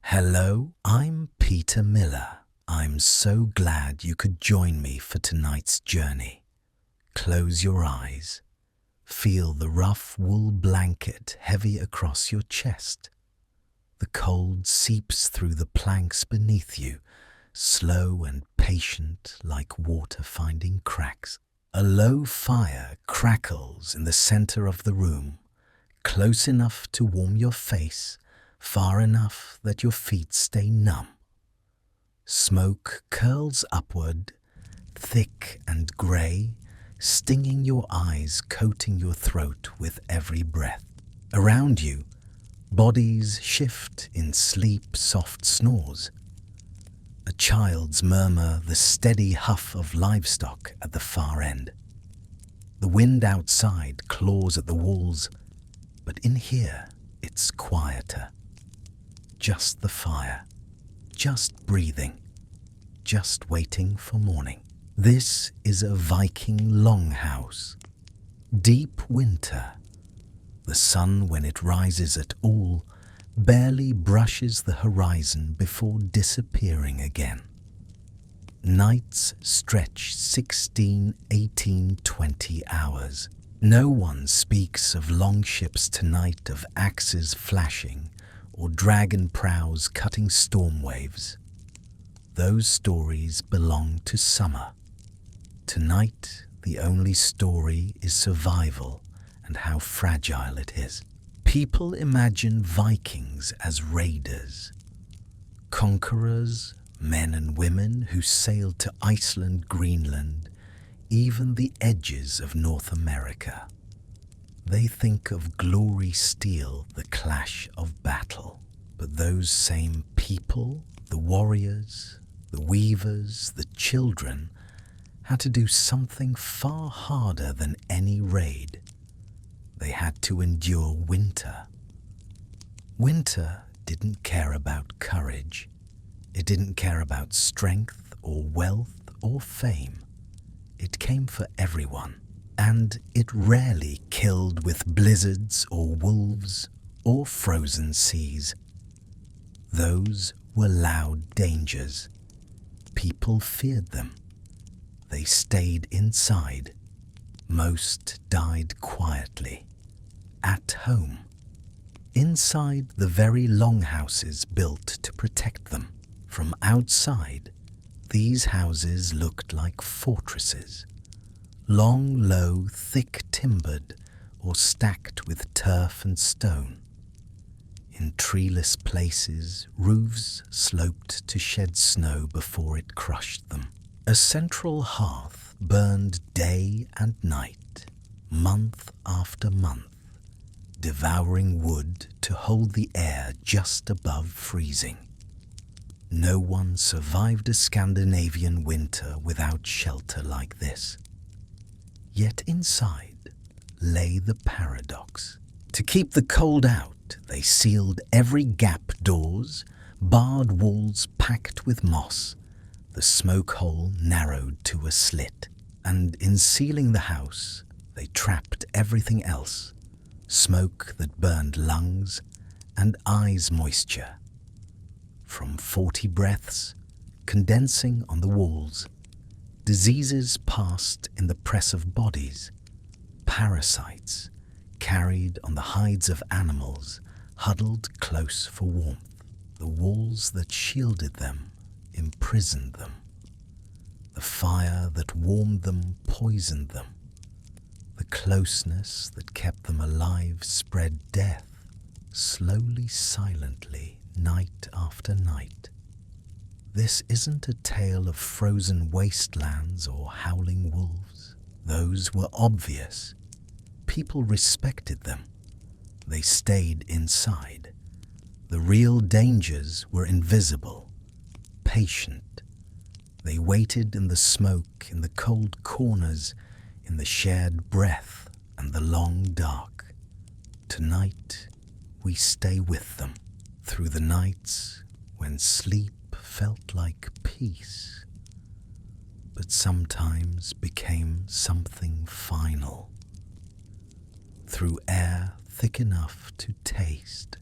Hello, I'm Peter Miller. I'm so glad you could join me for tonight's journey. Close your eyes. Feel the rough wool blanket heavy across your chest. The cold seeps through the planks beneath you, slow and patient like water finding cracks. A low fire crackles in the center of the room, close enough to warm your face, far enough that your feet stay numb. Smoke curls upward, thick and grey, stinging your eyes, coating your throat with every breath. Around you, bodies shift in sleep, soft snores. A child's murmur, the steady huff of livestock at the far end. The wind outside claws at the walls, but in here it's quieter. Just the fire, just breathing, just waiting for morning. This is a Viking longhouse. Deep winter. The sun, when it rises at all, barely brushes the horizon before disappearing again. Nights stretch 16, 18, 20 hours. No one speaks of longships tonight, of axes flashing, or dragon prows cutting storm waves. Those stories belong to summer. Tonight, the only story is survival and how fragile it is. People imagine Vikings as raiders, conquerors, men and women who sailed to Iceland, Greenland, even the edges of North America. They think of glory steel, the clash of battle. But those same people, the warriors, the weavers, the children, had to do something far harder than any raid. They had to endure winter. Winter didn't care about courage. It didn't care about strength or wealth or fame. It came for everyone. And it rarely killed with blizzards or wolves or frozen seas. Those were loud dangers. People feared them. They stayed inside. Most died quietly, at home, inside the very longhouses built to protect them. From outside, these houses looked like fortresses. Long, low, thick-timbered, or stacked with turf and stone. In treeless places, roofs sloped to shed snow before it crushed them. A central hearth burned day and night, month after month, devouring wood to hold the air just above freezing. No one survived a Scandinavian winter without shelter like this. Yet inside lay the paradox. To keep the cold out, they sealed every gap doors, barred walls packed with moss, the smoke hole narrowed to a slit. And in sealing the house, they trapped everything else, smoke that burned lungs and eyes moisture. From 40 breaths, condensing on the walls, diseases passed in the press of bodies, parasites carried on the hides of animals huddled close for warmth. The walls that shielded them imprisoned them. The fire that warmed them poisoned them. The closeness that kept them alive spread death, slowly, silently, night after night. This isn't a tale of frozen wastelands or howling wolves. Those were obvious. People respected them. They stayed inside. The real dangers were invisible, patient. They waited in the smoke, in the cold corners, in the shared breath and the long dark. Tonight, we stay with them through the nights when sleep felt like peace, but sometimes became something final. Through air thick enough to taste,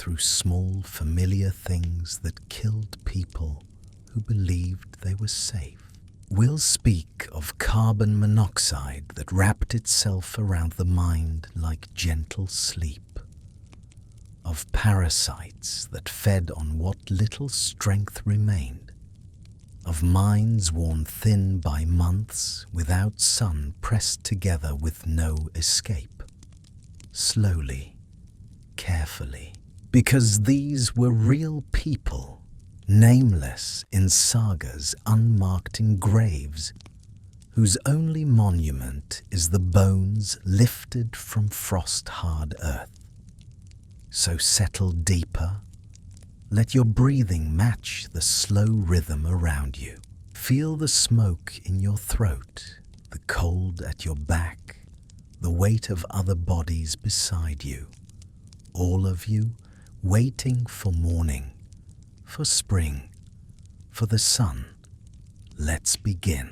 through small, familiar things that killed people who believed they were safe. We'll speak of carbon monoxide that wrapped itself around the mind like gentle sleep, of parasites that fed on what little strength remained, of minds worn thin by months without sun pressed together with no escape. Slowly, carefully, because these were real people, nameless in sagas, unmarked in graves, whose only monument is the bones lifted from frost-hard earth. So settle deeper, let your breathing match the slow rhythm around you. Feel the smoke in your throat, the cold at your back, the weight of other bodies beside you, all of you waiting for morning, for spring, for the sun. Let's begin.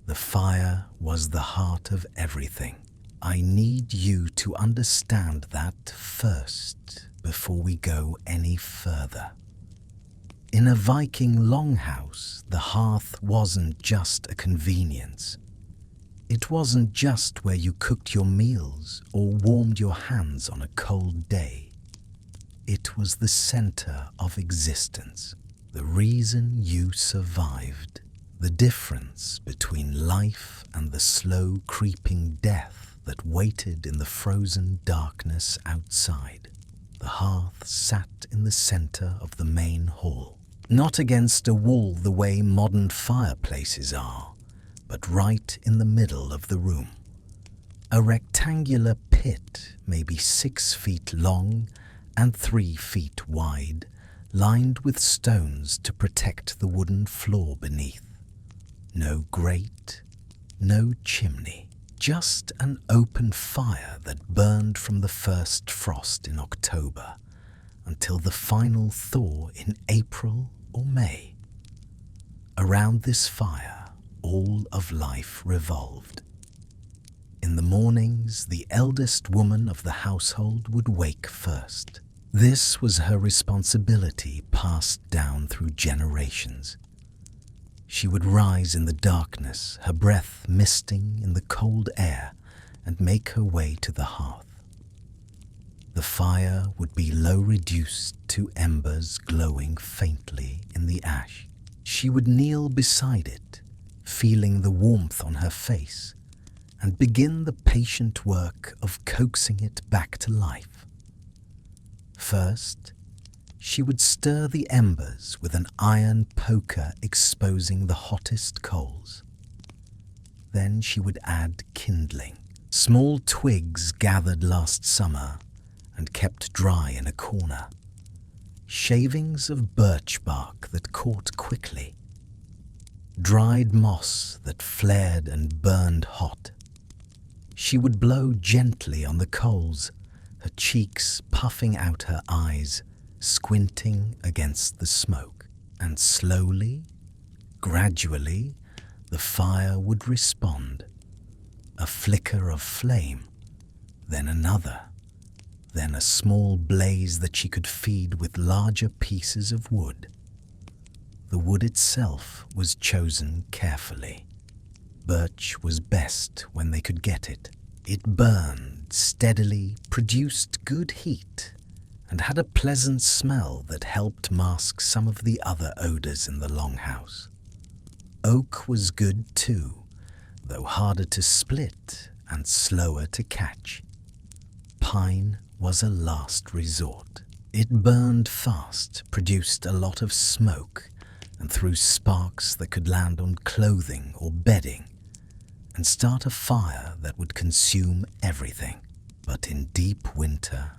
The fire was the heart of everything. I need you to understand that first before we go any further. In a Viking longhouse, the hearth wasn't just a convenience. It wasn't just where you cooked your meals or warmed your hands on a cold day. It was the center of existence, the reason you survived, the difference between life and the slow creeping death that waited in the frozen darkness outside. The hearth sat in the center of the main hall, not against a wall the way modern fireplaces are, but right in the middle of the room. A rectangular pit, maybe 6 feet long and 3 feet wide, lined with stones to protect the wooden floor beneath. No grate, no chimney. Just an open fire that burned from the first frost in October until the final thaw in April or May. Around this fire, all of life revolved. In the mornings, the eldest woman of the household would wake first. This was her responsibility passed down through generations. She would rise in the darkness, her breath misting in the cold air, and make her way to the hearth. The fire would be low reduced to embers glowing faintly in the ash. She would kneel beside it, feeling the warmth on her face, and begin the patient work of coaxing it back to life. First, she would stir the embers with an iron poker exposing the hottest coals. Then she would add kindling, small twigs gathered last summer and kept dry in a corner, shavings of birch bark that caught quickly, dried moss that flared and burned hot. She would blow gently on the coals, her cheeks puffing out her eyes, squinting against the smoke, and slowly, gradually, the fire would respond. A flicker of flame, then another, then a small blaze that she could feed with larger pieces of wood. The wood itself was chosen carefully. Birch was best when they could get it. It burned steadily, produced good heat, and had a pleasant smell that helped mask some of the other odors in the longhouse. Oak was good too, though harder to split and slower to catch. Pine was a last resort. It burned fast, produced a lot of smoke, and threw sparks that could land on clothing or bedding, and start a fire that would consume everything. But in deep winter,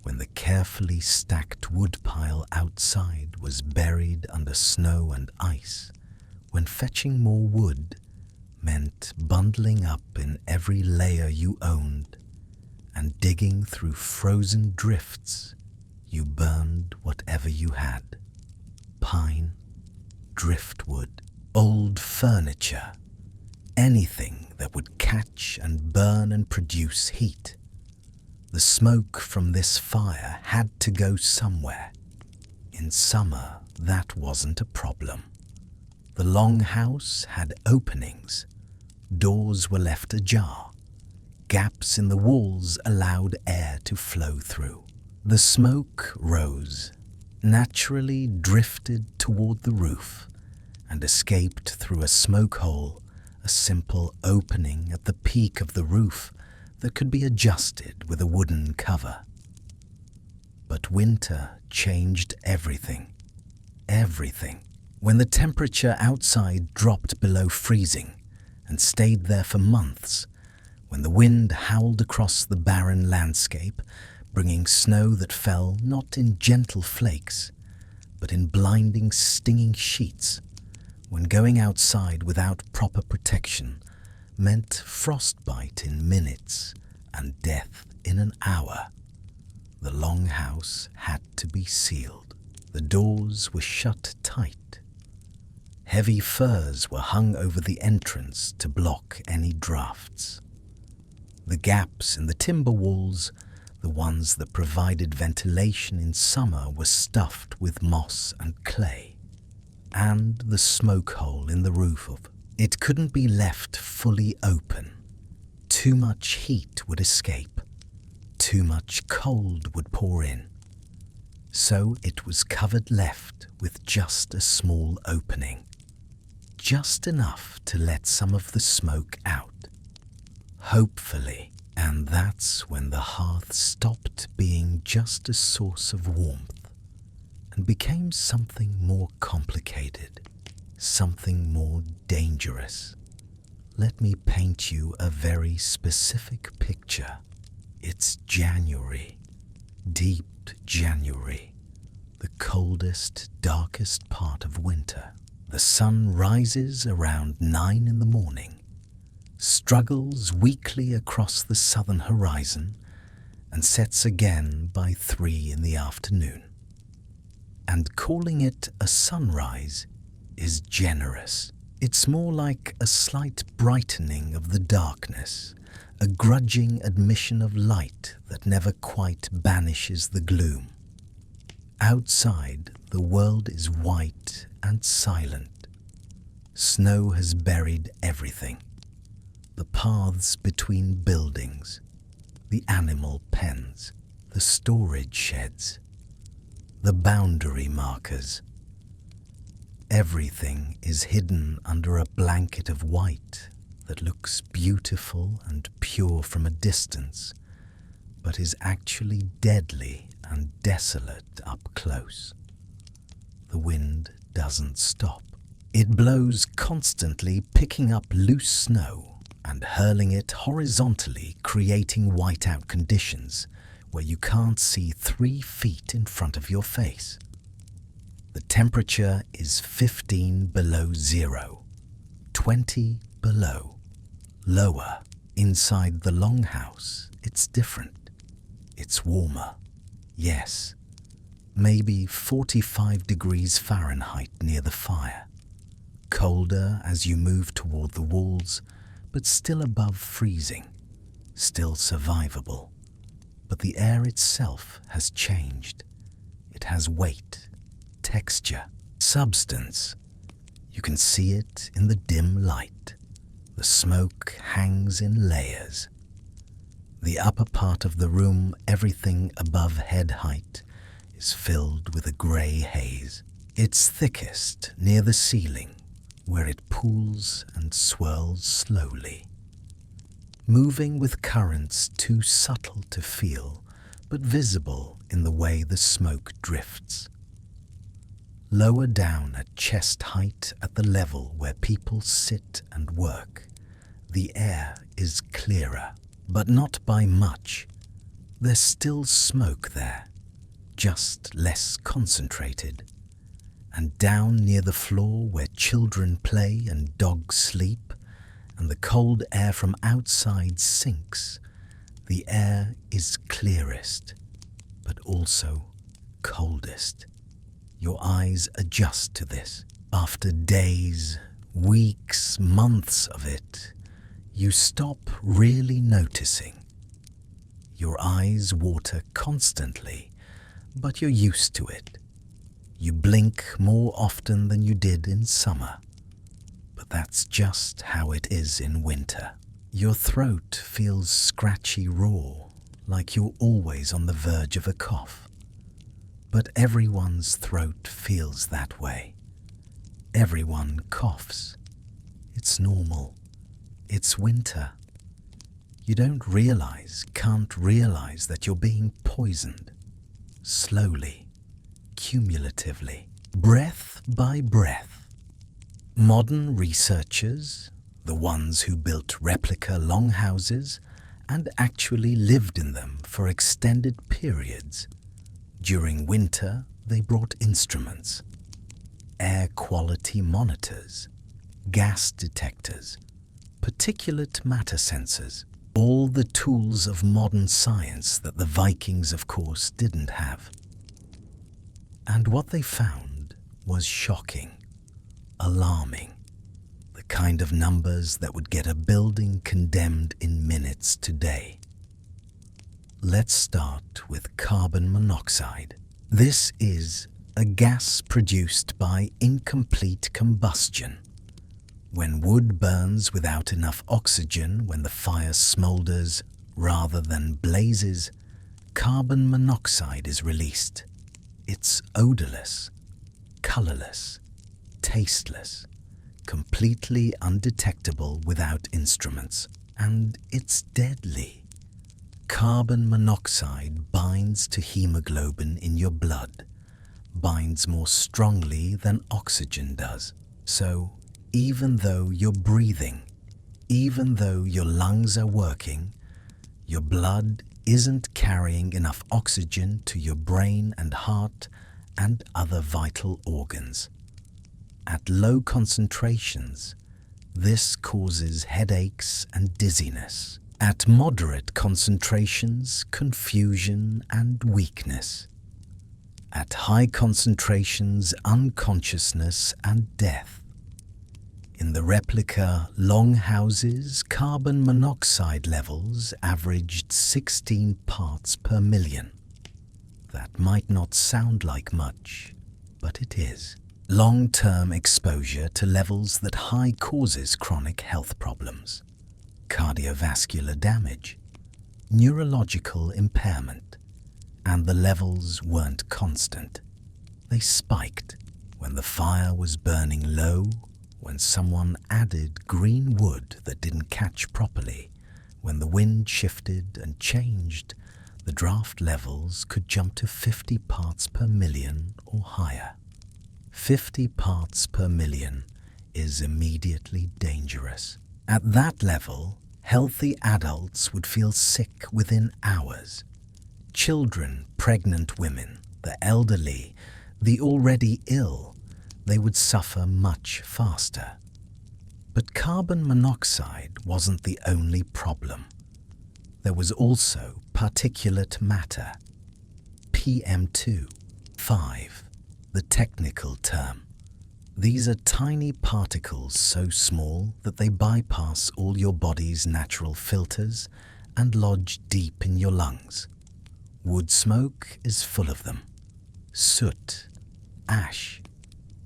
when the carefully stacked woodpile outside was buried under snow and ice, when fetching more wood meant bundling up in every layer you owned and digging through frozen drifts, you burned whatever you had. Pine, driftwood, old furniture, anything that would catch and burn and produce heat. The smoke from this fire had to go somewhere. In summer, that wasn't a problem. The longhouse had openings. Doors were left ajar. Gaps in the walls allowed air to flow through. The smoke rose, naturally drifted toward the roof, and escaped through a smoke hole, a simple opening at the peak of the roof that could be adjusted with a wooden cover. But winter changed everything. Everything. When the temperature outside dropped below freezing and stayed there for months, when the wind howled across the barren landscape, bringing snow that fell not in gentle flakes, but in blinding, stinging sheets, when going outside without proper protection meant frostbite in minutes and death in an hour, the longhouse had to be sealed. The doors were shut tight. Heavy furs were hung over the entrance to block any drafts. The gaps in the timber walls, the ones that provided ventilation in summer, were stuffed with moss and clay. And the smoke hole in the roof of it couldn't be left fully open. Too much heat would escape. Too much cold would pour in. So it was covered left with just a small opening. Just enough to let some of the smoke out. Hopefully. And that's when the hearth stopped being just a source of warmth and became something more complicated, something more dangerous. Let me paint you a very specific picture. It's January, deep January, the coldest, darkest part of winter. The sun rises around 9 in the morning, struggles weakly across the southern horizon, and sets again by 3 in the afternoon. And calling it a sunrise is generous. It's more like a slight brightening of the darkness, a grudging admission of light that never quite banishes the gloom. Outside, the world is white and silent. Snow has buried everything. The paths between buildings, the animal pens, the storage sheds, the boundary markers. Everything is hidden under a blanket of white that looks beautiful and pure from a distance, but is actually deadly and desolate up close. The wind doesn't stop. It blows constantly, picking up loose snow and hurling it horizontally, creating whiteout conditions where you can't see 3 feet in front of your face. The temperature is 15 below zero, 20 below. Lower, inside the longhouse, it's different. It's warmer. Yes, maybe 45 degrees Fahrenheit near the fire. Colder as you move toward the walls, but still above freezing, still survivable. But the air itself has changed. It has weight, texture, substance. You can see it in the dim light. The smoke hangs in layers. The upper part of the room, everything above head height, is filled with a grey haze. It's thickest near the ceiling, where it pools and swirls slowly, moving with currents too subtle to feel, but visible in the way the smoke drifts. Lower down at chest height, at the level where people sit and work, the air is clearer, but not by much. There's still smoke there, just less concentrated. And down near the floor where children play and dogs sleep, and the cold air from outside sinks, the air is clearest, but also coldest. Your eyes adjust to this. After days, weeks, months of it, you stop really noticing. Your eyes water constantly, but you're used to it. You blink more often than you did in summer. But that's just how it is in winter. Your throat feels scratchy raw, like you're always on the verge of a cough. But everyone's throat feels that way. Everyone coughs. It's normal. It's winter. You can't realize that you're being poisoned. Slowly, cumulatively, breath by breath. Modern researchers, the ones who built replica longhouses and actually lived in them for extended periods, during winter they brought instruments, air quality monitors, gas detectors, particulate matter sensors, all the tools of modern science that the Vikings, of course, didn't have. And what they found was shocking, alarming, the kind of numbers that would get a building condemned in minutes today. Let's start with carbon monoxide. This is a gas produced by incomplete combustion. When wood burns without enough oxygen, when the fire smolders rather than blazes, carbon monoxide is released. It's odorless, colorless, tasteless, completely undetectable without instruments, and it's deadly. Carbon monoxide binds to hemoglobin in your blood, binds more strongly than oxygen does. So, even though you're breathing, even though your lungs are working, your blood isn't carrying enough oxygen to your brain and heart and other vital organs. At low concentrations, this causes headaches and dizziness. At moderate concentrations, confusion and weakness. At high concentrations, unconsciousness and death. In the replica longhouses, carbon monoxide levels averaged 16 parts per million. That might not sound like much, but it is. Long-term exposure to levels that high causes chronic health problems, cardiovascular damage, neurological impairment, and the levels weren't constant. They spiked when the fire was burning low, when someone added green wood that didn't catch properly, when the wind shifted and changed, the draft levels could jump to 50 parts per million or higher. 50 parts per million is immediately dangerous. At that level, healthy adults would feel sick within hours. Children, pregnant women, the elderly, the already ill, they would suffer much faster. But carbon monoxide wasn't the only problem. There was also particulate matter, PM2.5, the technical term. These are tiny particles so small that they bypass all your body's natural filters and lodge deep in your lungs. Wood smoke is full of them. Soot, ash,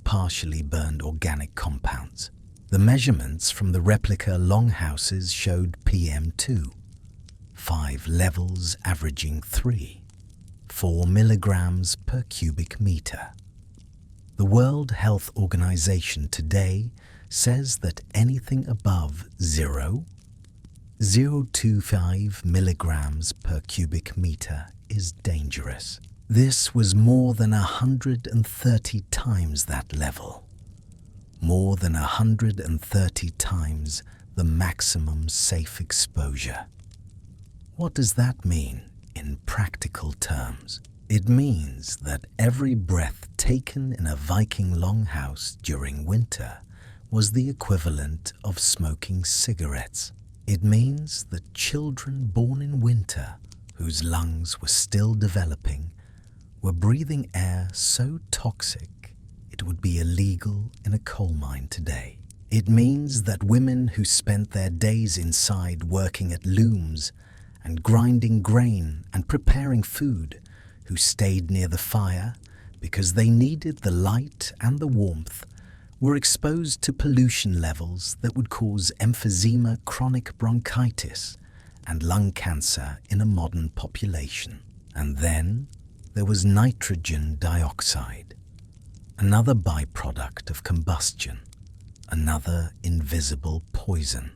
partially burned organic compounds. The measurements from the replica longhouses showed PM2.5 levels averaging 4 milligrams per cubic meter. The World Health Organization today says that anything above 0.025 milligrams per cubic meter is dangerous. This was more than 130 times that level. More than 130 times the maximum safe exposure. What does that mean in practical terms? It means that every breath taken in a Viking longhouse during winter was the equivalent of smoking cigarettes. It means that children born in winter, whose lungs were still developing, were breathing air so toxic it would be illegal in a coal mine today. It means that women who spent their days inside working at looms and grinding grain and preparing food, who stayed near the fire because they needed the light and the warmth, were exposed to pollution levels that would cause emphysema, chronic bronchitis, and lung cancer in a modern population. And then there was nitrogen dioxide, another byproduct of combustion, another invisible poison.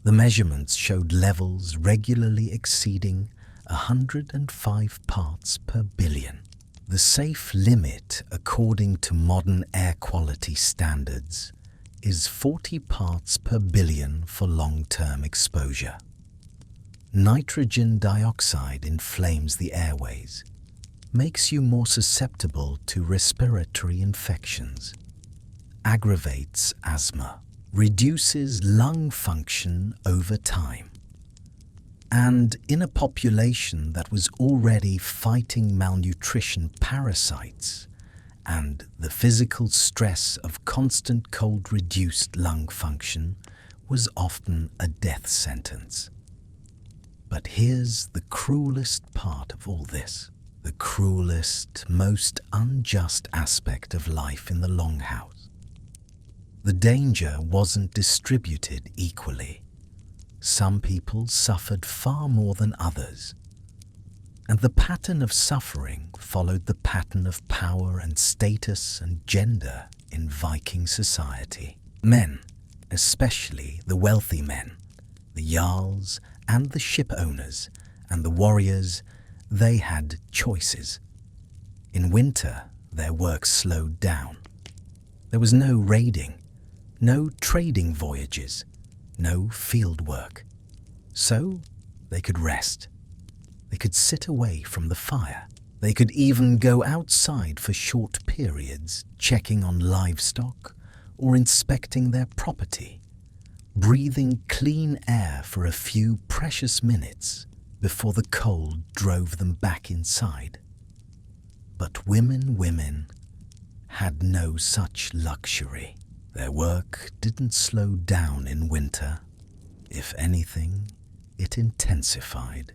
The measurements showed levels regularly exceeding 105 parts per billion. The safe limit, according to modern air quality standards, is 40 parts per billion for long-term exposure. Nitrogen dioxide inflames the airways, makes you more susceptible to respiratory infections, aggravates asthma, reduces lung function over time. And in a population that was already fighting malnutrition parasites and the physical stress of constant cold-reduced lung function was often a death sentence. But here's the cruelest part of all this, the cruelest, most unjust aspect of life in the longhouse. The danger wasn't distributed equally. Some people suffered far more than others, and the pattern of suffering followed the pattern of power and status and gender in Viking society. Men, especially the wealthy men, the jarls and the ship owners and the warriors, they had choices. In winter, their work slowed down. There was no raiding, no trading voyages, no field work. So they could rest. They could sit away from the fire. They could even go outside for short periods, checking on livestock or inspecting their property, breathing clean air for a few precious minutes before the cold drove them back inside. But women had no such luxury. Their work didn't slow down in winter. If anything, it intensified.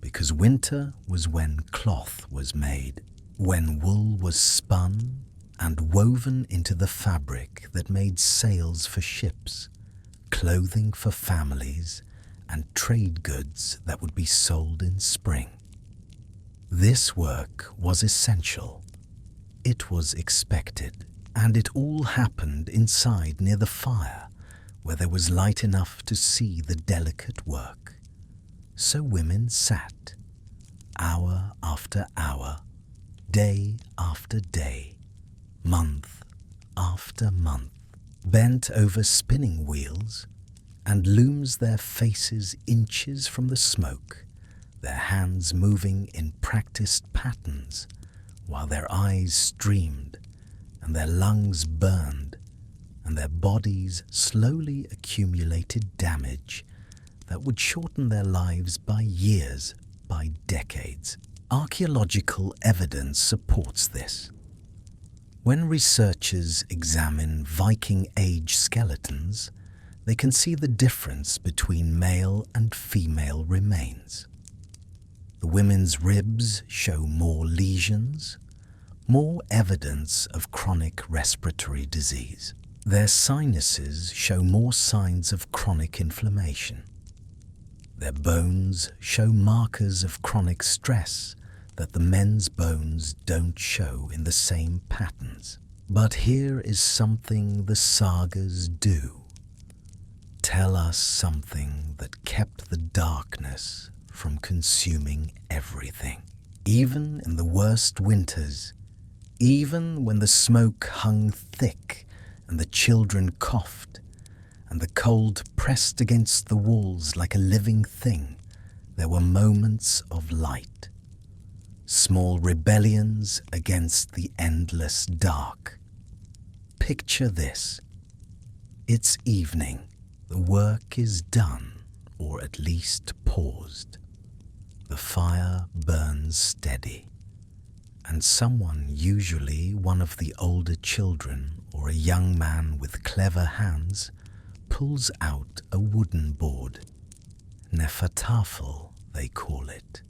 Because winter was when cloth was made, when wool was spun and woven into the fabric that made sails for ships, clothing for families, and trade goods that would be sold in spring. This work was essential. It was expected. And it all happened inside near the fire, where there was light enough to see the delicate work. So women sat, hour after hour, day after day, month after month, bent over spinning wheels and looms, their faces inches from the smoke, their hands moving in practiced patterns, while their eyes streamed and their lungs burned, and their bodies slowly accumulated damage that would shorten their lives by years, by decades. Archaeological evidence supports this. When researchers examine Viking Age skeletons, they can see the difference between male and female remains. The women's ribs show more lesions, more evidence of chronic respiratory disease. Their sinuses show more signs of chronic inflammation. Their bones show markers of chronic stress that the men's bones don't show in the same patterns. But here is something the sagas do. Tell us something that kept the darkness from consuming everything. Even in the worst winters, even when the smoke hung thick and the children coughed and the cold pressed against the walls like a living thing, there were moments of light. Small rebellions against the endless dark. Picture this. It's evening. The work is done, or at least paused. The fire burns steady, and someone, usually one of the older children or a young man with clever hands, pulls out a wooden board. Nefertafel, they call it,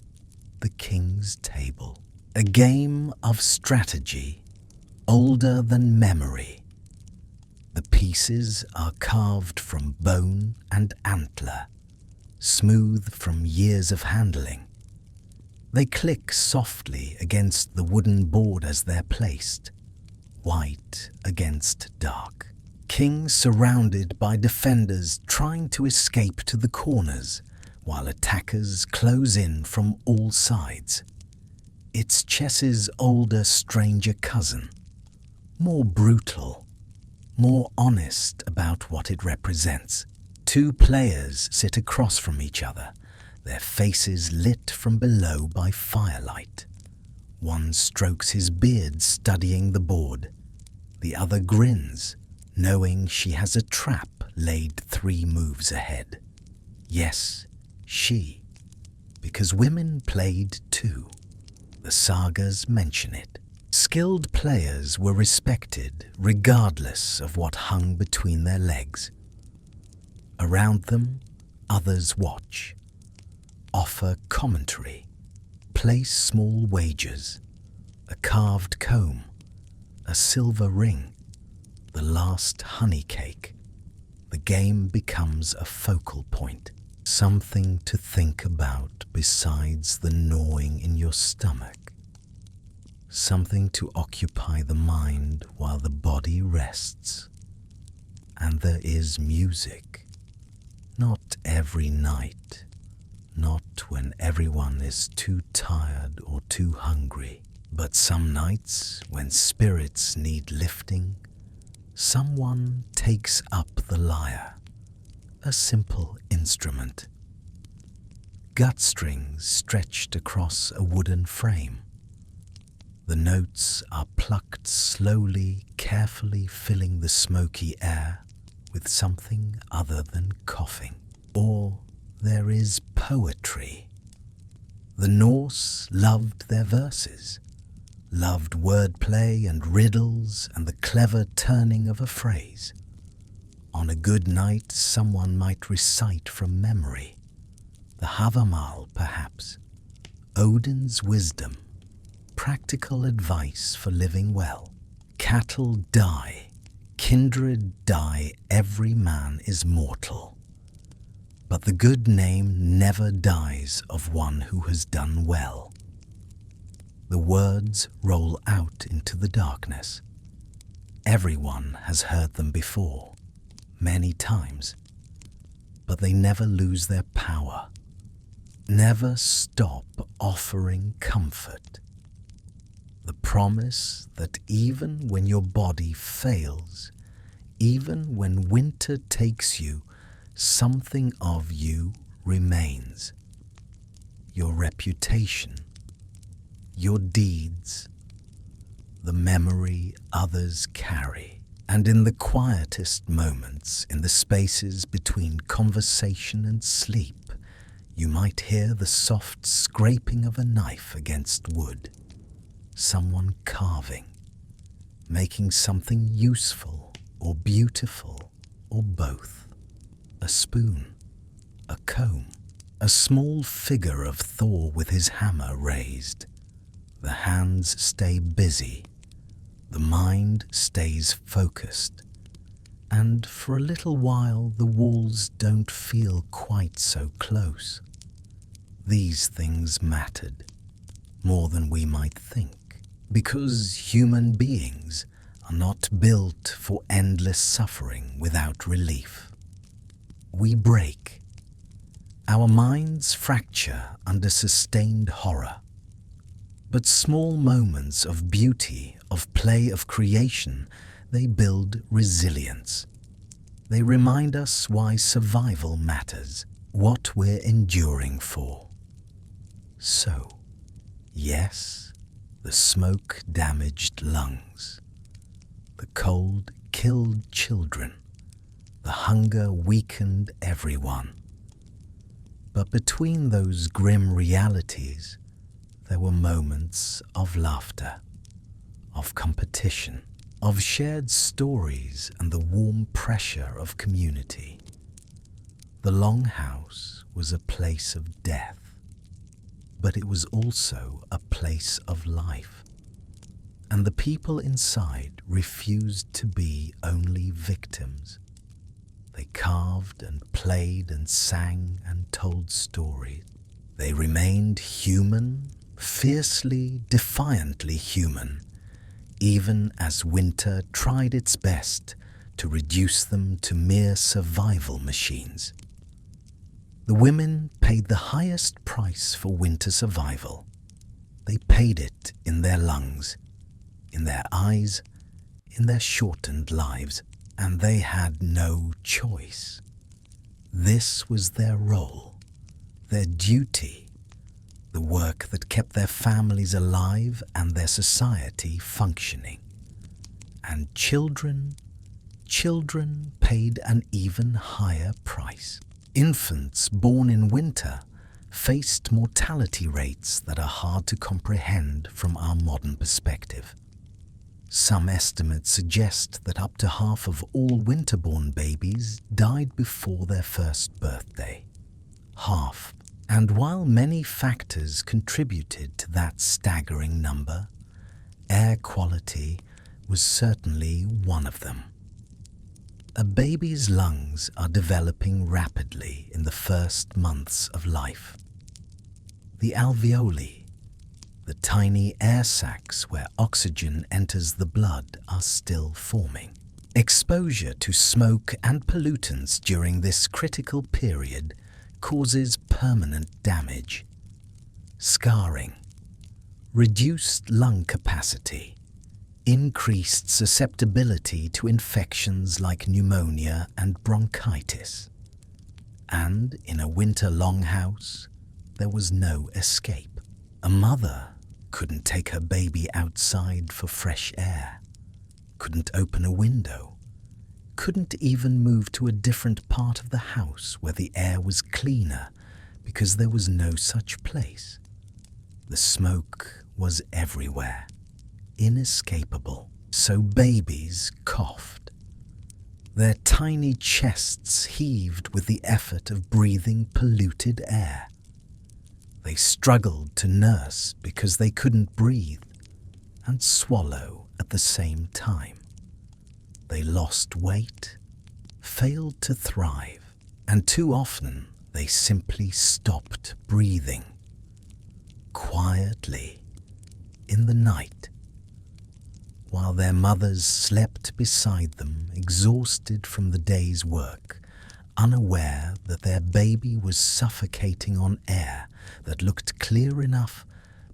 the king's table. A game of strategy, older than memory. The pieces are carved from bone and antler, smooth from years of handling. They click softly against the wooden board as they're placed, white against dark. King surrounded by defenders trying to escape to the corners, while attackers close in from all sides. It's chess's older, stranger cousin, more brutal, more honest about what it represents. Two players sit across from each other, their faces lit from below by firelight. One strokes his beard studying the board. The other grins, knowing she has a trap laid 3 moves ahead. Yes, she, because women played too. The sagas mention it. Skilled players were respected regardless of what hung between their legs. Around them, others watch, offer commentary, place small wagers, a carved comb, a silver ring, the last honey cake. The game becomes a focal point, something to think about besides the gnawing in your stomach, something to occupy the mind while the body rests. And there is music. Not every night, not when everyone is too tired or too hungry, but some nights when spirits need lifting, someone takes up the lyre, a simple instrument. Gut strings stretched across a wooden frame. The notes are plucked slowly, carefully filling the smoky air with something other than coughing. Or there is poetry. The Norse loved their verses, loved wordplay and riddles and the clever turning of a phrase. On a good night, someone might recite from memory, the Havamal perhaps, Odin's wisdom, practical advice for living well. Cattle die, kindred die, every man is mortal. But the good name never dies of one who has done well. The words roll out into the darkness. Everyone has heard them before, many times, but they never lose their power, never stop offering comfort. The promise that even when your body fails, even when winter takes you, something of you remains. Your reputation, your deeds, the memory others carry. And in the quietest moments, in the spaces between conversation and sleep, you might hear the soft scraping of a knife against wood. Someone carving, making something useful or beautiful or both. A spoon, a comb, a small figure of Thor with his hammer raised. The hands stay busy, the mind stays focused, and for a little while the walls don't feel quite so close. These things mattered, more than we might think. Because human beings are not built for endless suffering without relief. We break. Our minds fracture under sustained horror. But small moments of beauty, of play, of creation, they build resilience. They remind us why survival matters, what we're enduring for. So, yes, the smoke damaged lungs. The cold killed children. The hunger weakened everyone. But between those grim realities, there were moments of laughter, of competition, of shared stories and the warm pressure of community. The longhouse was a place of death, but it was also a place of life, and the people inside refused to be only victims. They carved and played and sang and told stories. They remained human, fiercely, defiantly human, even as winter tried its best to reduce them to mere survival machines. The women paid the highest price for winter survival. They paid it in their lungs, in their eyes, in their shortened lives, and they had no choice. This was their role, their duty, the work that kept their families alive and their society functioning. And children paid an even higher price. Infants born in winter faced mortality rates that are hard to comprehend from our modern perspective. Some estimates suggest that up to half of all winter-born babies died before their first birthday. Half. And while many factors contributed to that staggering number, air quality was certainly one of them. A baby's lungs are developing rapidly in the first months of life. The alveoli, the tiny air sacs where oxygen enters the blood, are still forming. Exposure to smoke and pollutants during this critical period causes permanent damage, scarring, reduced lung capacity, increased susceptibility to infections like pneumonia and bronchitis. And in a winter longhouse, there was no escape. A mother couldn't take her baby outside for fresh air, couldn't open a window, couldn't even move to a different part of the house where the air was cleaner because there was no such place. The smoke was everywhere, inescapable, so babies coughed. Their tiny chests heaved with the effort of breathing polluted air. They struggled to nurse because they couldn't breathe and swallow at the same time. They lost weight, failed to thrive, and too often they simply stopped breathing. Quietly, in the night, while their mothers slept beside them, exhausted from the day's work, unaware that their baby was suffocating on air that looked clear enough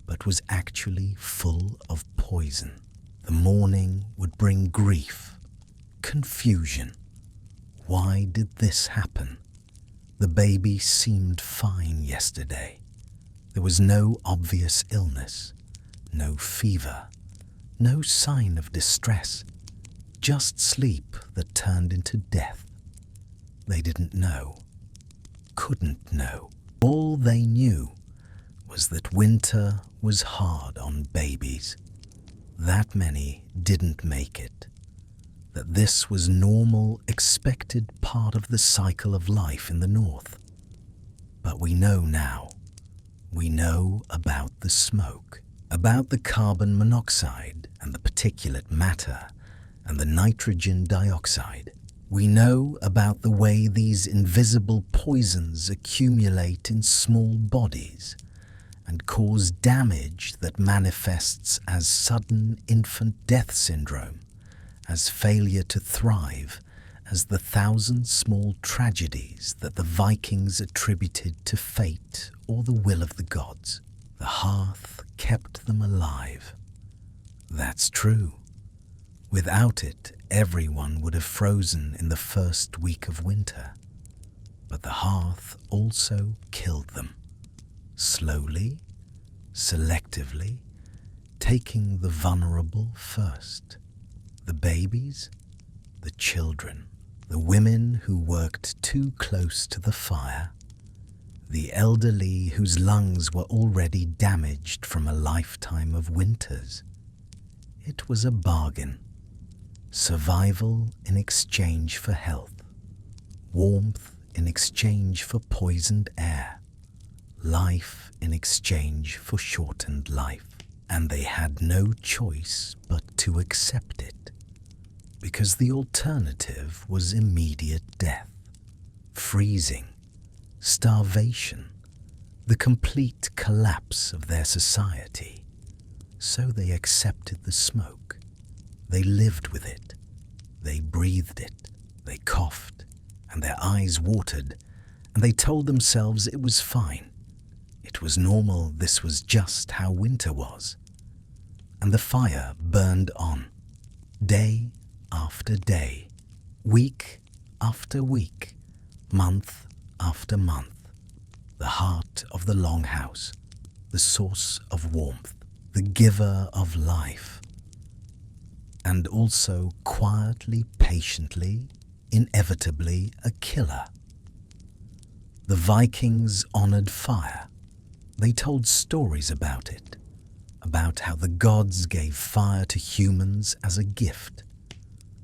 but was actually full of poison. The morning would bring grief, confusion. Why did this happen? The baby seemed fine yesterday. There was no obvious illness, no fever, no sign of distress, just sleep that turned into death. They didn't know, couldn't know. All they knew was that winter was hard on babies. That many didn't make it. That this was normal, expected part of the cycle of life in the north. But we know now. We know about the smoke, about the carbon monoxide and the particulate matter and the nitrogen dioxide. We know about the way these invisible poisons accumulate in small bodies and cause damage that manifests as sudden infant death syndrome, as failure to thrive, as the 1,000 small tragedies that the Vikings attributed to fate or the will of the gods. The hearth kept them alive. That's true. Without it, everyone would have frozen in the first week of winter. But the hearth also killed them. Slowly, selectively, taking the vulnerable first. The babies, the children, the women who worked too close to the fire, the elderly whose lungs were already damaged from a lifetime of winters. It was a bargain. Survival in exchange for health, warmth in exchange for poisoned air, life in exchange for shortened life. And they had no choice but to accept it, because the alternative was immediate death, freezing, starvation, the complete collapse of their society. So they accepted the smoke. They lived with it. They breathed it. They coughed, and their eyes watered, and they told themselves it was fine. It was normal. This was just how winter was. And the fire burned on, day after day, week after week, month after month. The heart of the longhouse, the source of warmth, the giver of life. And also quietly, patiently, inevitably a killer. The Vikings honored fire. They told stories about it, about how the gods gave fire to humans as a gift,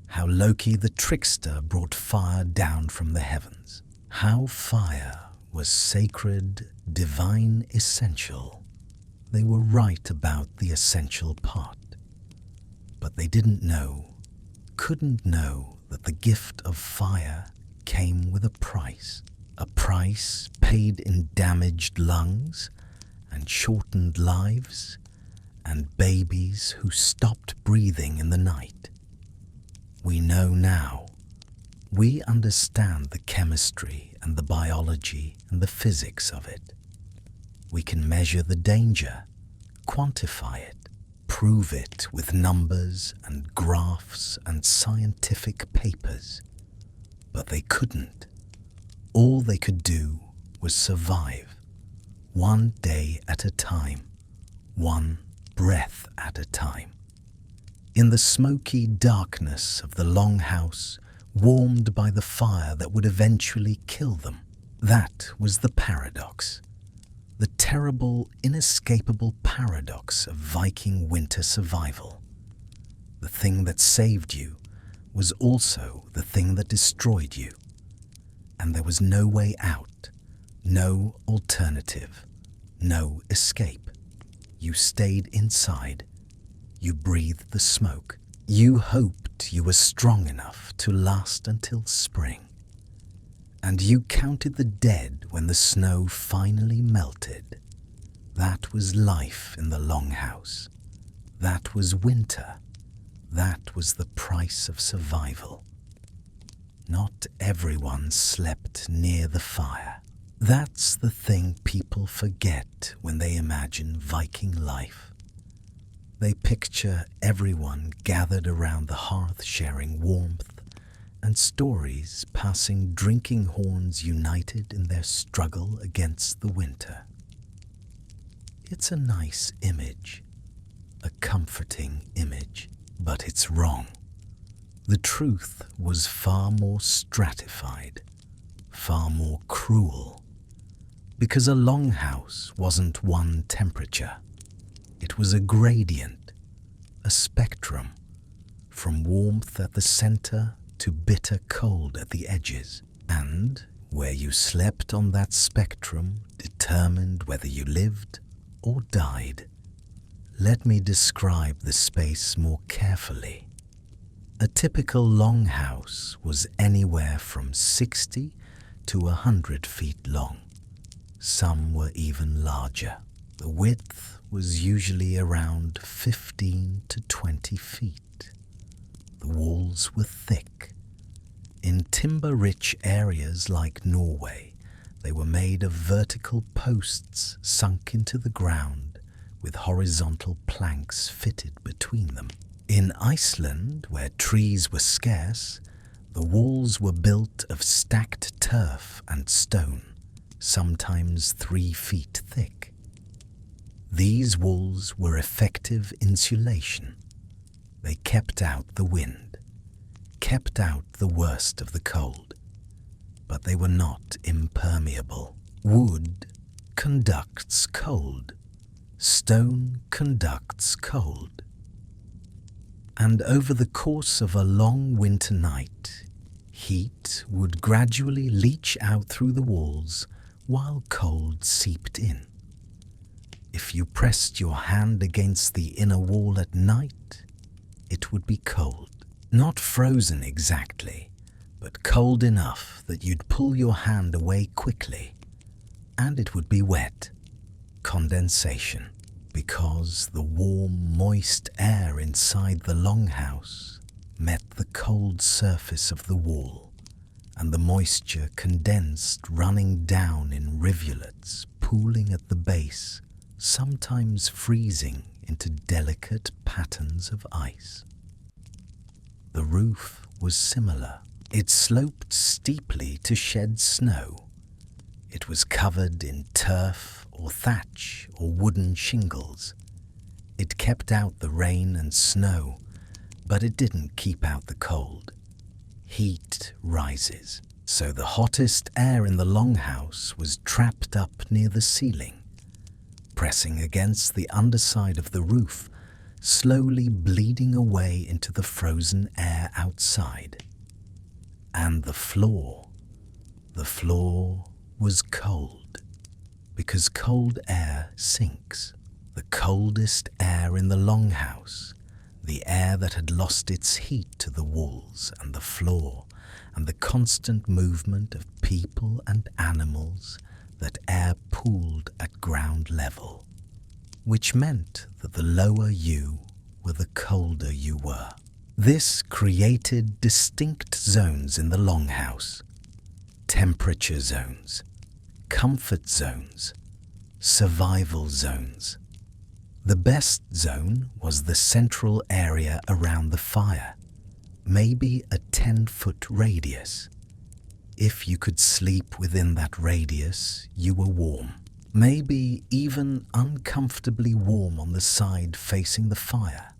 how Loki the trickster brought fire down from the heavens, how fire was sacred, divine, essential. They were right about the essential part, but they didn't know, couldn't know that the gift of fire came with a price paid in damaged lungs and shortened lives and babies who stopped breathing in the night. We know now. We understand the chemistry and the biology and the physics of it. We can measure the danger, quantify it, prove it with numbers and graphs and scientific papers. But they couldn't. All they could do was survive, one day at a time, one breath at a time. In the smoky darkness of the longhouse, warmed by the fire that would eventually kill them. That was the paradox. The terrible, inescapable paradox of Viking winter survival. The thing that saved you was also the thing that destroyed you. And there was no way out, no alternative, no escape. You stayed inside. You breathed the smoke. You hoped you were strong enough to last until spring. And you counted the dead when the snow finally melted. That was life in the longhouse. That was winter. That was the price of survival. Not everyone slept near the fire. That's the thing people forget when they imagine Viking life. They picture everyone gathered around the hearth sharing warmth and stories, passing drinking horns united in their struggle against the winter. It's a nice image, a comforting image, but it's wrong. The truth was far more stratified, far more cruel, because a longhouse wasn't one temperature. It was a gradient, a spectrum, from warmth at the center to bitter cold at the edges. And where you slept on that spectrum determined whether you lived or died. Let me describe the space more carefully. A typical longhouse was anywhere from 60 to 100 feet long. Some were even larger. The width was usually around 15 to 20 feet. The walls were thick. In timber-rich areas like Norway, they were made of vertical posts sunk into the ground with horizontal planks fitted between them. In Iceland, where trees were scarce, the walls were built of stacked turf and stone, sometimes 3 feet thick. These walls were effective insulation. They kept out the wind, kept out the worst of the cold, but they were not impermeable. Wood conducts cold. Stone conducts cold. And over the course of a long winter night, Heat would gradually leach out through the walls while cold seeped in. If you pressed your hand against the inner wall at night, it would be cold. Not frozen exactly, but cold enough that you'd pull your hand away quickly, and it would be wet. Condensation, because the warm, moist air inside the longhouse met the cold surface of the wall, and the moisture condensed, running down in rivulets, pooling at the base, sometimes freezing into delicate patterns of ice. The roof was similar. It sloped steeply to shed snow. It was covered in turf or thatch or wooden shingles. It kept out the rain and snow, but it didn't keep out the cold. Heat rises, so the hottest air in the longhouse was trapped up near the ceiling, pressing against the underside of the roof, slowly bleeding away into the frozen air outside. And the floor was cold, because cold air sinks. The coldest air in the longhouse, the air that had lost its heat to the walls and the floor and the constant movement of people and animals, that air pooled at ground level, which meant that the lower you were, the colder you were. This created distinct zones in the longhouse: temperature zones, comfort zones, survival zones. The best zone was the central area around the fire, maybe a 10-foot radius. If you could sleep within that radius, you were warm. Maybe even uncomfortably warm on the side facing the fire.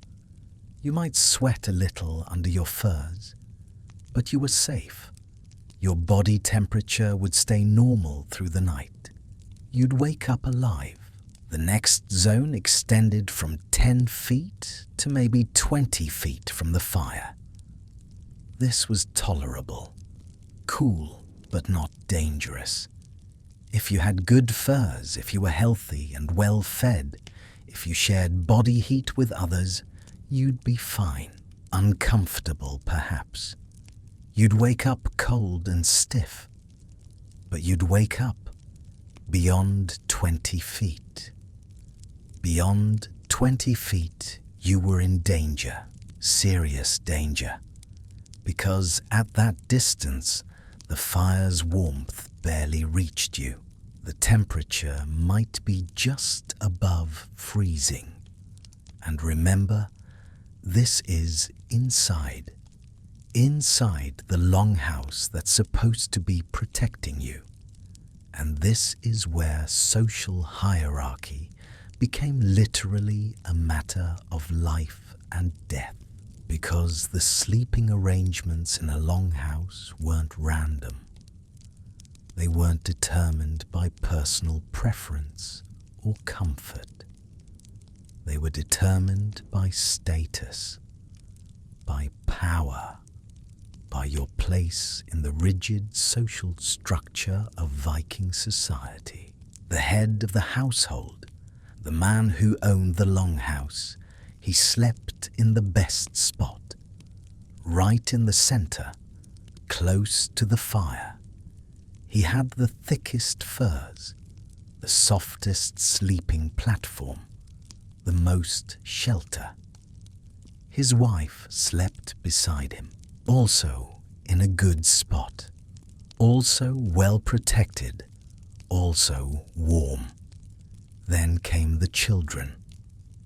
You might sweat a little under your furs, but you were safe. Your body temperature would stay normal through the night. You'd wake up alive. The next zone extended from 10 feet to maybe 20 feet from the fire. This was tolerable, cool, but not dangerous. If you had good furs, if you were healthy and well fed, if you shared body heat with others, you'd be fine. Uncomfortable, perhaps. You'd wake up cold and stiff, but you'd wake up beyond 20 feet. Beyond 20 feet, you were in danger, serious danger, because at that distance, the fire's warmth barely reached you. The temperature might be just above freezing. And remember, this is inside the longhouse that's supposed to be protecting you. And this is where social hierarchy became literally a matter of life and death, because the sleeping arrangements in a longhouse weren't random. They weren't determined by personal preference or comfort. They were determined by status, by power, by your place in the rigid social structure of Viking society. The head of the household, the man who owned the longhouse, he slept in the best spot, right in the center, close to the fire. He had the thickest furs, the softest sleeping platform, the most shelter. His wife slept beside him, also in a good spot, also well protected, also warm. Then came the children,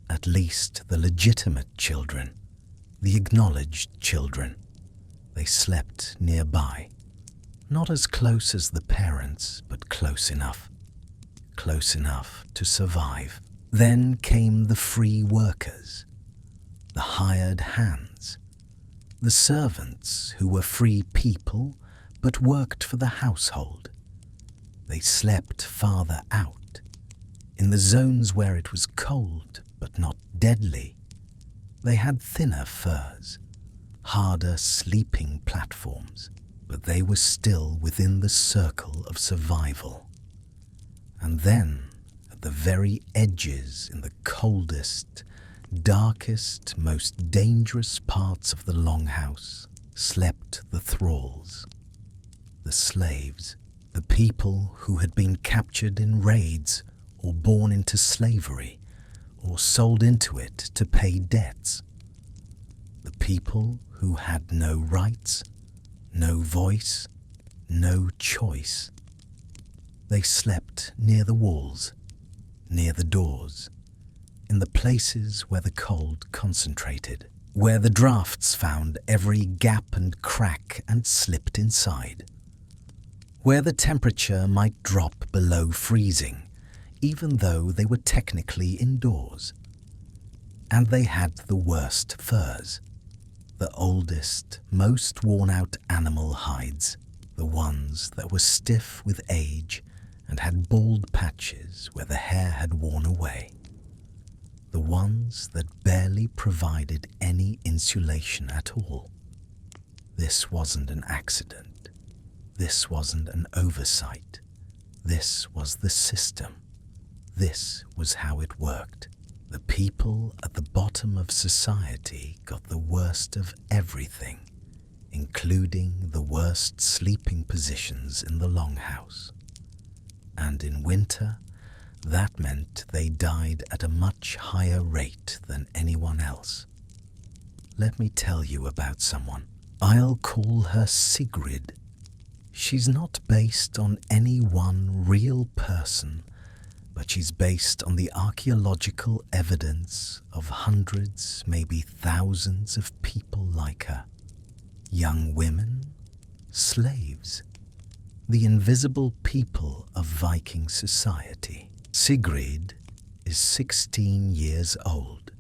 at least the legitimate children, the acknowledged children. They slept nearby, not as close as the parents, but close enough to survive. Then came the free workers, the hired hands, the servants who were free people but worked for the household. They slept farther out, in the zones where it was cold but not deadly. They had thinner furs, harder sleeping platforms. but they were still within the circle of survival. And then, at the very edges, in the coldest, darkest, most dangerous parts of the longhouse, slept the thralls, the slaves, the people who had been captured in raids or born into slavery or sold into it to pay debts. The people who had no rights, no voice, no choice. They slept near the walls, near the doors, in the places where the cold concentrated, where the drafts found every gap and crack and slipped inside, where the temperature might drop below freezing, even though they were technically indoors. And they had the worst furs, the oldest, most worn-out animal hides, the ones that were stiff with age and had bald patches where the hair had worn away, the ones that barely provided any insulation at all. This wasn't an accident. This wasn't an oversight. This was the system. This was how it worked. The people at the bottom of society got the worst of everything, including the worst sleeping positions in the longhouse. And in winter, that meant they died at a much higher rate than anyone else. Let me tell you about someone. I'll call her Sigrid. She's not based on any one real person, but she's based on the archaeological evidence of hundreds, maybe thousands of people like her. Young women, slaves, the invisible people of Viking society. Sigrid is 16 years old.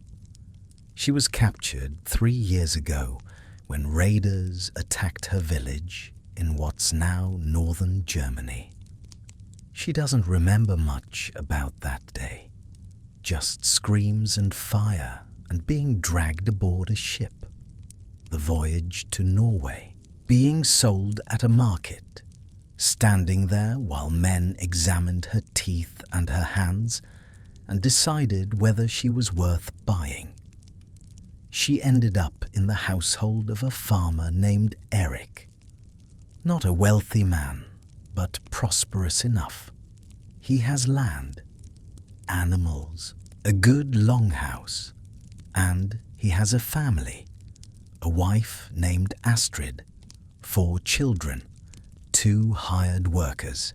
She was captured 3 years ago when raiders attacked her village in what's now northern Germany. She doesn't remember much about that day, just screams and fire and being dragged aboard a ship, the voyage to Norway, being sold at a market, standing there while men examined her teeth and her hands and decided whether she was worth buying. She ended up in the household of a farmer named Eric. Not a wealthy man, but prosperous enough. He has land, animals, a good longhouse, and he has a family, a wife named Astrid, 4 children, 2 hired workers,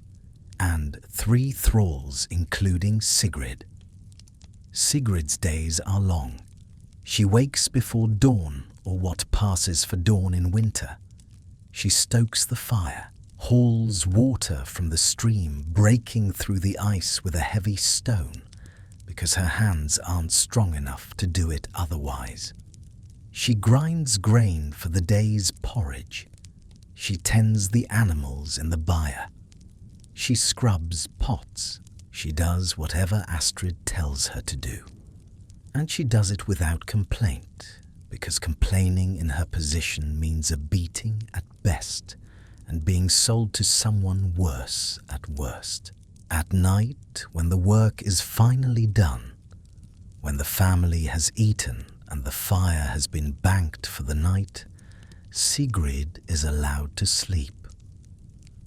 and 3 thralls including Sigrid. Sigrid's days are long. She wakes before dawn, or what passes for dawn in winter. She stokes the fire, hauls water from the stream, breaking through the ice with a heavy stone, because her hands aren't strong enough to do it otherwise. She grinds grain for the day's porridge. She tends the animals in the byre. She scrubs pots. She does whatever Astrid tells her to do. And she does it without complaint, because complaining in her position means a beating at best and being sold to someone worse at worst. At night, when the work is finally done, when the family has eaten and the fire has been banked for the night, Sigrid is allowed to sleep.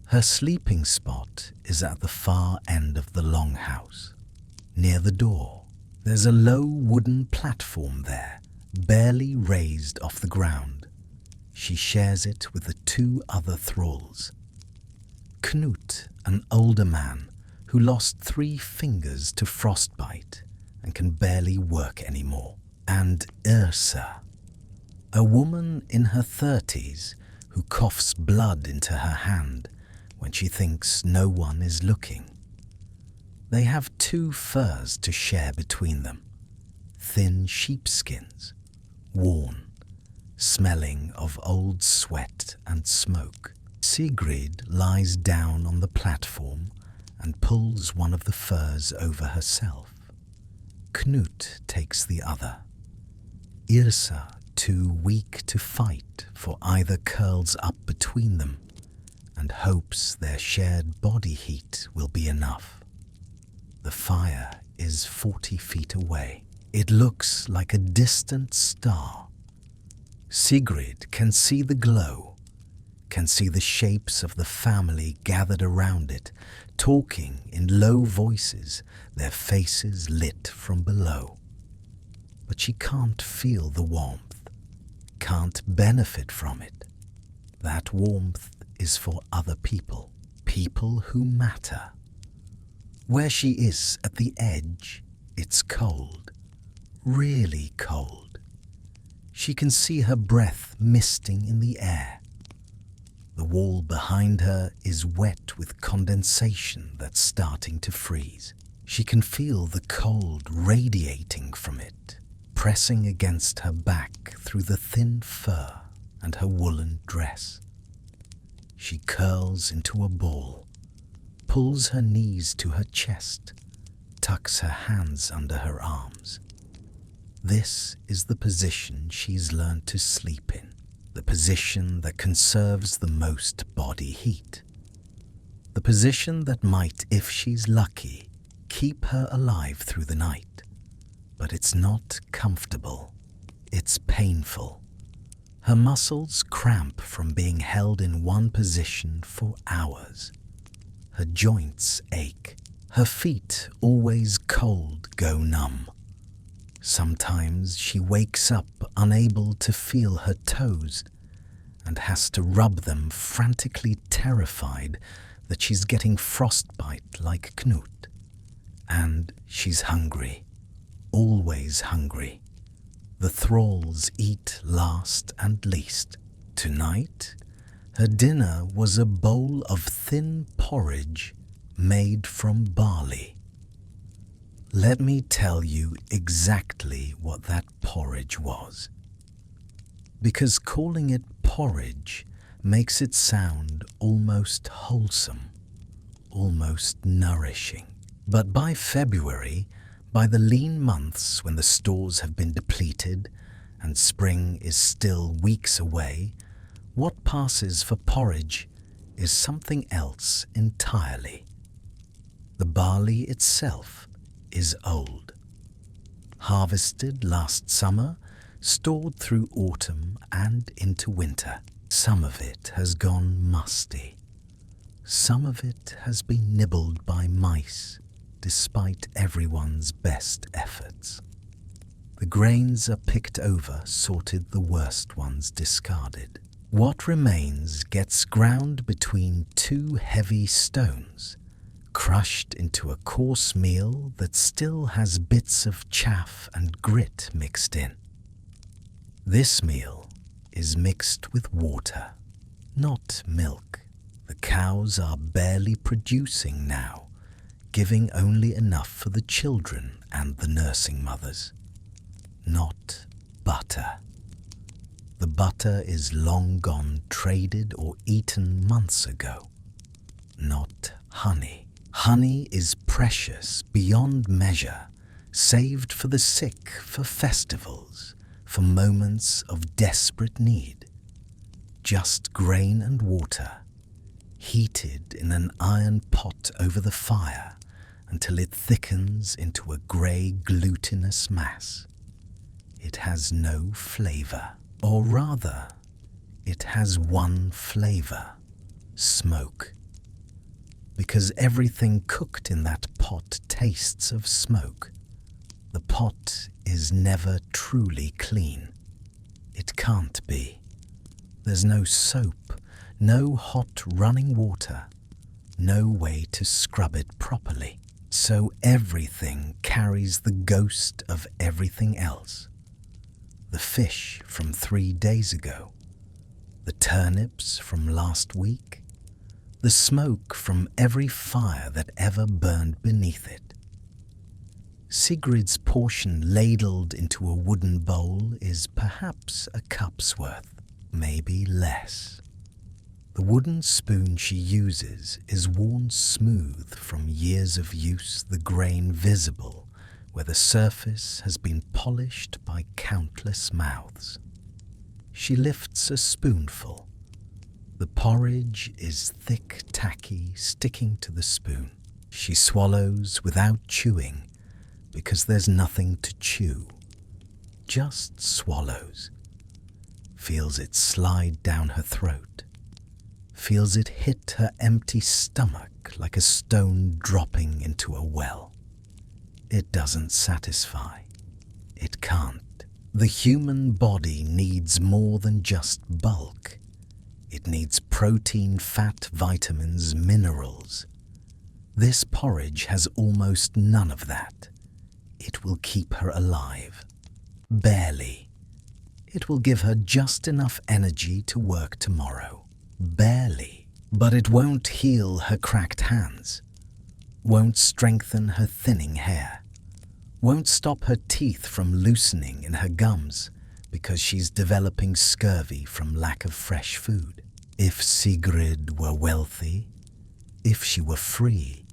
Her sleeping spot is at the far end of the longhouse, near the door. There's a low wooden platform there, barely raised off the ground. She shares it with the 2 other thralls. Knut, an older man who lost 3 fingers to frostbite and can barely work anymore, and Yrsa, a woman in her 30s who coughs blood into her hand when she thinks no one is looking. They have 2 furs to share between them, thin sheepskins, worn, smelling of old sweat and smoke. Sigrid lies down on the platform and pulls one of the furs over herself. Knut takes the other. Yrsa, too weak to fight, for either curls up between them and hopes their shared body heat will be enough. The fire is 40 feet away. It looks like a distant star. Sigrid can see the glow, can see the shapes of the family gathered around it, talking in low voices, their faces lit from below. But she can't feel the warmth, can't benefit from it. That warmth is for other people, people who matter. Where she is at the edge, it's cold, really cold. She can see her breath misting in the air. The wall behind her is wet with condensation that's starting to freeze. She can feel the cold radiating from it, pressing against her back through the thin fur and her woolen dress. She curls into a ball, pulls her knees to her chest, tucks her hands under her arms. This is the position she's learned to sleep in, the position that conserves the most body heat, the position that might, if she's lucky, keep her alive through the night. But it's not comfortable. It's painful. Her muscles cramp from being held in one position for hours. Her joints ache. Her feet, always cold, go numb. Sometimes she wakes up unable to feel her toes and has to rub them, frantically terrified that she's getting frostbite like Knut. And she's hungry, always hungry. The thralls eat last and least. Tonight, her dinner was a bowl of thin porridge made from barley. Let me tell you exactly what that porridge was. Because calling it porridge makes it sound almost wholesome, almost nourishing. But by February, by the lean months when the stores have been depleted and spring is still weeks away, what passes for porridge is something else entirely. The barley itself is old. Harvested last summer, stored through autumn and into winter. Some of it has gone musty. Some of it has been nibbled by mice, despite everyone's best efforts. The grains are picked over, sorted, the worst ones discarded. What remains gets ground between two heavy stones, crushed into a coarse meal that still has bits of chaff and grit mixed in. This meal is mixed with water, not milk. The cows are barely producing now, giving only enough for the children and the nursing mothers. Not butter. The butter is long gone, traded or eaten months ago. Not honey. Honey is precious beyond measure, saved for the sick, for festivals, for moments of desperate need. Just grain and water, heated in an iron pot over the fire until it thickens into a grey glutinous mass. It has no flavour, or rather, it has one flavour: smoke. Because everything cooked in that pot tastes of smoke. The pot is never truly clean. It can't be. There's no soap, no hot running water, no way to scrub it properly. So everything carries the ghost of everything else. The fish from 3 days ago, the turnips from last week, the smoke from every fire that ever burned beneath it. Sigrid's portion ladled into a wooden bowl is perhaps a cup's worth, maybe less. The wooden spoon she uses is worn smooth from years of use, the grain visible where the surface has been polished by countless mouths. She lifts a spoonful, The porridge is thick, tacky, sticking to the spoon. She swallows without chewing because there's nothing to chew. Just swallows. Feels it slide down her throat. Feels it hit her empty stomach like a stone dropping into a well. It doesn't satisfy. It can't. The human body needs more than just bulk. It needs protein, fat, vitamins, minerals. This porridge has almost none of that. It will keep her alive. Barely. It will give her just enough energy to work tomorrow. Barely. But it won't heal her cracked hands. Won't strengthen her thinning hair. Won't stop her teeth from loosening in her gums because she's developing scurvy from lack of fresh food. If Sigrid were wealthy, if she were free,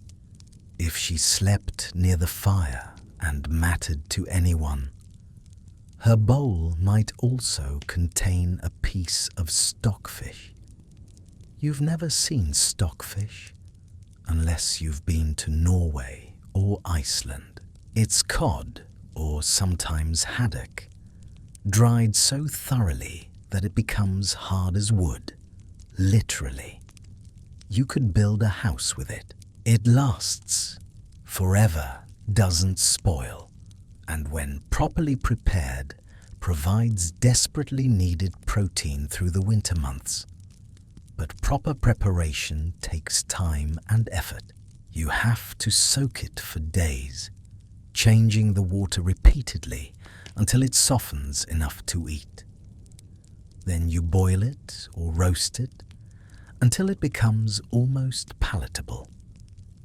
if she slept near the fire and mattered to anyone, her bowl might also contain a piece of stockfish. You've never seen stockfish unless you've been to Norway or Iceland. It's cod, or sometimes haddock, dried so thoroughly that it becomes hard as wood. Literally. You could build a house with it. It lasts forever, doesn't spoil, and when properly prepared, provides desperately needed protein through the winter months. But proper preparation takes time and effort. You have to soak it for days, changing the water repeatedly until it softens enough to eat. Then you boil it or roast it until it becomes almost palatable.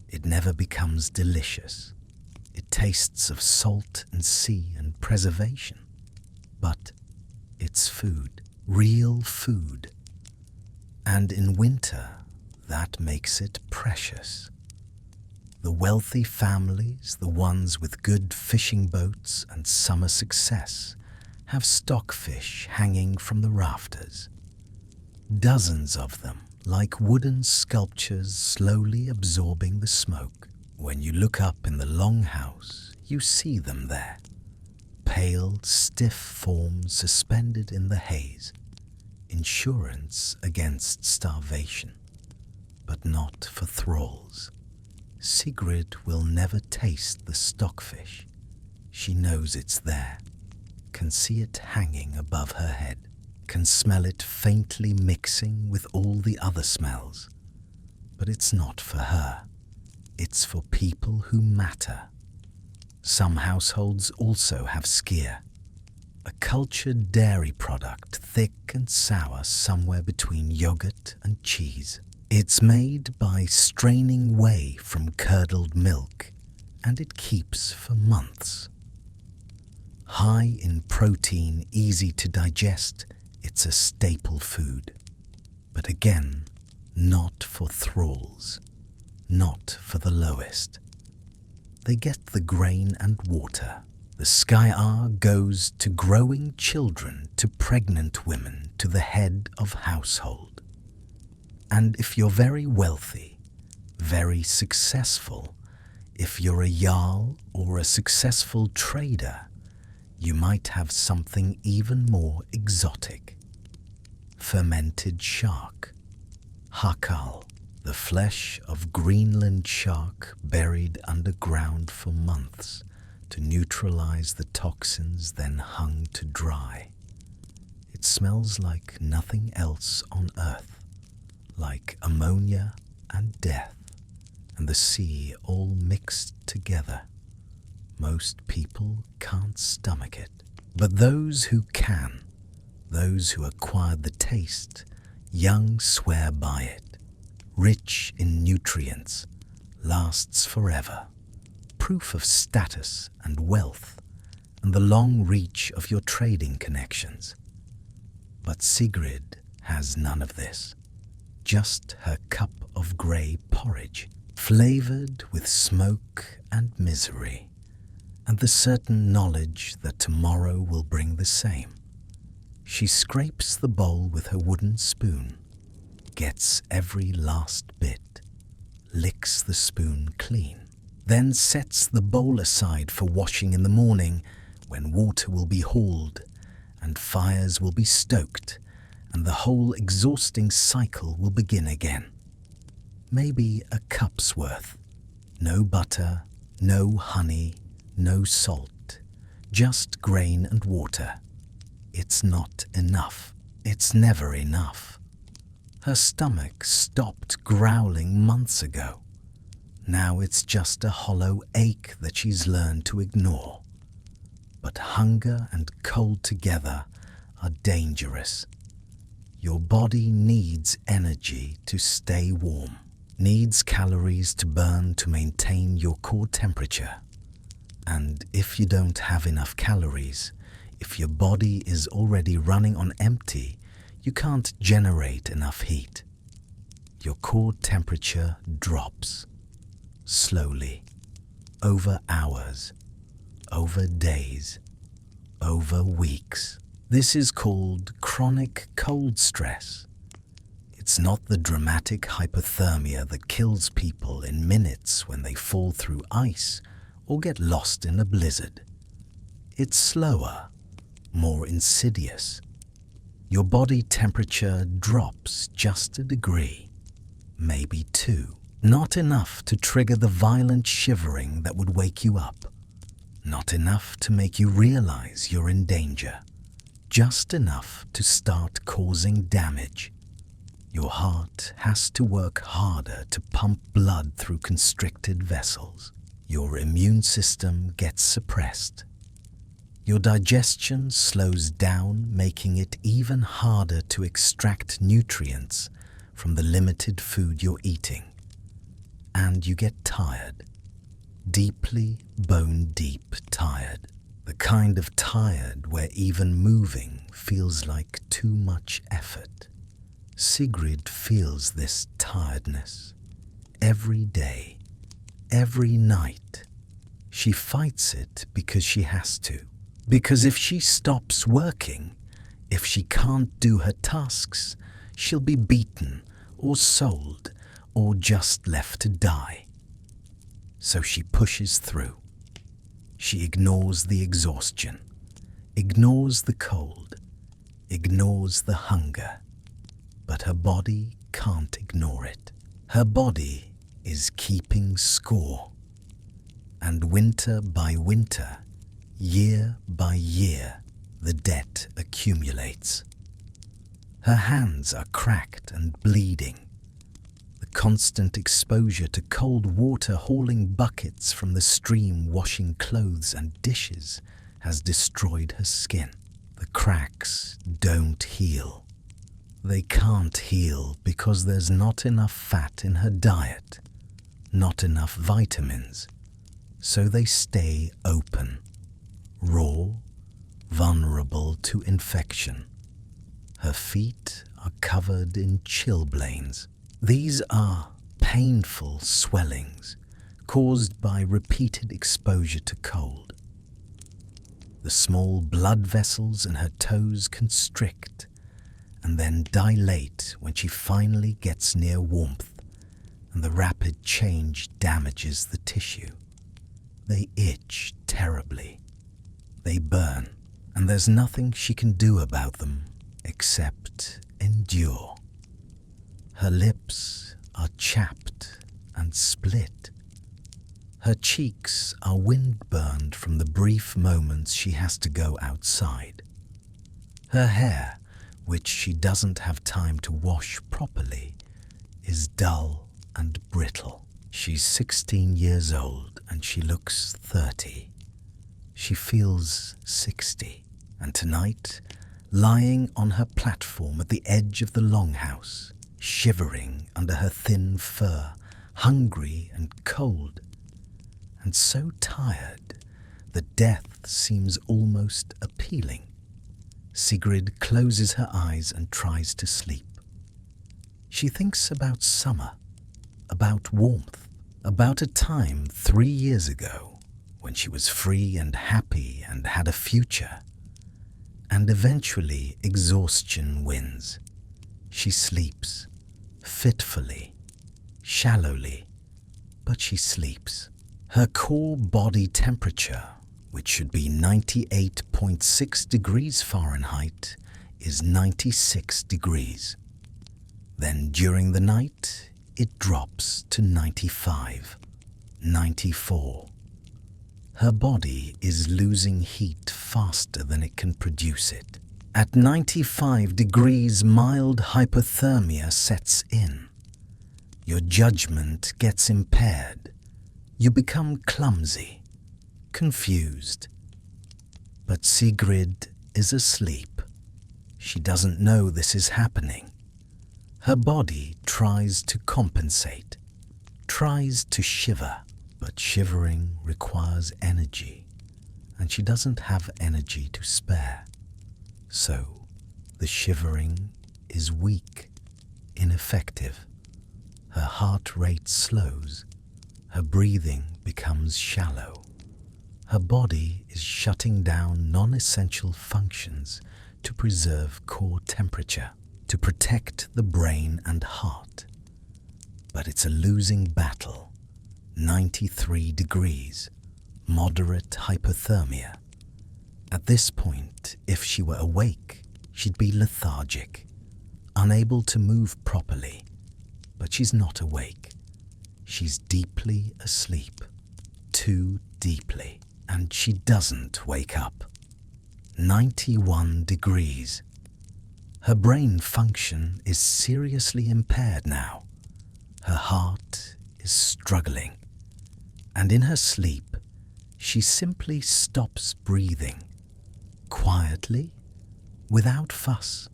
It never becomes delicious. It tastes of salt and sea and preservation. But it's food, real food. And in winter, that makes it precious. The wealthy families, the ones with good fishing boats and summer success, have stockfish hanging from the rafters. Dozens of them, like wooden sculptures slowly absorbing the smoke. When you look up in the longhouse, you see them there. Pale, stiff forms suspended in the haze. Insurance against starvation, but not for thralls. Sigrid will never taste the stockfish. She knows it's there, can see it hanging above her head, can smell it faintly mixing with all the other smells. But it's not for her. It's for people who matter. Some households also have skyr, a cultured dairy product, thick and sour somewhere between yogurt and cheese. It's made by straining whey from curdled milk, and it keeps for months. High in protein, easy to digest, it's a staple food. But again, not for thralls, not for the lowest. They get the grain and water. The skyr goes to growing children, to pregnant women, to the head of household. And if you're very wealthy, very successful, if you're a jarl or a successful trader, you might have something even more exotic. Fermented shark, hakal, the flesh of Greenland shark buried underground for months to neutralize the toxins, then hung to dry. It smells like nothing else on earth, like ammonia and death and the sea all mixed together. Most people can't stomach it, but those who can, those who acquired the taste, young swear by it. Rich in nutrients, lasts forever. Proof of status and wealth, and the long reach of your trading connections. But Sigrid has none of this. Just her cup of grey porridge, flavoured with smoke and misery, and the certain knowledge that tomorrow will bring the same. She scrapes the bowl with her wooden spoon. gets every last bit, licks the spoon clean, then sets the bowl aside for washing in the morning, when water will be hauled and fires will be stoked and the whole exhausting cycle will begin again. Maybe a cup's worth. No butter, no honey, no salt, just grain and water. It's not enough. It's never enough. Her stomach stopped growling months ago. Now it's just a hollow ache that she's learned to ignore. But hunger and cold together are dangerous. Your body needs energy to stay warm, needs calories to burn to maintain your core temperature. And if you don't have enough calories, if your body is already running on empty, you can't generate enough heat. Your core temperature drops. Slowly, over hours, over days, over weeks. This is called chronic cold stress. It's not the dramatic hypothermia that kills people in minutes when they fall through ice or get lost in a blizzard. It's slower, more insidious. Your body temperature drops just a degree, maybe two. Not enough to trigger the violent shivering that would wake you up. Not enough to make you realize you're in danger. Just enough to start causing damage. Your heart has to work harder to pump blood through constricted vessels. Your immune system gets suppressed. Your digestion slows down, making it even harder to extract nutrients from the limited food you're eating. And you get tired, deeply bone-deep tired, the kind of tired where even moving feels like too much effort. Sigrid feels this tiredness every day, every night. She fights it because she has to, because if she stops working, if she can't do her tasks, she'll be beaten or sold or just left to die. So she pushes through. She ignores the exhaustion, ignores the cold, ignores the hunger. But her body can't ignore it. Her body is keeping score. And winter by winter, year by year, the debt accumulates. Her hands are cracked and bleeding. Constant exposure to cold water hauling buckets from the stream washing clothes and dishes has destroyed her skin. The cracks don't heal. They can't heal because there's not enough fat in her diet, not enough vitamins, so they stay open, raw, vulnerable to infection. Her feet are covered in chilblains. These are painful swellings caused by repeated exposure to cold. The small blood vessels in her toes constrict and then dilate when she finally gets near warmth, and the rapid change damages the tissue. They itch terribly. They burn, and there's nothing she can do about them except endure. Her lips are chapped and split. Her cheeks are wind-burned from the brief moments she has to go outside. Her hair, which she doesn't have time to wash properly, is dull and brittle. She's 16 years old and she looks 30. She feels 60. And tonight, lying on her platform at the edge of the longhouse, shivering under her thin fur, hungry and cold, and so tired that death seems almost appealing, Sigrid closes her eyes and tries to sleep. She thinks about summer, about warmth, about a time 3 years ago when she was free and happy and had a future. And eventually exhaustion wins. She sleeps, fitfully, shallowly, but she sleeps. Her core body temperature, which should be 98.6 degrees Fahrenheit, is 96 degrees. Then during the night, it drops to 95, 94. Her body is losing heat faster than it can produce it. At 95 degrees, mild hypothermia sets in. Your judgment gets impaired. You become clumsy, confused. But Sigrid is asleep. She doesn't know this is happening. Her body tries to compensate, tries to shiver, but shivering requires energy, and she doesn't have energy to spare. So, the shivering is weak, ineffective. Her heart rate slows. Her breathing becomes shallow. Her body is shutting down non-essential functions to preserve core temperature, to protect the brain and heart. But it's a losing battle. 93 degrees, moderate hypothermia. At this point, if she were awake, she'd be lethargic, unable to move properly. But she's not awake. She's deeply asleep, too deeply, and she doesn't wake up. 91 degrees. Her brain function is seriously impaired now. Her heart is struggling, and in her sleep, she simply stops breathing, quietly, without fuss,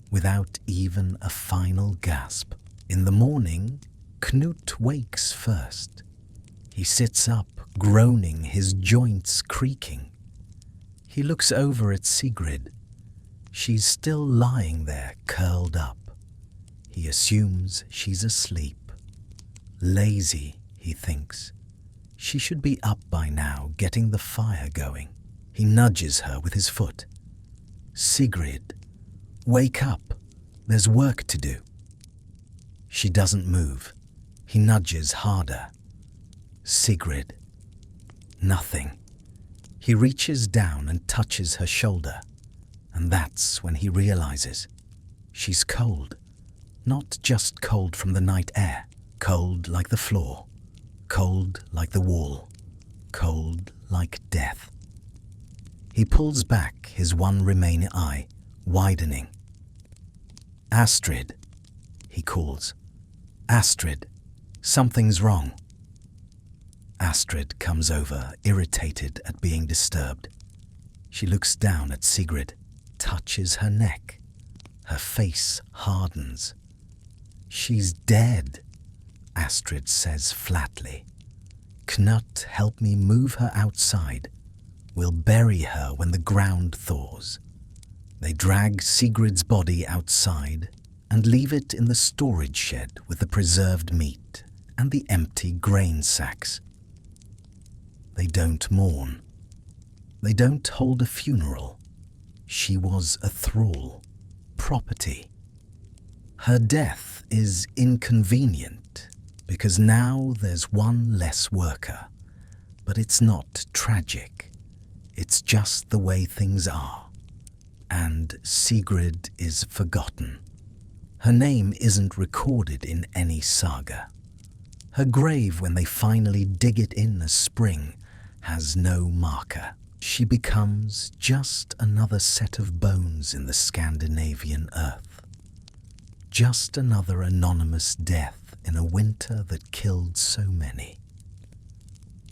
without even a final gasp. In the morning, Knut wakes first. He sits up, groaning, his joints creaking. He looks over at Sigrid. She's still lying there, curled up. He assumes she's asleep. Lazy, he thinks. She should be up by now, getting the fire going. He nudges her with his foot. Sigrid, wake up. There's work to do. She doesn't move. He nudges harder. Sigrid. Nothing. He reaches down and touches her shoulder. And that's when he realizes she's cold. Not just cold from the night air. Cold like the floor. Cold like the wall. Cold like death. He pulls back his one remaining eye, widening. Astrid, he calls. Astrid, something's wrong. Astrid comes over, irritated at being disturbed. She looks down at Sigrid, touches her neck. Her face hardens. She's dead, Astrid says flatly. Knut, help me move her outside. We'll bury her when the ground thaws. They drag Sigrid's body outside and leave it in the storage shed with the preserved meat and the empty grain sacks. They don't mourn. They don't hold a funeral. She was a thrall, property. Her death is inconvenient because now there's one less worker, but it's not tragic. It's just the way things are. And Sigrid is forgotten. Her name isn't recorded in any saga. Her grave, when they finally dig it in as spring, has no marker. She becomes just another set of bones in the Scandinavian earth. Just another anonymous death in a winter that killed so many.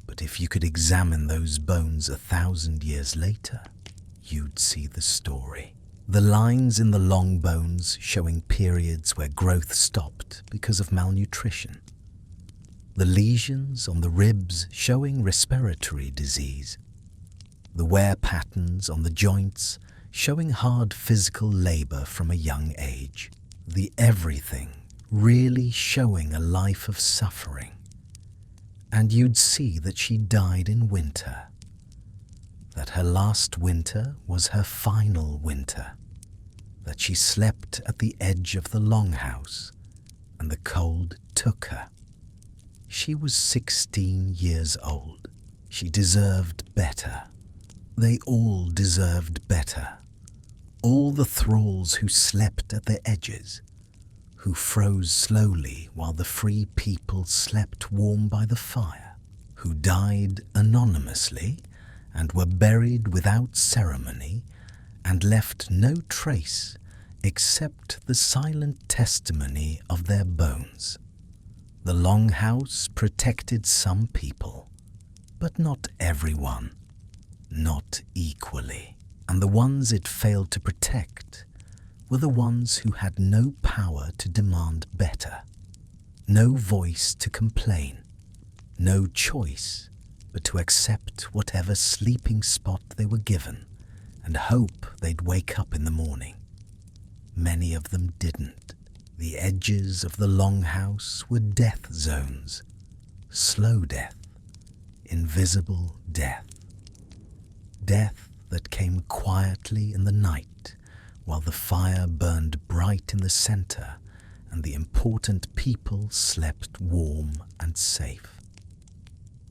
But if you could examine those bones 1,000 years later, you'd see the story. The lines in the long bones showing periods where growth stopped because of malnutrition. The lesions on the ribs showing respiratory disease. The wear patterns on the joints showing hard physical labor from a young age. The everything really showing a life of suffering. And you'd see that she died in winter. That her last winter was her final winter. That she slept at the edge of the longhouse, and the cold took her. She was 16 years old. She deserved better. They all deserved better. All the thralls who slept at their edges, who froze slowly while the free people slept warm by the fire, who died anonymously and were buried without ceremony and left no trace except the silent testimony of their bones. The longhouse protected some people, but not everyone, not equally. And the ones it failed to protect were the ones who had no power to demand better, no voice to complain, no choice but to accept whatever sleeping spot they were given and hope they'd wake up in the morning. Many of them didn't. The edges of the longhouse were death zones, slow death, invisible death. Death that came quietly in the night while the fire burned bright in the center and the important people slept warm and safe.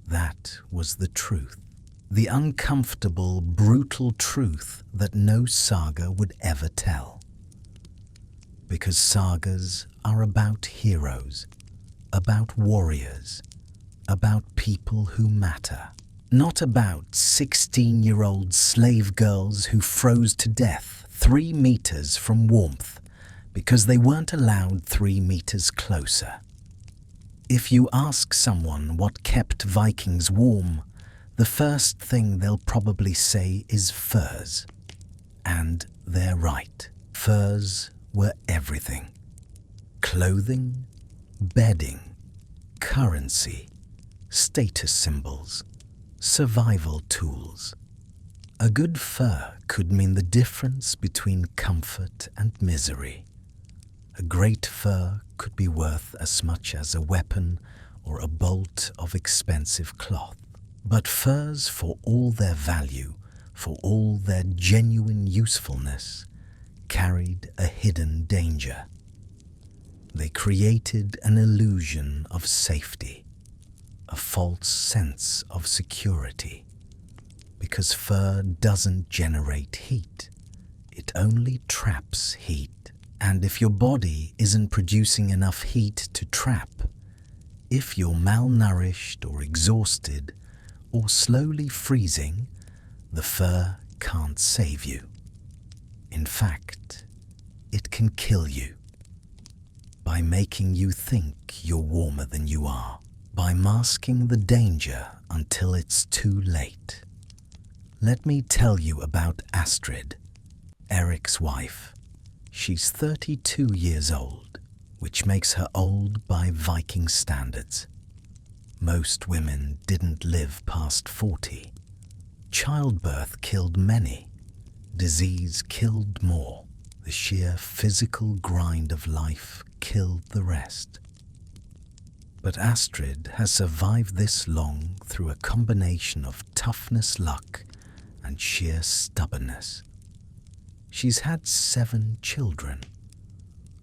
That was the truth, the uncomfortable, brutal truth that no saga would ever tell. Because sagas are about heroes, about warriors, about people who matter. Not about 16-year-old slave girls who froze to death 3 meters from warmth because they weren't allowed 3 meters closer. If you ask someone what kept Vikings warm, the first thing they'll probably say is furs. And they're right. Furs were everything. Clothing, bedding, currency, status symbols, survival tools. A good fur could mean the difference between comfort and misery. A great fur could be worth as much as a weapon or a bolt of expensive cloth. But furs, for all their value, for all their genuine usefulness, carried a hidden danger. They created an illusion of safety, a false sense of security, because fur doesn't generate heat. It only traps heat. And if your body isn't producing enough heat to trap, if you're malnourished or exhausted or slowly freezing, the fur can't save you. In fact, it can kill you by making you think you're warmer than you are, by masking the danger until it's too late. Let me tell you about Astrid, Eric's wife. She's 32 years old, which makes her old by Viking standards. Most women didn't live past 40. Childbirth killed many. Disease killed more. The sheer physical grind of life killed the rest. But Astrid has survived this long through a combination of toughness, luck, and sheer stubbornness. She's had 7 children.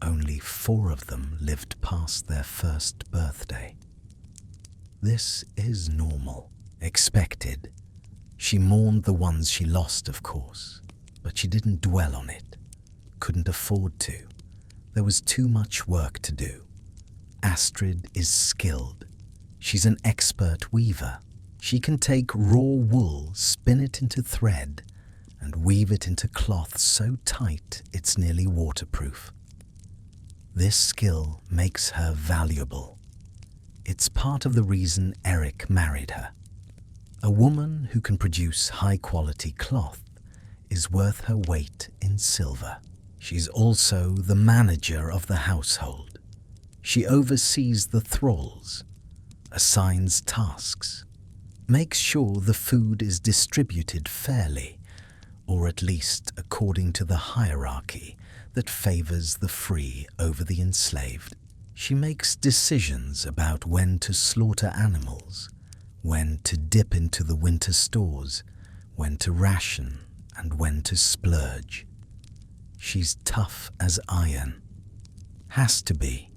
Only 4 of them lived past their first birthday. This is normal, expected. She mourned the ones she lost, of course, but she didn't dwell on it. Couldn't afford to. There was too much work to do. Astrid is skilled. She's an expert weaver. She can take raw wool, spin it into thread, and weave it into cloth so tight it's nearly waterproof. This skill makes her valuable. It's part of the reason Eric married her. A woman who can produce high-quality cloth is worth her weight in silver. She's also the manager of the household. She oversees the thralls, assigns tasks, makes sure the food is distributed fairly, or at least according to the hierarchy that favors the free over the enslaved. She makes decisions about when to slaughter animals, when to dip into the winter stores, when to ration, and when to splurge. She's tough as iron. Has to be.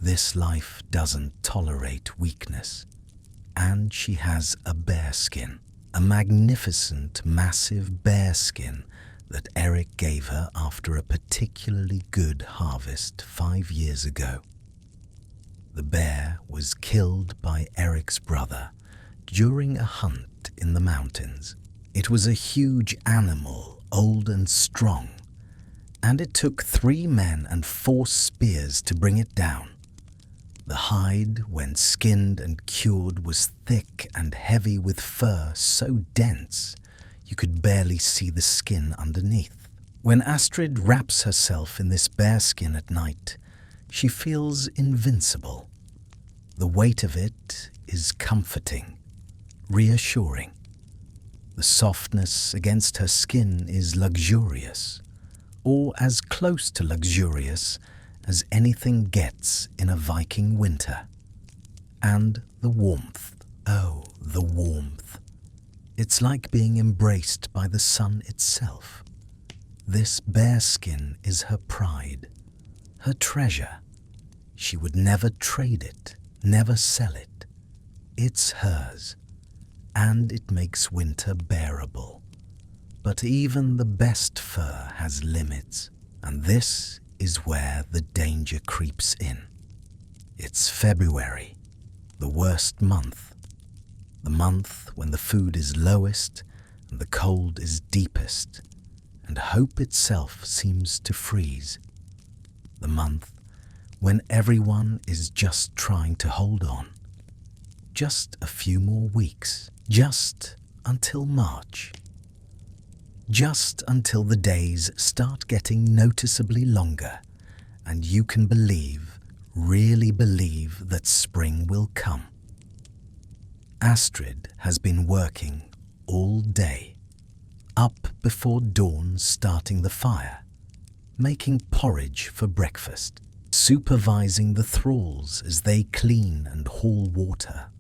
This life doesn't tolerate weakness, and she has a bearskin, a magnificent, massive bearskin that Eric gave her after a particularly good harvest 5 years ago. The bear was killed by Eric's brother during a hunt in the mountains. It was a huge animal, old and strong, and it took 3 men and 4 spears to bring it down. The hide, when skinned and cured, was thick and heavy with fur so dense you could barely see the skin underneath. When Astrid wraps herself in this bearskin at night, she feels invincible. The weight of it is comforting, reassuring. The softness against her skin is luxurious, or as close to luxurious as anything gets in a Viking winter. And the warmth, oh, the warmth. It's like being embraced by the sun itself. This bearskin is her pride, her treasure. She would never trade it, never sell it. It's hers, and it makes winter bearable. But even the best fur has limits, and this is where the danger creeps in. It's February, the worst month. The month when the food is lowest and the cold is deepest, and hope itself seems to freeze. The month when everyone is just trying to hold on. Just a few more weeks, just until March. Just until the days start getting noticeably longer and you can believe, really believe that spring will come. Astrid has been working all day, up before dawn starting the fire, making porridge for breakfast, supervising the thralls as they clean and haul water,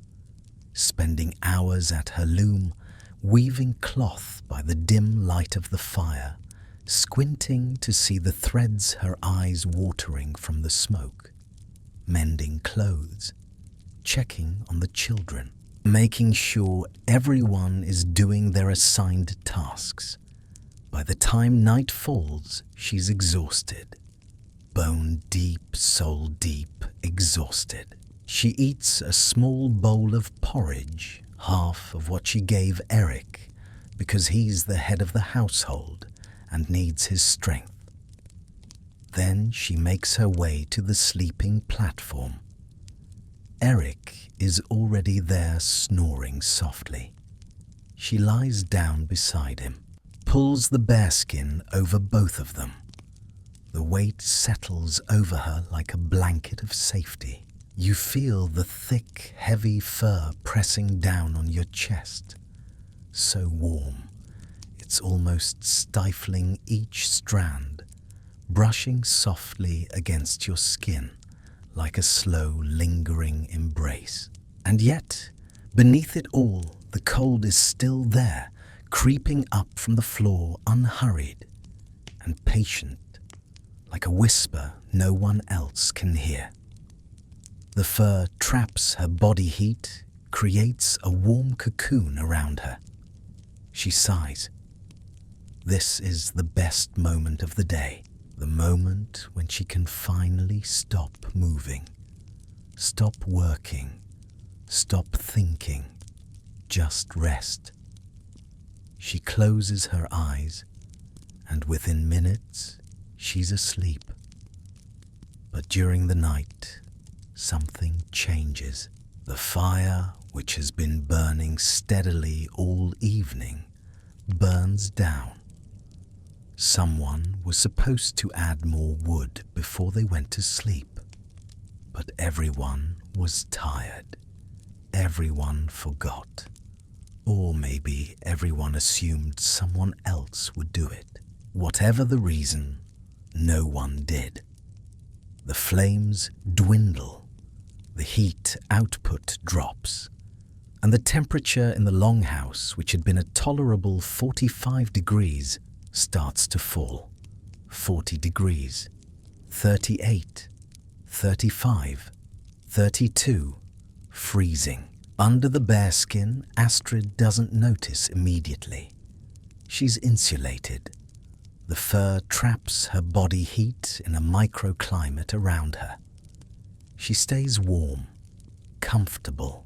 spending hours at her loom, weaving cloth by the dim light of the fire, squinting to see the threads her eyes watering from the smoke, mending clothes, checking on the children, making sure everyone is doing their assigned tasks. By the time night falls, she's exhausted, bone deep, soul deep, exhausted. She eats a small bowl of porridge, half of what she gave Eric, because he's the head of the household and needs his strength. Then she makes her way to the sleeping platform. Eric is already there snoring softly. She lies down beside him, pulls the bearskin over both of them. The weight settles over her like a blanket of safety. You feel the thick, heavy fur pressing down on your chest. So warm, it's almost stifling each strand, brushing softly against your skin like a slow, lingering embrace. And yet, beneath it all, the cold is still there, creeping up from the floor unhurried and patient, like a whisper no one else can hear. The fur traps her body heat, creates a warm cocoon around her. She sighs. This is the best moment of the day, the moment when she can finally stop moving, stop working, stop thinking, just rest. She closes her eyes, and within minutes, she's asleep. But during the night, something changes. The fire, which has been burning steadily all evening, burns down. Someone was supposed to add more wood before they went to sleep, but everyone was tired. Everyone forgot. Or maybe everyone assumed someone else would do it. Whatever the reason, no one did. The flames dwindle. The heat output drops, and the temperature in the longhouse, which had been a tolerable 45 degrees, starts to fall. 40 degrees, 38, 35. 32. Freezing. Under the bearskin, Astrid doesn't notice immediately. She's insulated. The fur traps her body heat in a microclimate around her. She stays warm, comfortable,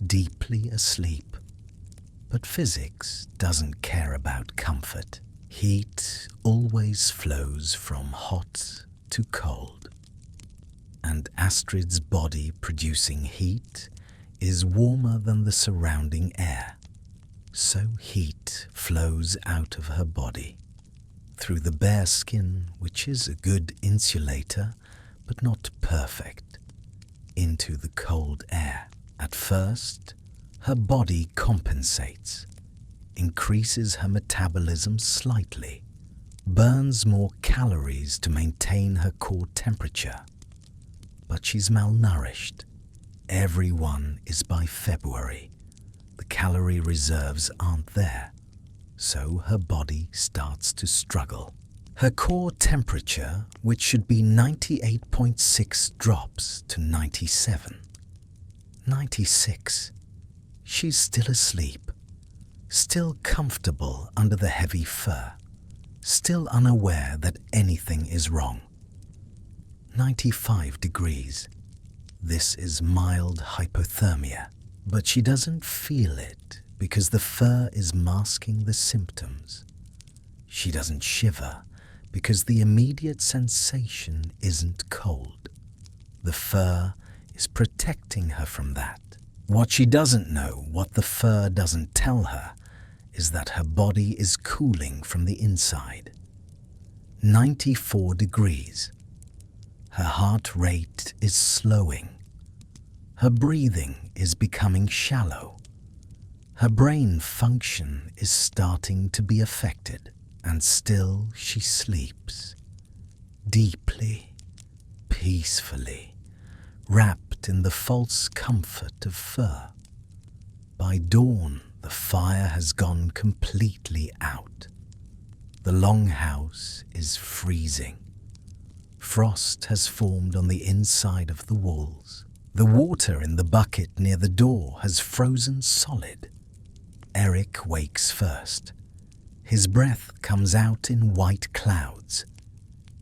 deeply asleep. But physics doesn't care about comfort. Heat always flows from hot to cold. And Astrid's body producing heat is warmer than the surrounding air. So heat flows out of her body, through the bearskin, which is a good insulator, but not perfect, into the cold air. At first, her body compensates, increases her metabolism slightly, burns more calories to maintain her core temperature. But she's malnourished. Everyone is by February. The calorie reserves aren't there, so her body starts to struggle. Her core temperature, which should be 98.6, drops to 97. 96. She's still asleep, still comfortable under the heavy fur, still unaware that anything is wrong. 95 degrees. This is mild hypothermia, but she doesn't feel it because the fur is masking the symptoms. She doesn't shiver because the immediate sensation isn't cold. The fur is protecting her from that. What she doesn't know, what the fur doesn't tell her, is that her body is cooling from the inside. 94 degrees. Her heart rate is slowing. Her breathing is becoming shallow. Her brain function is starting to be affected, and still she sleeps, deeply, peacefully, wrapped in the false comfort of fur. By dawn, the fire has gone completely out. The longhouse is freezing. Frost has formed on the inside of the walls. The water in the bucket near the door has frozen solid. Eric wakes first. His breath comes out in white clouds.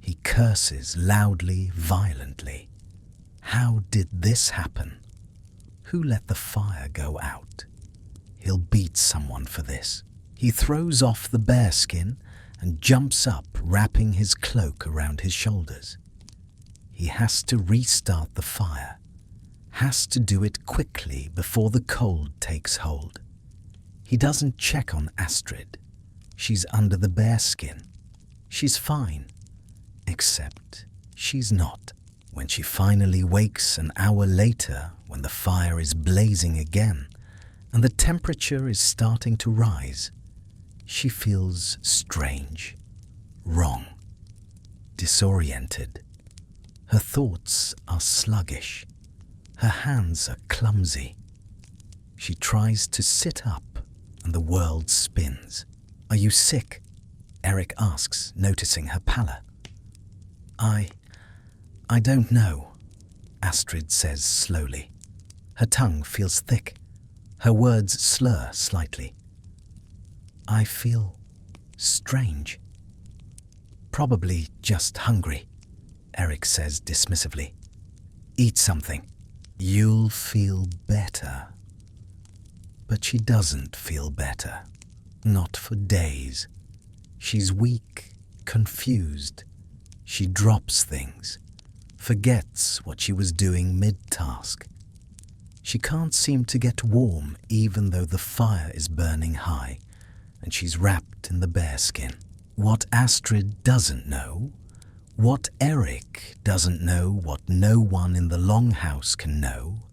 He curses loudly, violently. How did this happen? Who let the fire go out? He'll beat someone for this. He throws off the bearskin and jumps up, wrapping his cloak around his shoulders. He has to restart the fire, has to do it quickly before the cold takes hold. He doesn't check on Astrid. She's under the bearskin. She's fine, except she's not. When she finally wakes an hour later, when the fire is blazing again and the temperature is starting to rise, she feels strange, wrong, disoriented. Her thoughts are sluggish. Her hands are clumsy. She tries to sit up and the world spins. "Are you sick?" Eric asks, noticing her pallor. I don't know," Astrid says slowly. Her tongue feels thick. Her words slur slightly. "I feel strange. Probably just hungry," Eric says dismissively. "Eat something. You'll feel better." But she doesn't feel better. Not for days. She's weak, confused. She drops things, forgets what she was doing mid-task. She can't seem to get warm even though the fire is burning high and she's wrapped in the bearskin. What Astrid doesn't know, what Eric doesn't know, what no one in the longhouse can know,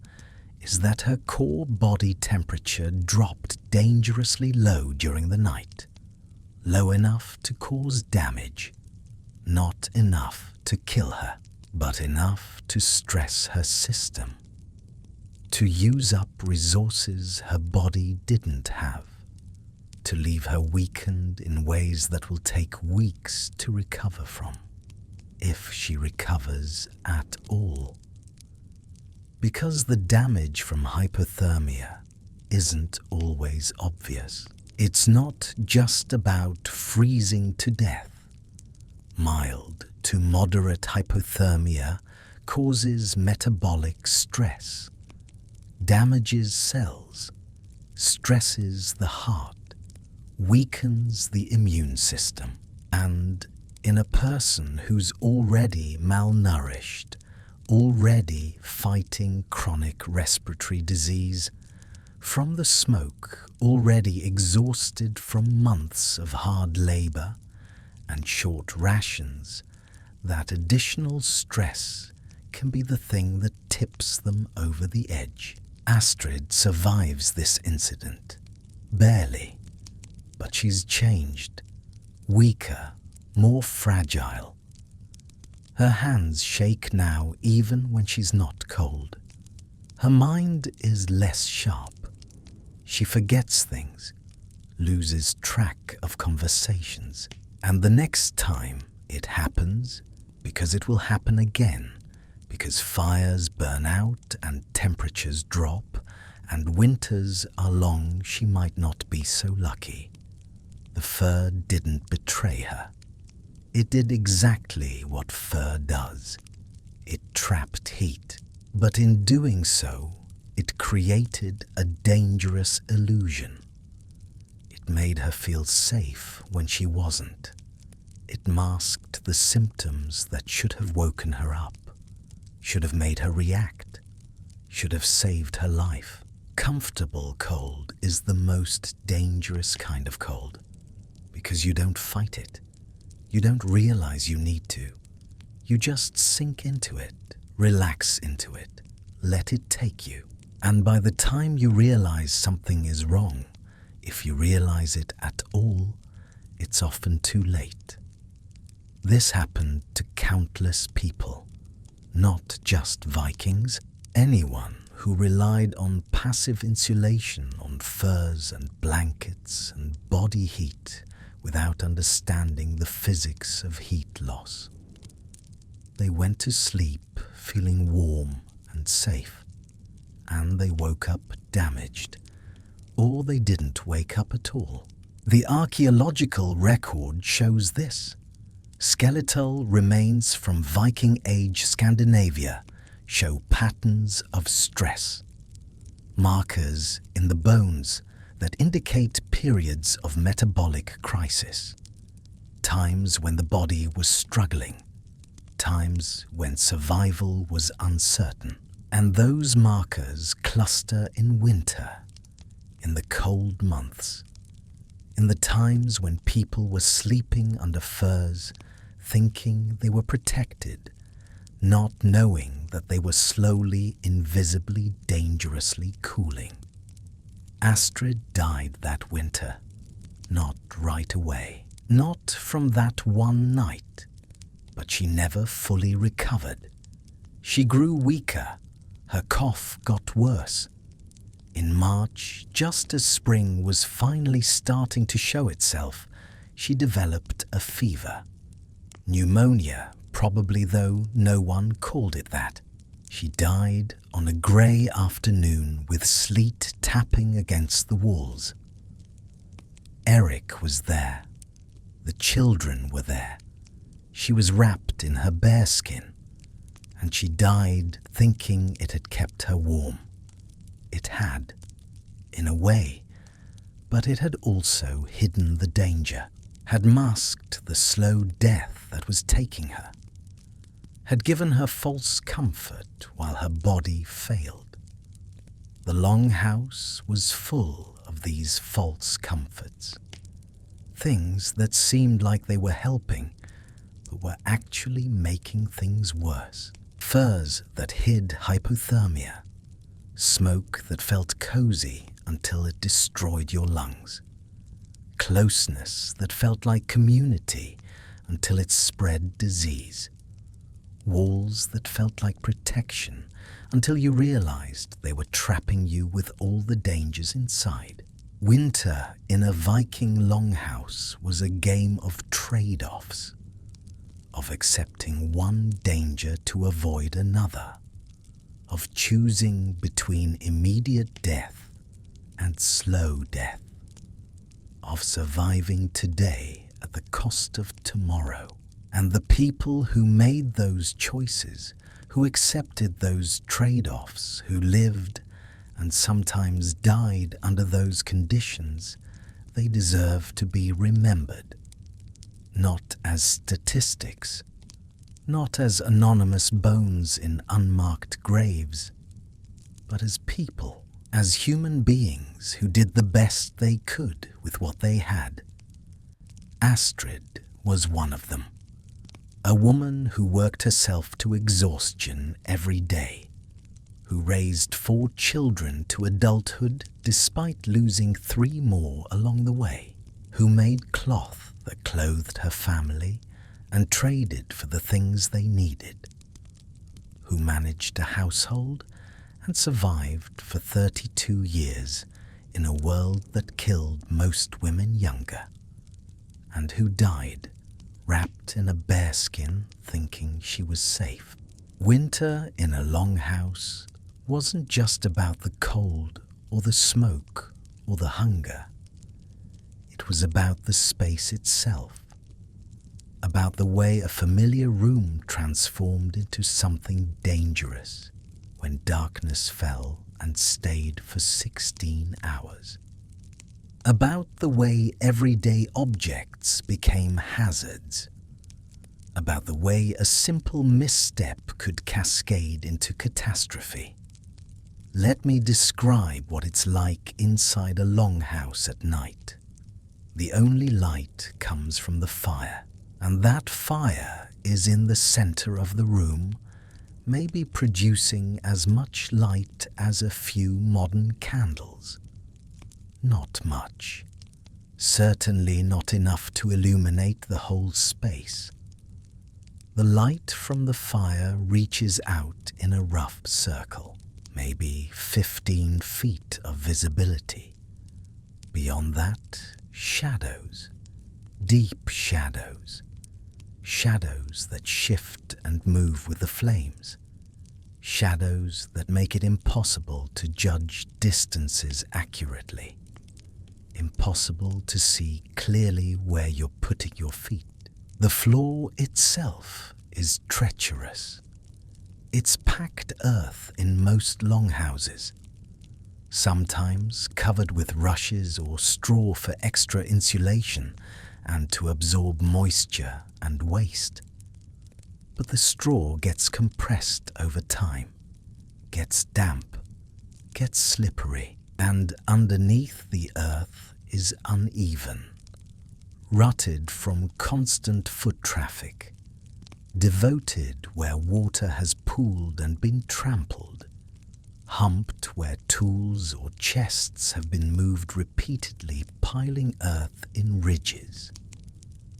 is that her core body temperature dropped dangerously low during the night. Low enough to cause damage, not enough to kill her, but enough to stress her system, to use up resources her body didn't have, to leave her weakened in ways that will take weeks to recover from, if she recovers at all. Because the damage from hypothermia isn't always obvious. It's not just about freezing to death. Mild to moderate hypothermia causes metabolic stress, damages cells, stresses the heart, weakens the immune system, and in a person who's already malnourished, already fighting chronic respiratory disease, from the smoke, already exhausted from months of hard labor and short rations, that additional stress can be the thing that tips them over the edge. Astrid survives this incident. Barely. But she's changed. Weaker, more fragile. Her hands shake now even when she's not cold. Her mind is less sharp. She forgets things, loses track of conversations, and the next time it happens, because it will happen again, because fires burn out and temperatures drop and winters are long, she might not be so lucky. The fur didn't betray her. It did exactly what fur does. It trapped heat, but in doing so, it created a dangerous illusion. It made her feel safe when she wasn't. It masked the symptoms that should have woken her up, should have made her react, should have saved her life. Comfortable cold is the most dangerous kind of cold because you don't fight it. You don't realize you need to. You just sink into it, relax into it, let it take you. And by the time you realize something is wrong, if you realize it at all, it's often too late. This happened to countless people, not just Vikings. Anyone who relied on passive insulation, on furs and blankets and body heat without understanding the physics of heat loss. They went to sleep feeling warm and safe, and they woke up damaged, or they didn't wake up at all. The archaeological record shows this. Skeletal remains from Viking Age Scandinavia show patterns of stress, markers in the bones that indicate periods of metabolic crisis, times when the body was struggling, times when survival was uncertain. And those markers cluster in winter, in the cold months, in the times when people were sleeping under furs, thinking they were protected, not knowing that they were slowly, invisibly, dangerously cooling. Astrid died that winter, not right away, not from that one night, but she never fully recovered. She grew weaker. Her cough got worse. In March, just as spring was finally starting to show itself, she developed a fever. Pneumonia, probably, though no one called it that. She died on a grey afternoon with sleet tapping against the walls. Eric was there. The children were there. She was wrapped in her bearskin, and she died thinking it had kept her warm. It had, in a way, but it had also hidden the danger, had masked the slow death that was taking her, had given her false comfort while her body failed. The longhouse was full of these false comforts, things that seemed like they were helping, but were actually making things worse. Furs that hid hypothermia, smoke that felt cozy until it destroyed your lungs, closeness that felt like community until it spread disease, walls that felt like protection until you realized they were trapping you with all the dangers inside. Winter in a Viking longhouse was a game of trade-offs, of accepting one danger to avoid another, of choosing between immediate death and slow death, of surviving today at the cost of tomorrow. And the people who made those choices, who accepted those trade-offs, who lived and sometimes died under those conditions, they deserve to be remembered, not as statistics, not as anonymous bones in unmarked graves, but as people, as human beings who did the best they could with what they had. Astrid was one of them, a woman who worked herself to exhaustion every day, who raised 4 children to adulthood despite losing 3 more along the way, who made cloth that clothed her family and traded for the things they needed, who managed a household and survived for 32 years in a world that killed most women younger, and who died wrapped in a bearskin thinking she was safe. Winter in a longhouse wasn't just about the cold or the smoke or the hunger. It was about the space itself, about the way a familiar room transformed into something dangerous when darkness fell and stayed for 16 hours. About the way everyday objects became hazards. About the way a simple misstep could cascade into catastrophe. Let me describe what it's like inside a longhouse at night. The only light comes from the fire, and that fire is in the center of the room, maybe producing as much light as a few modern candles. Not much. Certainly not enough to illuminate the whole space. The light from the fire reaches out in a rough circle, maybe 15 feet of visibility. Beyond that, shadows, deep shadows, shadows that shift and move with the flames, shadows that make it impossible to judge distances accurately, impossible to see clearly where you're putting your feet. The floor itself is treacherous. It's packed earth in most longhouses, sometimes covered with rushes or straw for extra insulation and to absorb moisture and waste. But the straw gets compressed over time, gets damp, gets slippery, and underneath the earth is uneven, rutted from constant foot traffic, devoted where water has pooled and been trampled, humped where tools or chests have been moved repeatedly, piling earth in ridges.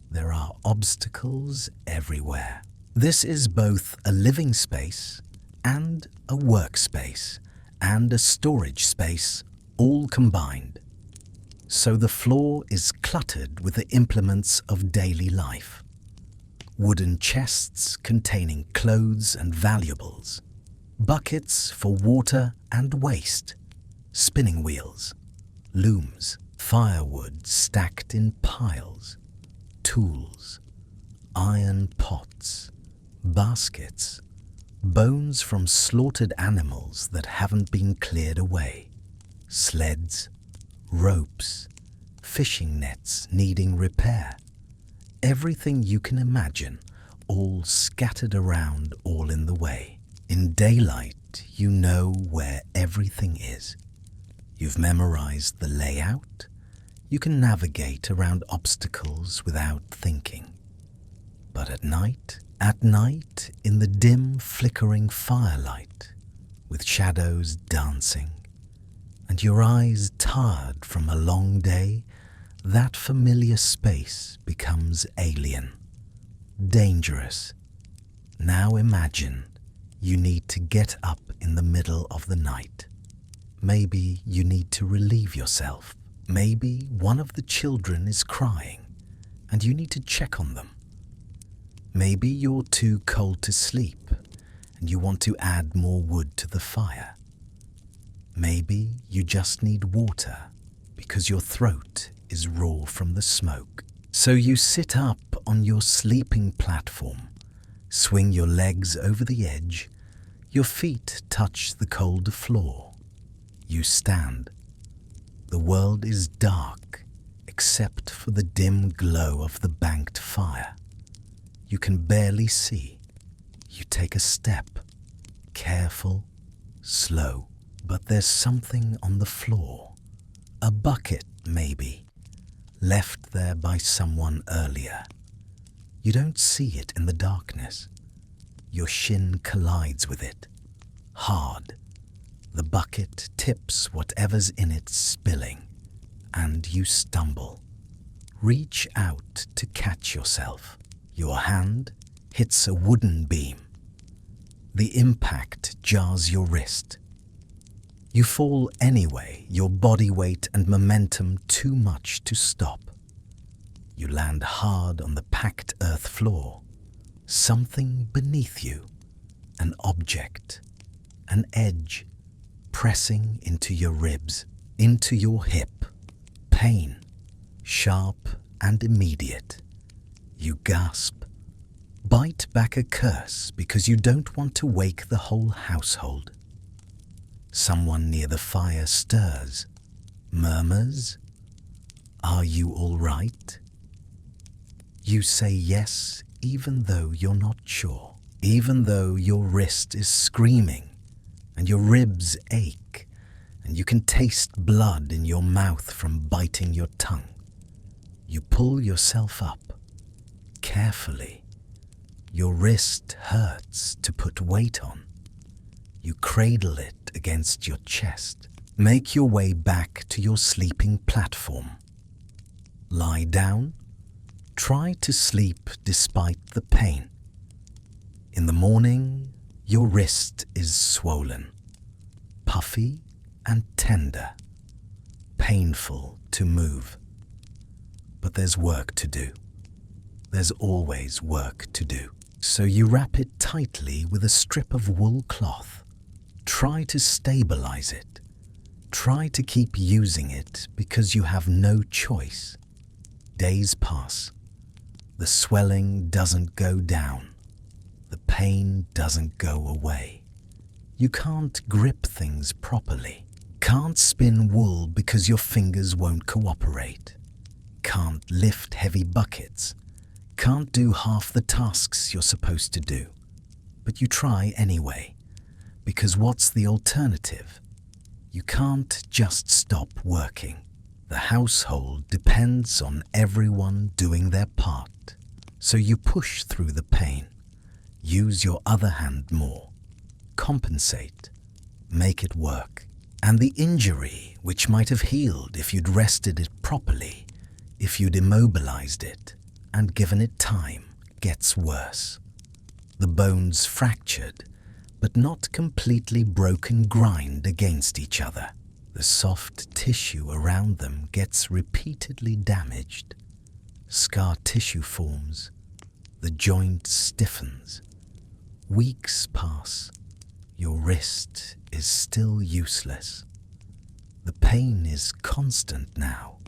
There are obstacles everywhere. This is both a living space and a workspace and a storage space all combined. So the floor is cluttered with the implements of daily life. Wooden chests containing clothes and valuables, buckets for water and waste, spinning wheels, looms, firewood stacked in piles, tools, iron pots, baskets, bones from slaughtered animals that haven't been cleared away, sleds, ropes, fishing nets needing repair. Everything you can imagine, all scattered around, all in the way. In daylight, you know where everything is. You've memorized the layout. You can navigate around obstacles without thinking. But at night, in the dim, flickering firelight, with shadows dancing, and your eyes tired from a long day, that familiar space becomes alien, dangerous. Now imagine you need to get up in the middle of the night. Maybe you need to relieve yourself. Maybe one of the children is crying and you need to check on them. Maybe you're too cold to sleep and you want to add more wood to the fire. Maybe you just need water because your throat is raw from the smoke. So you sit up on your sleeping platform, swing your legs over the edge, your feet touch the cold floor. You stand. The world is dark except for the dim glow of the banked fire. You can barely see. You take a step, careful, slow, but there's something on the floor. A bucket, maybe, left there by someone earlier. You don't see it in the darkness. Your shin collides with it, hard. The bucket tips whatever's in it, spilling, and you stumble. Reach out to catch yourself. Your hand hits a wooden beam. The impact jars your wrist. You fall anyway, your body weight and momentum too much to stop. You land hard on the packed earth floor. Something beneath you, an object, an edge, pressing into your ribs, into your hip. Pain, sharp and immediate. You gasp, bite back a curse because you don't want to wake the whole household. Someone near the fire stirs, murmurs, "Are you all right?" You say yes, even though you're not sure, even though your wrist is screaming and your ribs ache and you can taste blood in your mouth from biting your tongue. You pull yourself up, carefully. Your wrist hurts to put weight on. You cradle it against your chest. Make your way back to your sleeping platform. Lie down. Try to sleep despite the pain. In the morning, your wrist is swollen, puffy and tender, painful to move. But there's work to do. There's always work to do. So you wrap it tightly with a strip of wool cloth. Try to stabilize it. Try to keep using it because you have no choice. Days pass. The swelling doesn't go down. The pain doesn't go away. You can't grip things properly. Can't spin wool because your fingers won't cooperate. Can't lift heavy buckets. Can't do half the tasks you're supposed to do. But you try anyway, because what's the alternative? You can't just stop working. The household depends on everyone doing their part. So you push through the pain. Use your other hand more. Compensate. Make it work. And the injury, which might have healed if you'd rested it properly, if you'd immobilized it and given it time, gets worse. The bones fractured, but not completely broken, grind against each other. The soft tissue around them gets repeatedly damaged. Scar tissue forms. The joint stiffens. Weeks pass. Your wrist is still useless. The pain is constant now.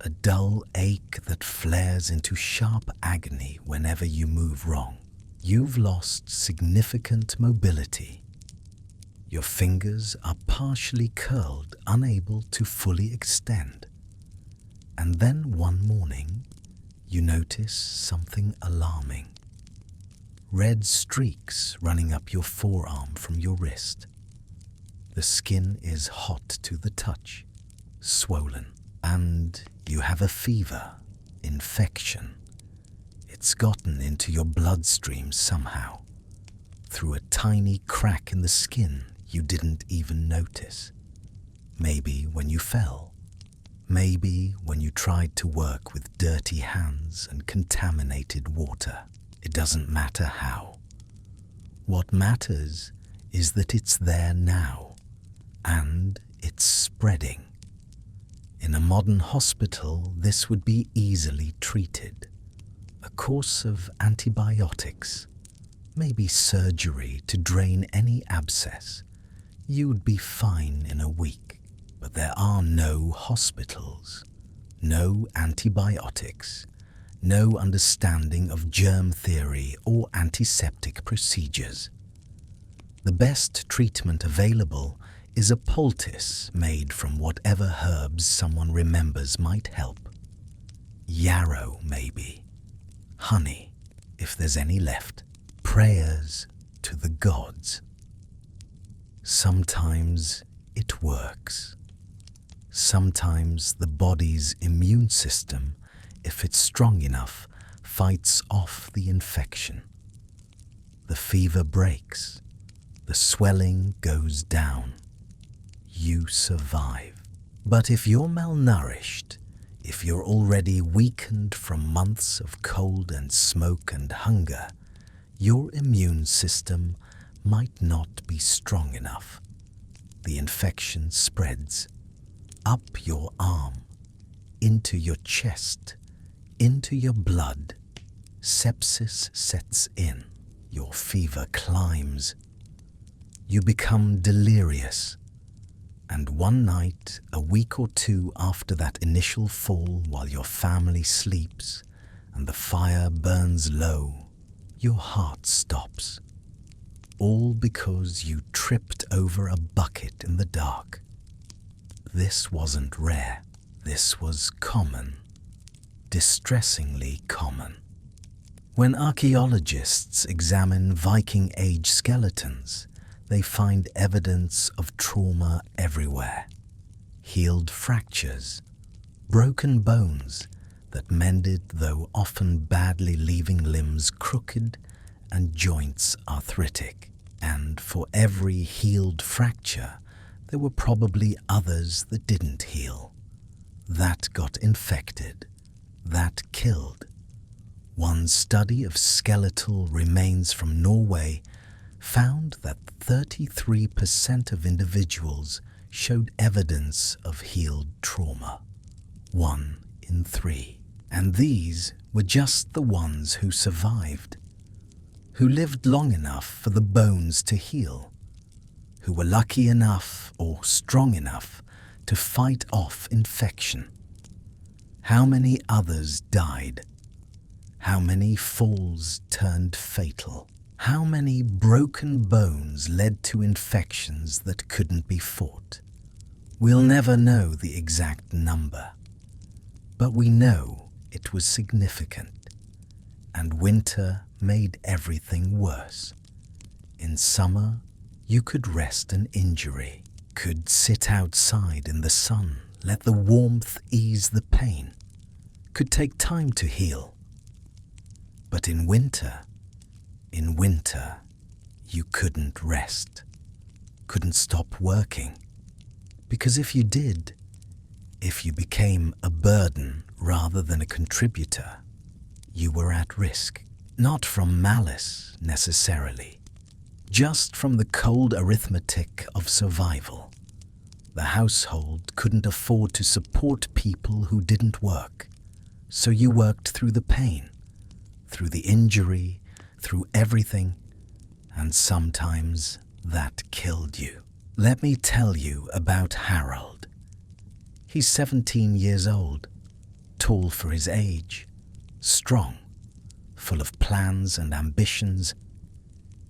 A dull ache that flares into sharp agony whenever you move wrong. You've lost significant mobility. Your fingers are partially curled, unable to fully extend. And then one morning, you notice something alarming. Red streaks running up your forearm from your wrist. The skin is hot to the touch, swollen, and you have a fever, infection. It's gotten into your bloodstream somehow, through a tiny crack in the skin you didn't even notice. Maybe when you fell. Maybe when you tried to work with dirty hands and contaminated water. It doesn't matter how. What matters is that it's there now, and it's spreading. In a modern hospital, this would be easily treated. A course of antibiotics, maybe surgery to drain any abscess. You'd be fine in a week. But there are no hospitals, no antibiotics, no understanding of germ theory or antiseptic procedures. The best treatment available is a poultice made from whatever herbs someone remembers might help. Yarrow, maybe. Honey, if there's any left. Prayers to the gods. Sometimes it works. Sometimes the body's immune system, if it's strong enough, fights off the infection. The fever breaks. The swelling goes down. You survive. But if you're malnourished, if you're already weakened from months of cold and smoke and hunger, your immune system might not be strong enough. The infection spreads up your arm, into your chest, into your blood. Sepsis sets in. Your fever climbs. You become delirious. And one night, a week or two after that initial fall, while your family sleeps and the fire burns low, your heart stops. All because you tripped over a bucket in the dark. This wasn't rare. This was common. Distressingly common. When archaeologists examine Viking Age skeletons, they find evidence of trauma everywhere. Healed fractures, broken bones that mended though often badly, leaving limbs crooked and joints arthritic. And for every healed fracture, there were probably others that didn't heal. That got infected. That killed. One study of skeletal remains from Norway found that 33% of individuals showed evidence of healed trauma. 1 in 3. And these were just the ones who survived, who lived long enough for the bones to heal, who were lucky enough or strong enough to fight off infection. How many others died? How many falls turned fatal? How many broken bones led to infections that couldn't be fought? We'll never know the exact number, but we know it was significant, and winter made everything worse. In summer, you could rest an injury, could sit outside in the sun, let the warmth ease the pain, could take time to heal. But in winter, you couldn't rest, couldn't stop working, because if you did, if you became a burden rather than a contributor, you were at risk, not from malice necessarily, just from the cold arithmetic of survival. The household couldn't afford to support people who didn't work, so you worked through the pain, through the injury, through everything, and sometimes that killed you. Let me tell you about Harold. He's 17 years old, tall for his age, strong, full of plans and ambitions.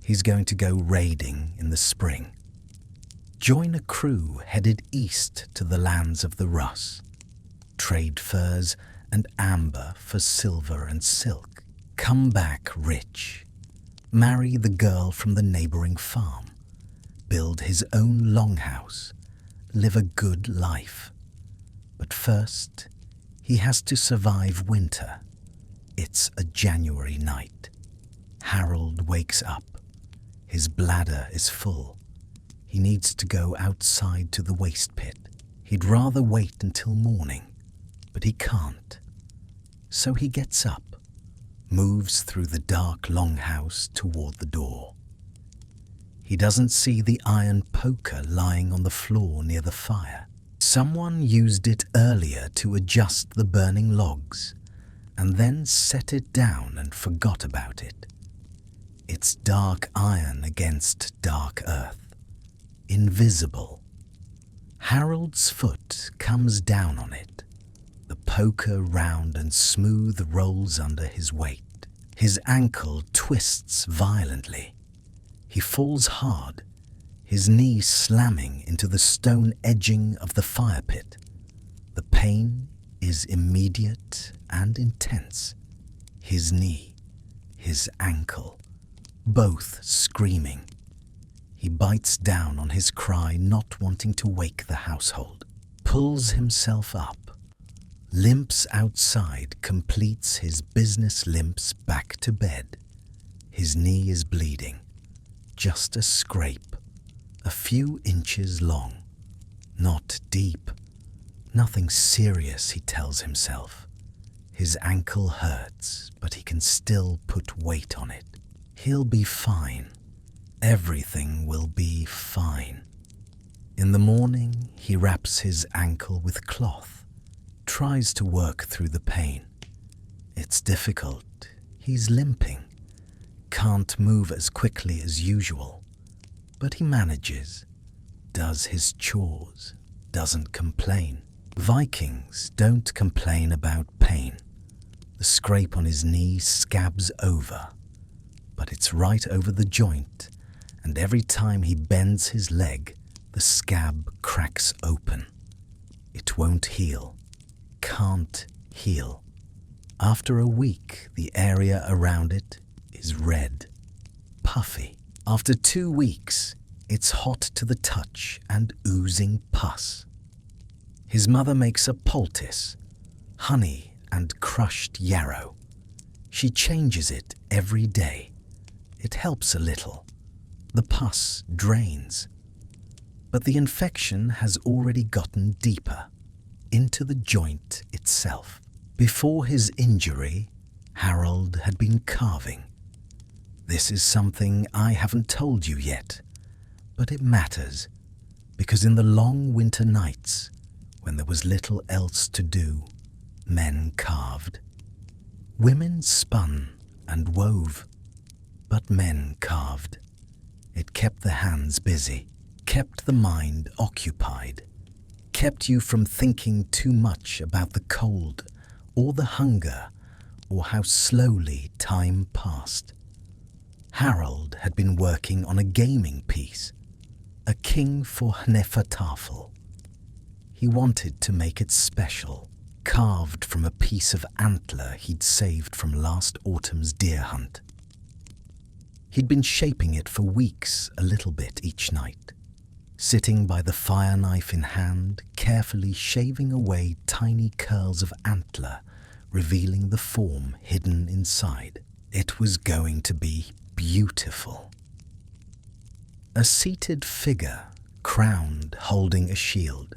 He's going to go raiding in the spring. Join a crew headed east to the lands of the Russ. Trade furs and amber for silver and silk. Come back rich. Marry the girl from the neighboring farm. Build his own longhouse. Live a good life. But first, he has to survive winter. It's a January night. Harold wakes up. His bladder is full. He needs to go outside to the waste pit. He'd rather wait until morning, but he can't. So he gets up, moves through the dark longhouse toward the door. He doesn't see the iron poker lying on the floor near the fire. Someone used it earlier to adjust the burning logs, and then set it down and forgot about it. It's dark iron against dark earth, invisible. Harold's foot comes down on it. The poker round and smooth rolls under his weight. His ankle twists violently. He falls hard, his knee slamming into the stone edging of the fire pit. The pain is immediate and intense. His knee, his ankle, both screaming. He bites down on his cry, not wanting to wake the household, pulls himself up, limps outside, completes his business limps back to bed. His knee is bleeding, just a scrape, a few inches long, not deep, nothing serious, he tells himself. His ankle hurts, but he can still put weight on it. He'll be fine. Everything will be fine. In the morning, he wraps his ankle with cloth, tries to work through the pain. It's difficult. He's limping, can't move as quickly as usual, but he manages, does his chores, doesn't complain. Vikings don't complain about pain. The scrape on his knee scabs over, but it's right over the joint, and every time he bends his leg, the scab cracks open. It won't heal, can't heal. After a week, the area around it is red, puffy. After 2 weeks, it's hot to the touch and oozing pus. His mother makes a poultice, honey and crushed yarrow. She changes it every day. It helps a little. The pus drains. But the infection has already gotten deeper, into the joint itself. Before his injury, Harold had been carving. This is something I haven't told you yet, but it matters, because in the long winter nights, when there was little else to do, men carved. Women spun and wove, but men carved. It kept the hands busy, kept the mind occupied, kept you from thinking too much about the cold or the hunger or how slowly time passed. Harold had been working on a gaming piece, a king for Hnefatafel. He wanted to make it special, carved from a piece of antler he'd saved from last autumn's deer hunt. He'd been shaping it for weeks, a little bit each night, sitting by the fire knife in hand, carefully shaving away tiny curls of antler, revealing the form hidden inside. It was going to be beautiful. A seated figure, crowned, holding a shield.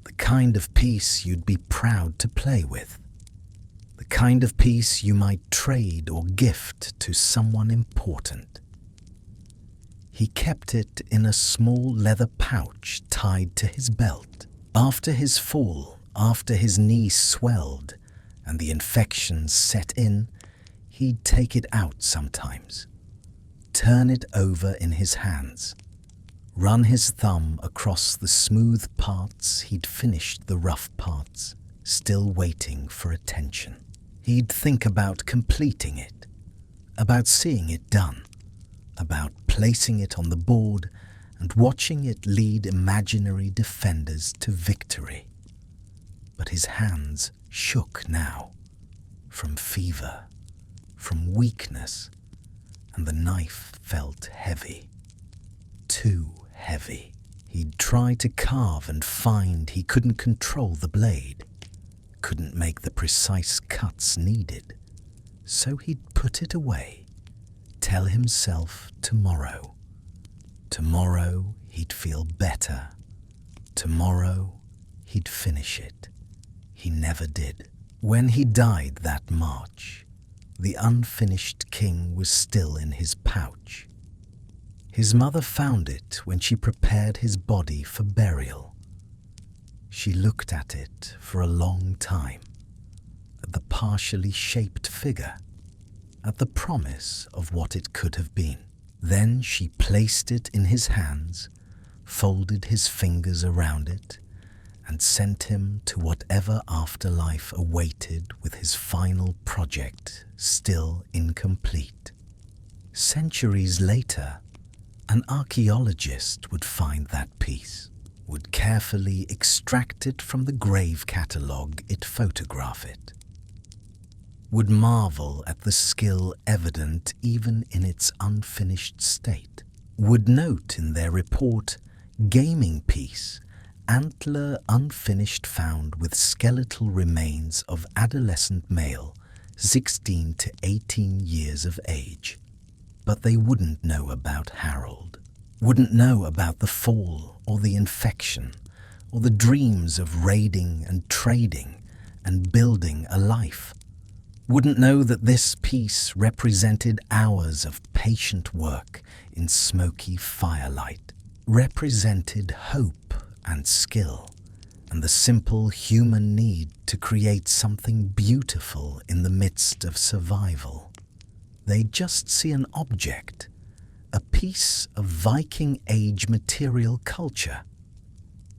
The kind of piece you'd be proud to play with. The kind of piece you might trade or gift to someone important. He kept it in a small leather pouch tied to his belt. After his fall, after his knee swelled and the infection set in, he'd take it out sometimes, turn it over in his hands, run his thumb across the smooth parts. He'd finished the rough parts, still waiting for attention. He'd think about completing it, about seeing it done, about placing it on the board and watching it lead imaginary defenders to victory. But his hands shook now, from fever, from weakness, and the knife felt heavy, too heavy. He'd try to carve and find he couldn't control the blade, couldn't make the precise cuts needed, so he'd put it away, tell himself tomorrow. Tomorrow he'd feel better. Tomorrow he'd finish it. He never did. When he died that March, the unfinished king was still in his pouch. His mother found it when she prepared his body for burial. She looked at it for a long time, at the partially shaped figure, at the promise of what it could have been. Then she placed it in his hands, folded his fingers around it, and sent him to whatever afterlife awaited with his final project still incomplete. Centuries later, an archaeologist would find that piece, would carefully extract it from the grave catalogue it photographed it, would marvel at the skill evident even in its unfinished state, would note in their report, gaming piece, antler unfinished found with skeletal remains of adolescent male, 16 to 18 years of age. But they wouldn't know about Harold, wouldn't know about the fall or the infection or the dreams of raiding and trading and building a life, wouldn't know that this piece represented hours of patient work in smoky firelight, represented hope and skill, and the simple human need to create something beautiful in the midst of survival. They just see an object, a piece of Viking Age material culture.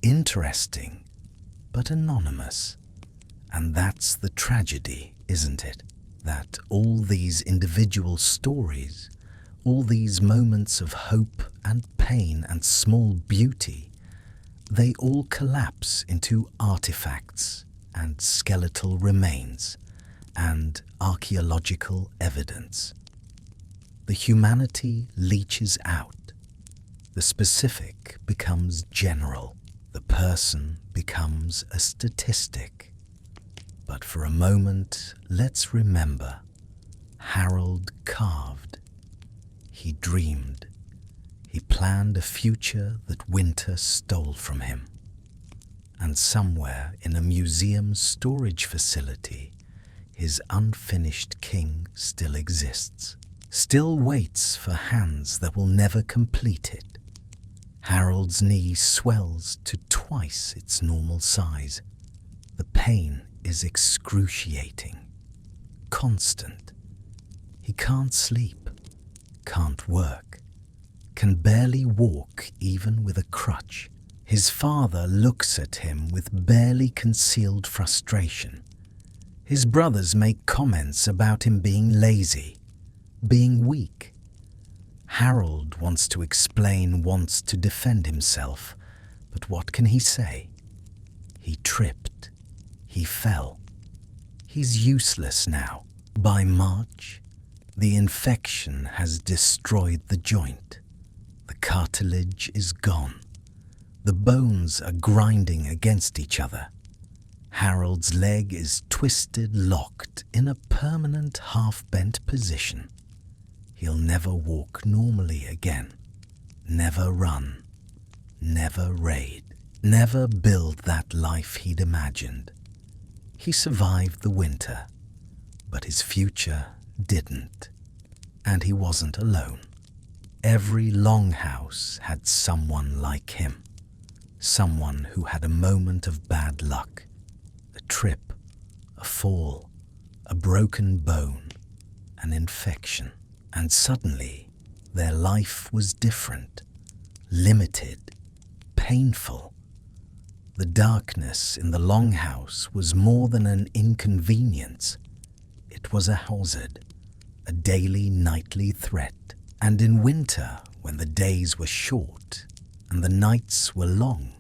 Interesting, but anonymous. And that's the tragedy, isn't it? That all these individual stories, all these moments of hope and pain and small beauty, they all collapse into artifacts and skeletal remains and archaeological evidence. The humanity leaches out. The specific becomes general. The person becomes a statistic. But for a moment, let's remember, Harold carved. He dreamed. He planned a future that winter stole from him. And somewhere in a museum storage facility, his unfinished king still exists, still waits for hands that will never complete it. Harold's knee swells to twice its normal size. The pain is excruciating, constant. He can't sleep, can't work, can barely walk even with a crutch. His father looks at him with barely concealed frustration. His brothers make comments about him being lazy, being weak. Harold wants to explain, wants to defend himself, but what can he say? He tripped. He fell. He's useless now. By March, the infection has destroyed the joint. The cartilage is gone. The bones are grinding against each other. Harold's leg is twisted, locked in a permanent half-bent position. He'll never walk normally again, never run, never raid, never build that life he'd imagined. He survived the winter, but his future didn't. And he wasn't alone. Every longhouse had someone like him, someone who had a moment of bad luck, a trip, a fall, a broken bone, an infection. And suddenly, their life was different, limited, painful. The darkness in the longhouse was more than an inconvenience. It was a hazard, a daily, nightly threat. And in winter, when the days were short and the nights were long,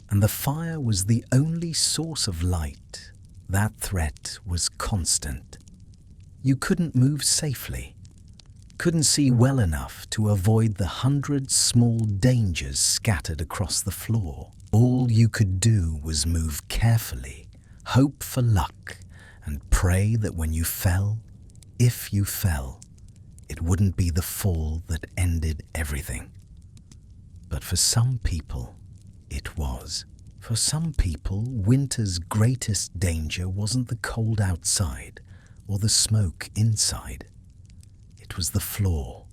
and the fire was the only source of light, that threat was constant. You couldn't move safely, couldn't see well enough to avoid the 100 small dangers scattered across the floor. All you could do was move carefully, hope for luck, and pray that when you fell, if you fell, it wouldn't be the fall that ended everything. But for some people, it was. For some people, winter's greatest danger wasn't the cold outside or the smoke inside. It was the flaw,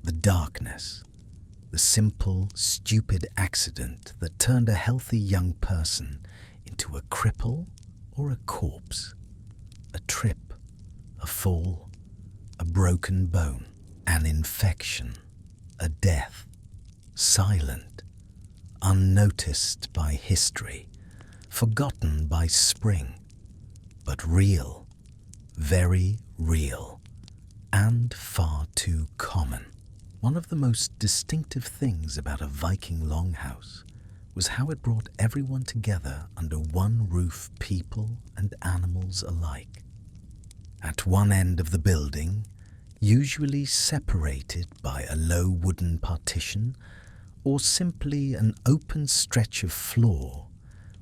the darkness, the simple, stupid accident that turned a healthy young person into a cripple or a corpse. A trip, a fall, a broken bone, an infection, a death, silent, unnoticed by history, forgotten by spring, but real, very real, and far too common. One of the most distinctive things about a Viking longhouse was how it brought everyone together under one roof, people and animals alike. At one end of the building, usually separated by a low wooden partition or simply an open stretch of floor,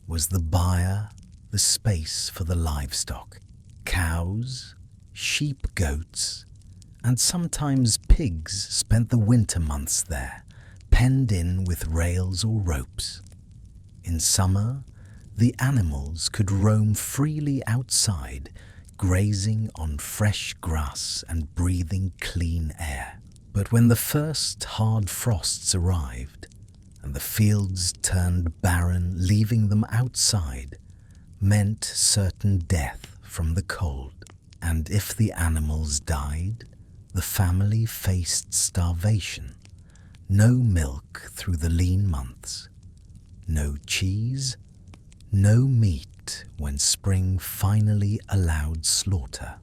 was the byre, the space for the livestock. Cows, sheep, goats, and sometimes pigs spent the winter months there, penned in with rails or ropes. In summer, the animals could roam freely outside, grazing on fresh grass and breathing clean air. But when the first hard frosts arrived, and the fields turned barren, leaving them outside meant certain death from the cold. And if the animals died, the family faced starvation. No milk through the lean months, no cheese, no meat when spring finally allowed slaughter.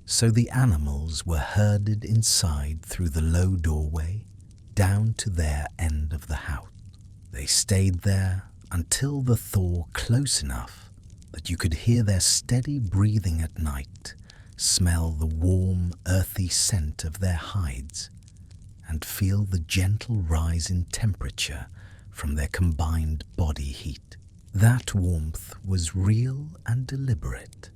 So the animals were herded inside through the low doorway down to their end of the house. They stayed there until the thaw close enough that you could hear their steady breathing at night, smell the warm, earthy scent of their hides, and feel the gentle rise in temperature from their combined body heat. That warmth was real and deliberate.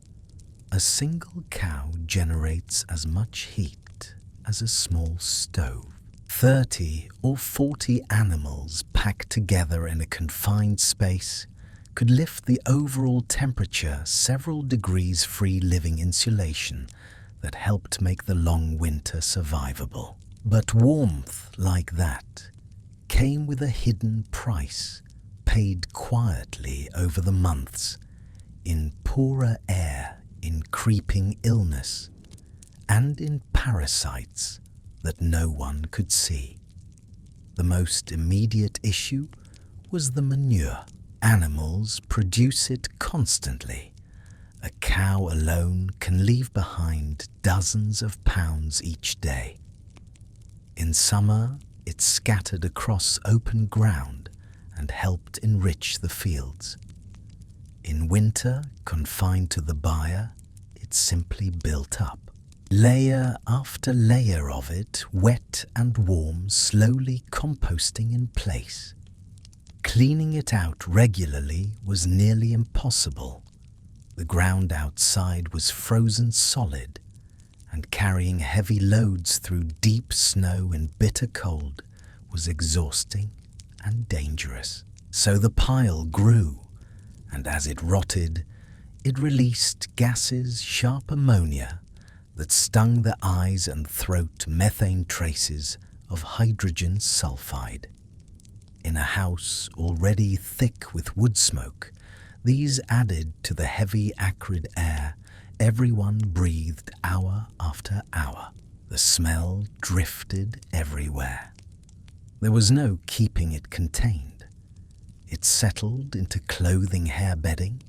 A single cow generates as much heat as a small stove. 30 or 40 animals packed together in a confined space could lift the overall temperature several degrees, free living insulation that helped make the long winter survivable. But warmth like that came with a hidden price, paid quietly over the months, in poorer air, in creeping illness, and in parasites that no one could see. The most immediate issue was the manure. Animals produce it constantly. A cow alone can leave behind dozens of pounds each day. In summer, it scattered across open ground and helped enrich the fields. In winter, confined to the byre, it simply built up. Layer after layer of it, wet and warm, slowly composting in place. Cleaning it out regularly was nearly impossible. The ground outside was frozen solid, and carrying heavy loads through deep snow and bitter cold was exhausting and dangerous. So the pile grew, and as it rotted, it released gases, sharp ammonia, that stung the eyes and throat, methane traces of hydrogen sulfide. In a house already thick with wood smoke, these added to the heavy, acrid air everyone breathed hour after hour. The smell drifted everywhere. There was no keeping it contained. It settled into clothing, hair bedding.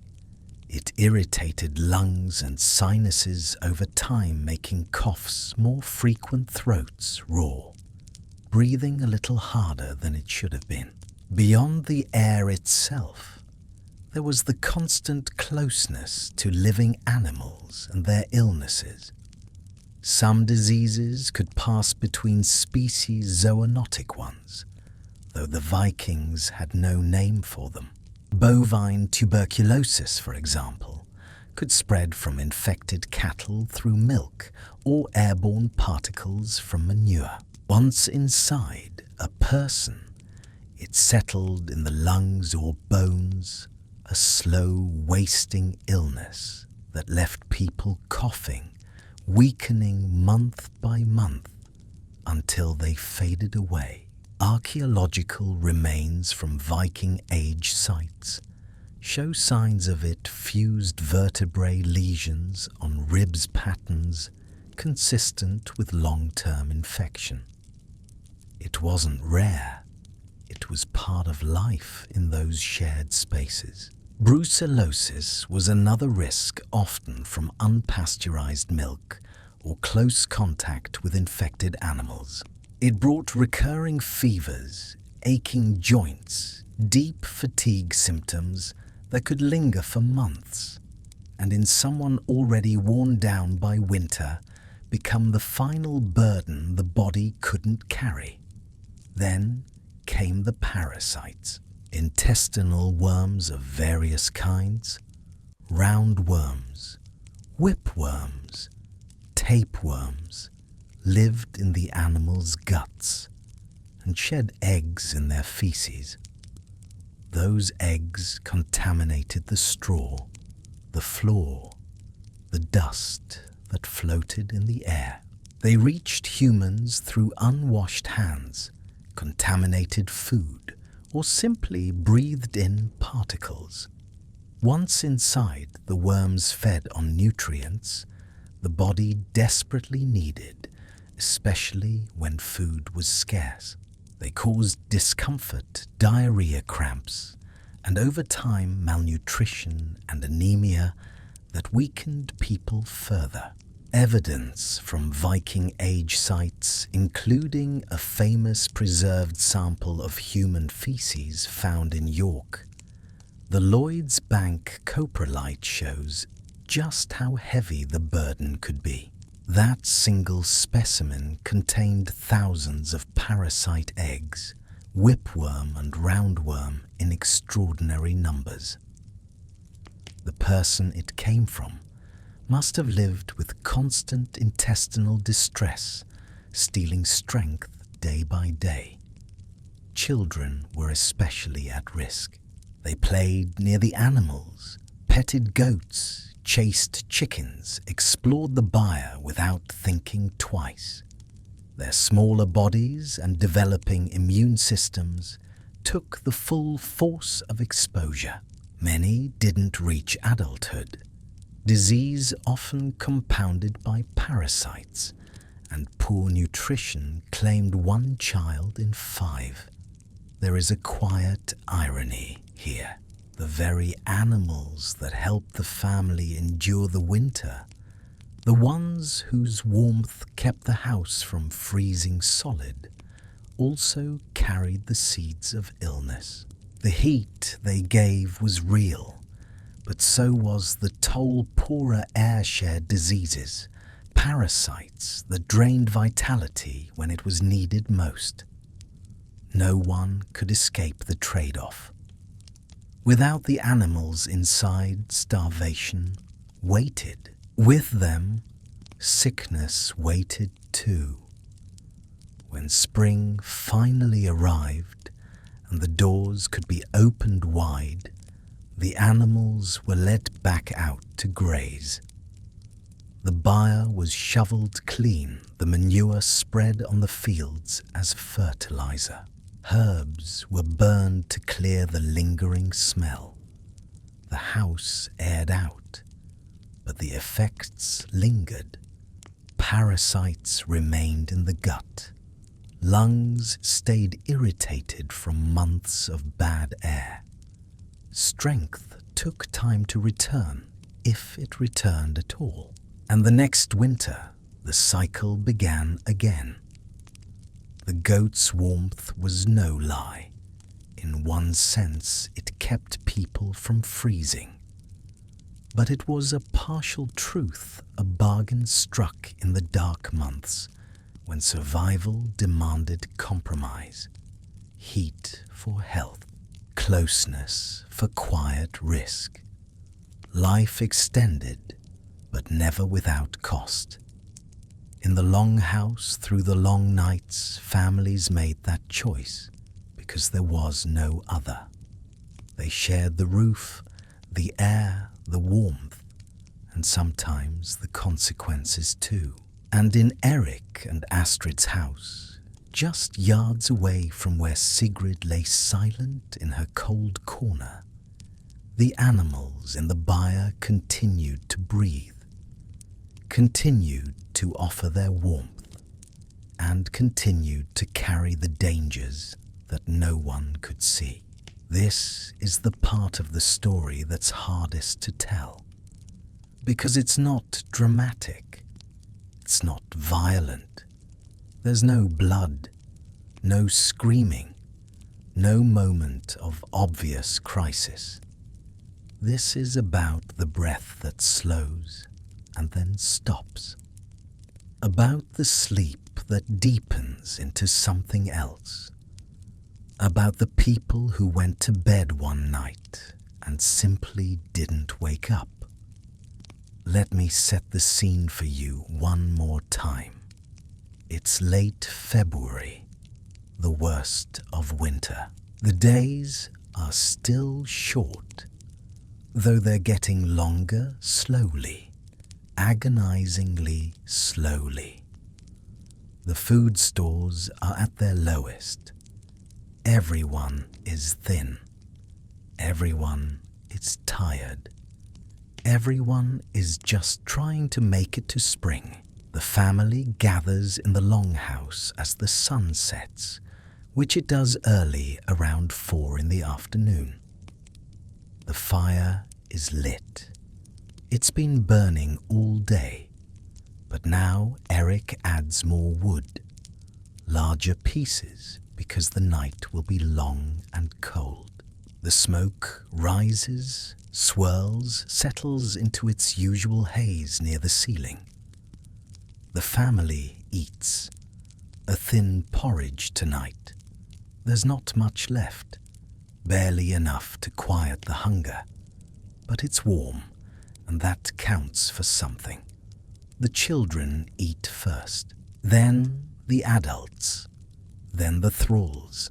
It irritated lungs and sinuses over time, making coughs more frequent, throats raw, breathing a little harder than it should have been. Beyond the air itself, there was the constant closeness to living animals and their illnesses. Some diseases could pass between species, zoonotic ones, though the Vikings had no name for them. Bovine tuberculosis, for example, could spread from infected cattle through milk or airborne particles from manure. Once inside a person, it settled in the lungs or bones, a slow, wasting illness that left people coughing, weakening month by month until they faded away. Archaeological remains from Viking Age sites show signs of it: fused vertebrae lesions on ribs patterns, consistent with long-term infection. It wasn't rare, it was part of life in those shared spaces. Brucellosis was another risk, often from unpasteurized milk or close contact with infected animals. It brought recurring fevers, aching joints, deep fatigue symptoms that could linger for months, and in someone already worn down by winter, become the final burden the body couldn't carry. Then came the parasites, intestinal worms of various kinds, roundworms, whipworms, tapeworms, lived in the animals' guts and shed eggs in their feces. Those eggs contaminated the straw, the floor, the dust that floated in the air. They reached humans through unwashed hands, contaminated food, or simply breathed in particles. Once inside, the worms fed on nutrients the body desperately needed, especially when food was scarce. They caused discomfort, diarrhea cramps, and over time malnutrition and anemia that weakened people further. Evidence from Viking Age sites, including a famous preserved sample of human feces found in York, the Lloyd's Bank coprolite shows just how heavy the burden could be. That single specimen contained thousands of parasite eggs, whipworm and roundworm in extraordinary numbers. The person it came from must have lived with constant intestinal distress, stealing strength day by day. Children were especially at risk. They played near the animals, petted goats, chased chickens, explored the byre without thinking twice. Their smaller bodies and developing immune systems took the full force of exposure. Many didn't reach adulthood. Disease often compounded by parasites, and poor nutrition claimed 1 child in 5. There is a quiet irony here. The very animals that helped the family endure the winter, the ones whose warmth kept the house from freezing solid, also carried the seeds of illness. The heat they gave was real, but so was the toll poorer air shared diseases, parasites that drained vitality when it was needed most. No one could escape the trade-off. Without the animals inside, starvation waited. With them, sickness waited too. When spring finally arrived and the doors could be opened wide, the animals were let back out to graze. The byre was shoveled clean, the manure spread on the fields as fertilizer. Herbs were burned to clear the lingering smell. The house aired out, but the effects lingered. Parasites remained in the gut. Lungs stayed irritated from months of bad air. Strength took time to return, if it returned at all. And the next winter, the cycle began again. The goat's warmth was no lie. In one sense, it kept people from freezing. But it was a partial truth, a bargain struck in the dark months, when survival demanded compromise. Heat for health, closeness for quiet risk. Life extended, but never without cost. In the longhouse, through the long nights, families made that choice because there was no other. They shared the roof, the air, the warmth, and sometimes the consequences too. And in Eric and Astrid's house, just yards away from where Sigrid lay silent in her cold corner, the animals in the byre continued to breathe. continued to offer their warmth and continued to carry the dangers that no one could see. This is the part of the story that's hardest to tell, because it's not dramatic, it's not violent, there's no blood, no screaming, no moment of obvious crisis. This is about the breath that slows and then stops, about the sleep that deepens into something else, about the people who went to bed one night and simply didn't wake up. Let me set the scene for you one more time. It's late February, the worst of winter. The days are still short, though they're getting longer slowly, agonizingly slowly. The food stores are at their lowest. Everyone is thin. Everyone is tired. Everyone is just trying to make it to spring. The family gathers in the longhouse as the sun sets, which it does early around 4 in the afternoon. The fire is lit. It's been burning all day, but now Eric adds more wood, larger pieces, because the night will be long and cold. The smoke rises, swirls, settles into its usual haze near the ceiling. The family eats. A thin porridge tonight. There's not much left, barely enough to quiet the hunger, but it's warm, and that counts for something. The children eat first, then the adults, then the thralls.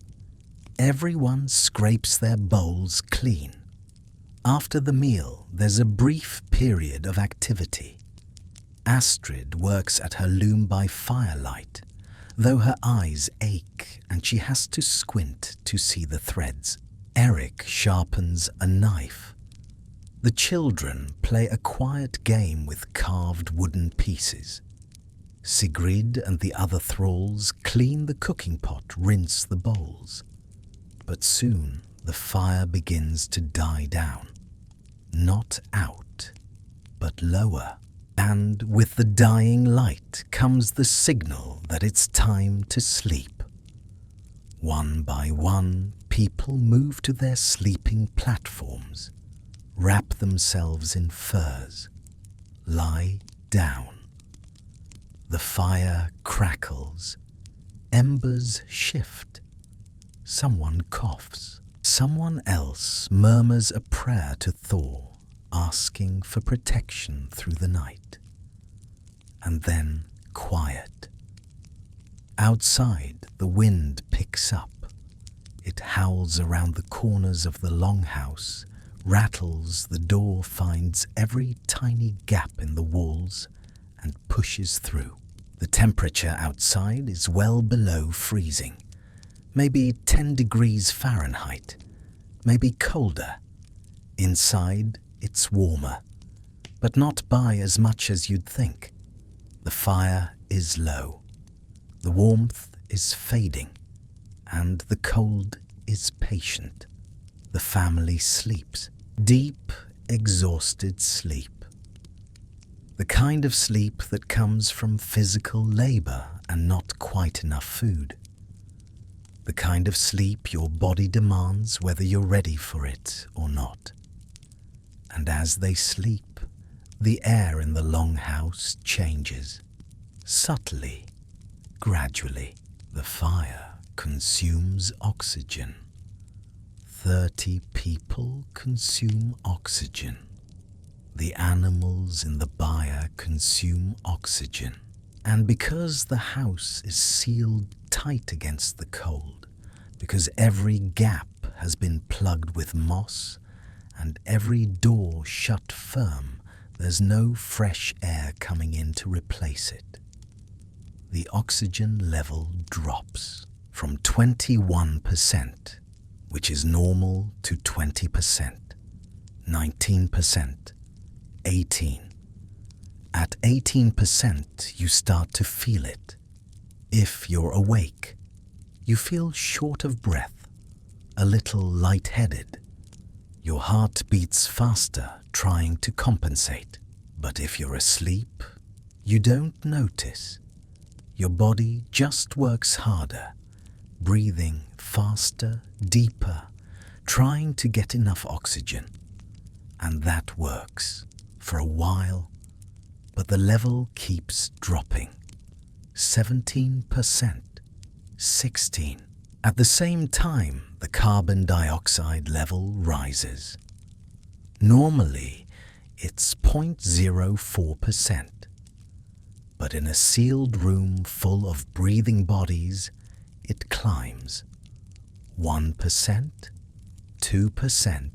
Everyone scrapes their bowls clean. After the meal, there's a brief period of activity. Astrid works at her loom by firelight, though her eyes ache and she has to squint to see the threads. Eric sharpens a knife. The children play a quiet game with carved wooden pieces. Sigrid and the other thralls clean the cooking pot, rinse the bowls. But soon the fire begins to die down. Not out, but lower. And with the dying light comes the signal that it's time to sleep. One by one, people move to their sleeping platforms, wrap themselves in furs, lie down. The fire crackles, embers shift. Someone coughs. Someone else murmurs a prayer to Thor, asking for protection through the night. And then quiet. Outside, the wind picks up. It howls around the corners of the longhouse, rattles the door, finds every tiny gap in the walls, and pushes through. The temperature outside is well below freezing. Maybe 10 degrees Fahrenheit, maybe colder. Inside, it's warmer, but not by as much as you'd think. The fire is low. The warmth is fading, and the cold is patient. The family sleeps. Deep, exhausted sleep. The kind of sleep that comes from physical labor and not quite enough food. The kind of sleep your body demands whether you're ready for it or not. And as they sleep, the air in the longhouse changes. Subtly, gradually, the fire consumes oxygen. 30 people consume oxygen. The animals in the byre consume oxygen. And because the house is sealed tight against the cold, because every gap has been plugged with moss and every door shut firm, there's no fresh air coming in to replace it. The oxygen level drops from 21%, which is normal, to 20%, 19%, 18%. At 18%, you start to feel it. If you're awake, you feel short of breath, a little lightheaded. Your heart beats faster, trying to compensate. But if you're asleep, you don't notice. Your body just works harder, breathing faster, deeper, trying to get enough oxygen. And that works for a while, but the level keeps dropping. 17%, 16%. At the same time, the carbon dioxide level rises. Normally, it's 0.04%. But in a sealed room full of breathing bodies, it climbs. 1%, 2%,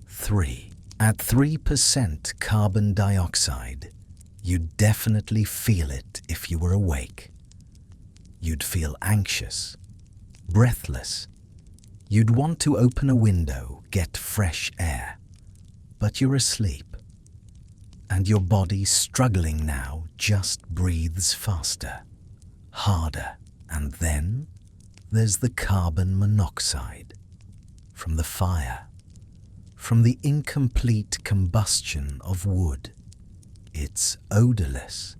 3%. At 3% carbon dioxide, you'd definitely feel it if you were awake. You'd feel anxious, breathless. You'd want to open a window, get fresh air. But you're asleep, and your body, struggling now, just breathes faster, harder. And then there's the carbon monoxide from the fire, from the incomplete combustion of wood. It's odorless,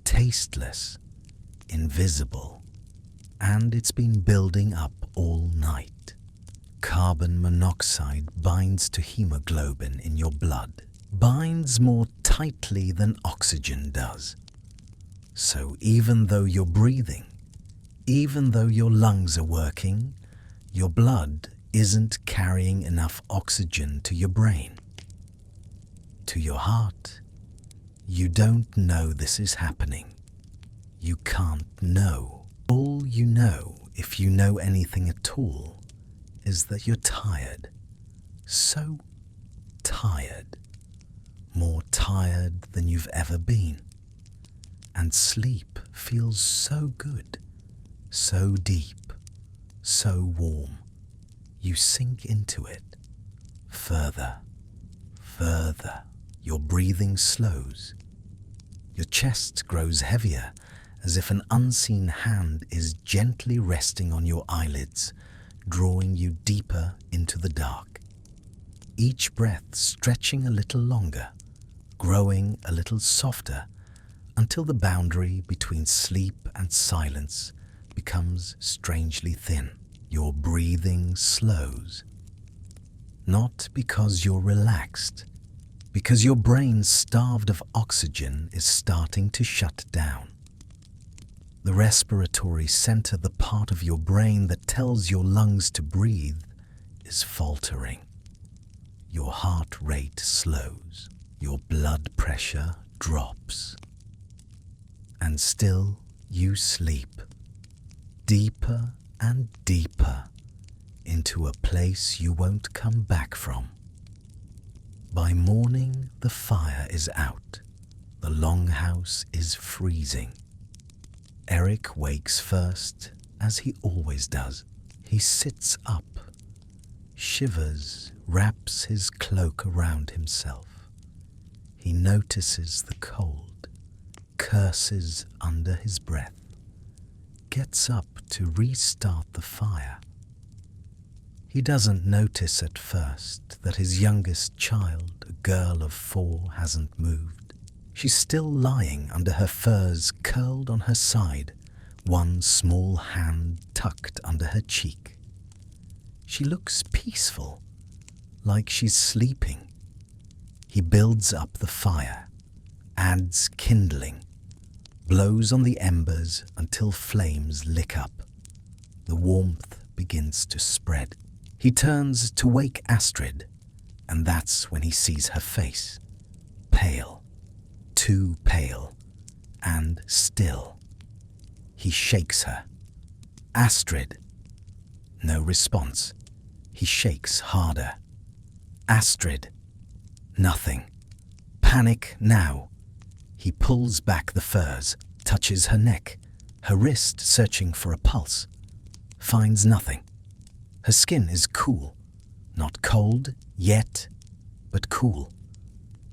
tasteless, invisible, and it's been building up all night. Carbon monoxide binds to hemoglobin in your blood, binds more tightly than oxygen does. So even though you're breathing, even though your lungs are working, your blood isn't carrying enough oxygen to your brain, to your heart. You don't know this is happening. You can't know. All you know, if you know anything at all, is that you're tired. So tired. More tired than you've ever been. And sleep feels so good, so deep, so warm. You sink into it. Further, further. Your breathing slows. Your chest grows heavier, as if an unseen hand is gently resting on your eyelids, drawing you deeper into the dark. Each breath stretching a little longer, growing a little softer, until the boundary between sleep and silence becomes strangely thin. Your breathing slows. Not because you're relaxed, because your brain, starved of oxygen, is starting to shut down. The respiratory center, the part of your brain that tells your lungs to breathe, is faltering. Your heart rate slows. Your blood pressure drops. And still you sleep, deeper and deeper, into a place you won't come back from. By morning, the fire is out. The longhouse is freezing. Eric wakes first, as he always does. He sits up, shivers, wraps his cloak around himself. He notices the cold, curses under his breath, gets up to restart the fire. He doesn't notice at first that his youngest child, a girl of 4, hasn't moved. She's still lying under her furs, curled on her side, one small hand tucked under her cheek. She looks peaceful, like she's sleeping. He builds up the fire, adds kindling, blows on the embers until flames lick up. The warmth begins to spread. He turns to wake Astrid, and that's when he sees her face. Pale, too pale, and still. He shakes her. Astrid. No response. He shakes harder. Astrid. Nothing. Panic now. He pulls back the furs, touches her neck, her wrist searching for a pulse. Finds nothing. Her skin is cool. Not cold yet, but cool.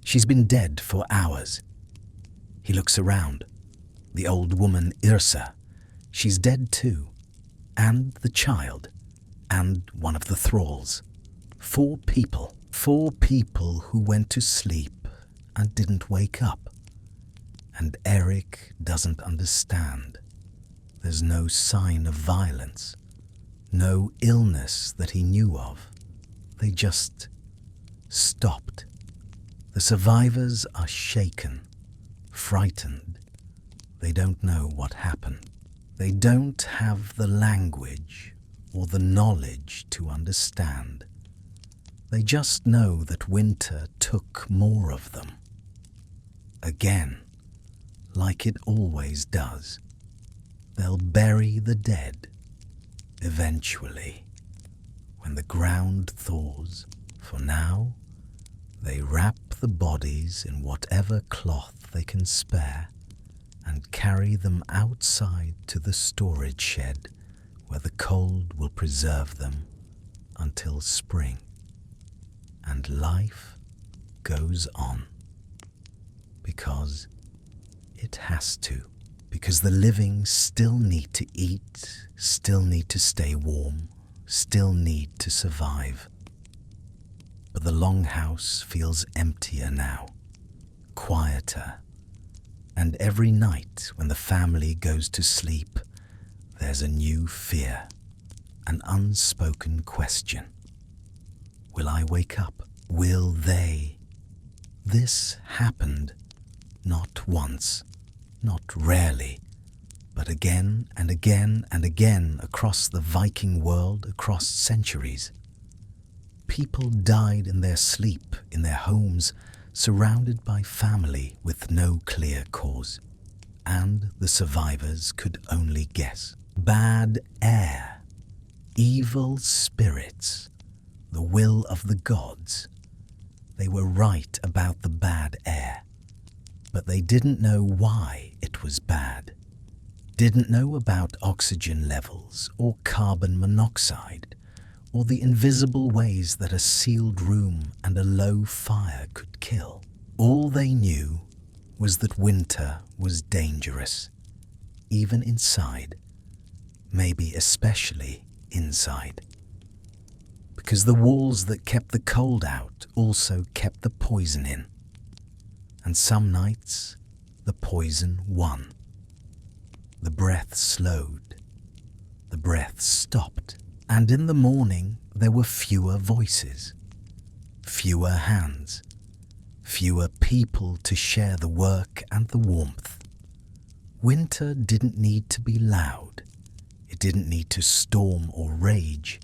She's been dead for hours. He looks around. The old woman Irsa, she's dead too. And the child. And one of the thralls. 4 people. 4 people who went to sleep and didn't wake up. And Eric doesn't understand. There's no sign of violence. No illness that he knew of. They just stopped. The survivors are shaken, frightened. They don't know what happened. They don't have the language or the knowledge to understand. They just know that winter took more of them. Again, like it always does. They'll bury the dead, eventually. When the ground thaws, for now, they wrap the bodies in whatever cloth they can spare and carry them outside to the storage shed where the cold will preserve them until spring. And life goes on. Because it has to. Because the living still need to eat, still need to stay warm, still need to survive. But the longhouse feels emptier now, quieter. And every night when the family goes to sleep, there's a new fear, an unspoken question. Will I wake up? Will they? This happened not once, not rarely, but again and again and again across the Viking world, across centuries. People died in their sleep, in their homes, surrounded by family with no clear cause. And the survivors could only guess. Bad air, evil spirits, the will of the gods. They were right about the bad air, but they didn't know why it was bad. Didn't know about oxygen levels or carbon monoxide, or the invisible ways that a sealed room and a low fire could kill. All they knew was that winter was dangerous, even inside, maybe especially inside. Because the walls that kept the cold out also kept the poison in. And some nights, the poison won. The breath slowed. The breath stopped. And in the morning, there were fewer voices, fewer hands, fewer people to share the work and the warmth. Winter didn't need to be loud. It didn't need to storm or rage.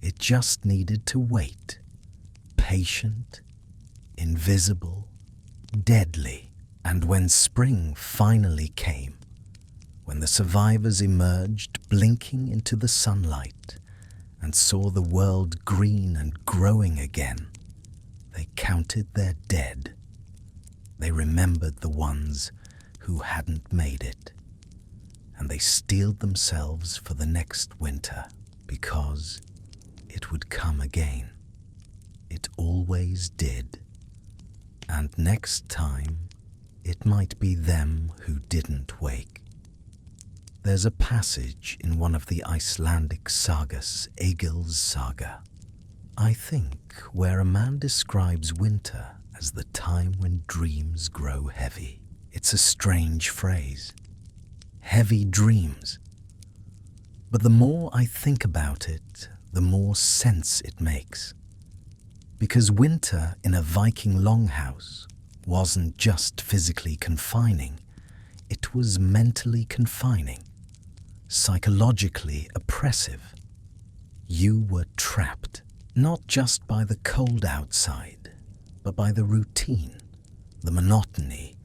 It just needed to wait, patient, invisible, deadly. And when spring finally came, when the survivors emerged blinking into the sunlight and saw the world green and growing again, they counted their dead. They remembered the ones who hadn't made it, and they steeled themselves for the next winter because it would come again. It always did. And next time, it might be them who didn't wake. There's a passage in one of the Icelandic sagas, Egil's saga, I think, where a man describes winter as the time when dreams grow heavy. It's a strange phrase. Heavy dreams. But the more I think about it, the more sense it makes. Because winter in a Viking longhouse wasn't just physically confining, it was mentally confining, psychologically oppressive. You were trapped, not just by the cold outside, but by the routine, the monotony,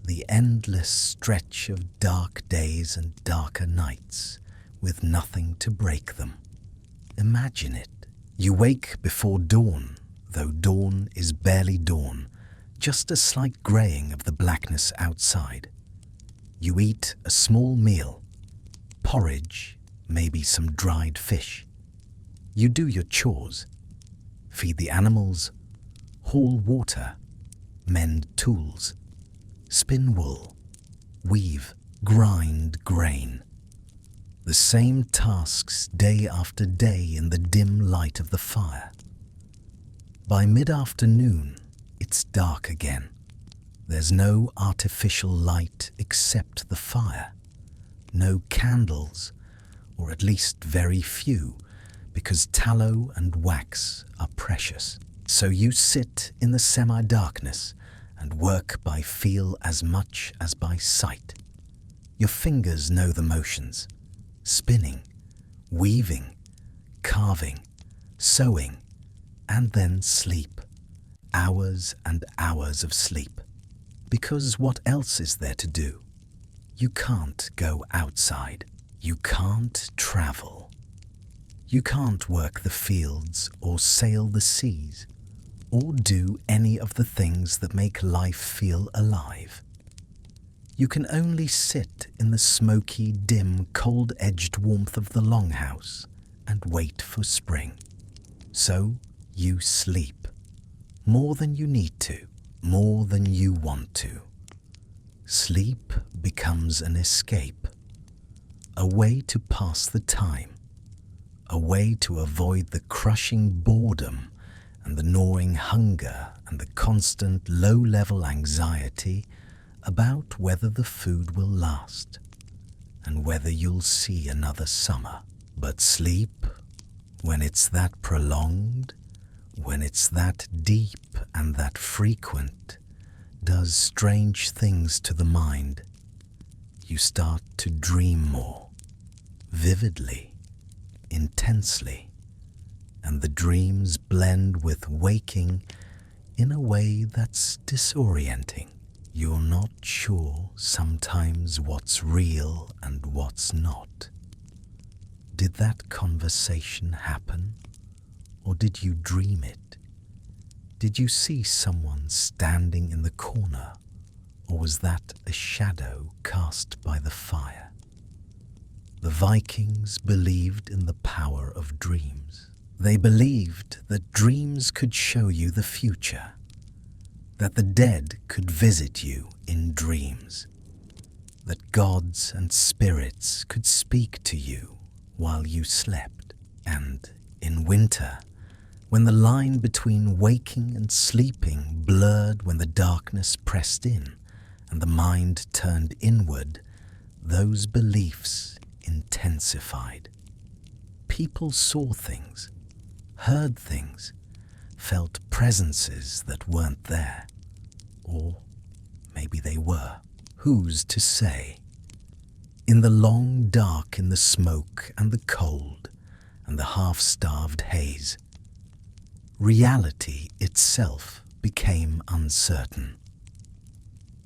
the endless stretch of dark days and darker nights with nothing to break them. Imagine it. You wake before dawn, though dawn is barely dawn, just a slight greying of the blackness outside. You eat a small meal, porridge, maybe some dried fish. You do your chores, feed the animals, haul water, mend tools, spin wool, weave, grind grain. The same tasks day after day in the dim light of the fire. By mid-afternoon, it's dark again. There's no artificial light except the fire. No candles, or at least very few, because tallow and wax are precious. So you sit in the semi-darkness and work by feel as much as by sight. Your fingers know the motions: spinning, weaving, carving, sewing, and then sleep. Hours and hours of sleep. Because what else is there to do? You can't go outside. You can't travel. You can't work the fields or sail the seas or do any of the things that make life feel alive. You can only sit in the smoky, dim, cold-edged warmth of the longhouse and wait for spring. So you sleep. More than you need to, more than you want to. Sleep becomes an escape, a way to pass the time, a way to avoid the crushing boredom and the gnawing hunger and the constant low-level anxiety about whether the food will last and whether you'll see another summer. But sleep, when it's that prolonged, when it's that deep and that frequent, does strange things to the mind. You start to dream more, vividly, intensely, and the dreams blend with waking in a way that's disorienting. You're not sure sometimes what's real and what's not. Did that conversation happen, or did you dream it? Did you see someone standing in the corner, or was that a shadow cast by the fire? The Vikings believed in the power of dreams. They believed that dreams could show you the future, that the dead could visit you in dreams, that gods and spirits could speak to you while you slept. And in winter, when the line between waking and sleeping blurred, when the darkness pressed in and the mind turned inward, those beliefs intensified. People saw things, heard things, felt presences that weren't there. Or maybe they were. Who's to say? In the long dark, in the smoke and the cold and the half-starved haze, reality itself became uncertain.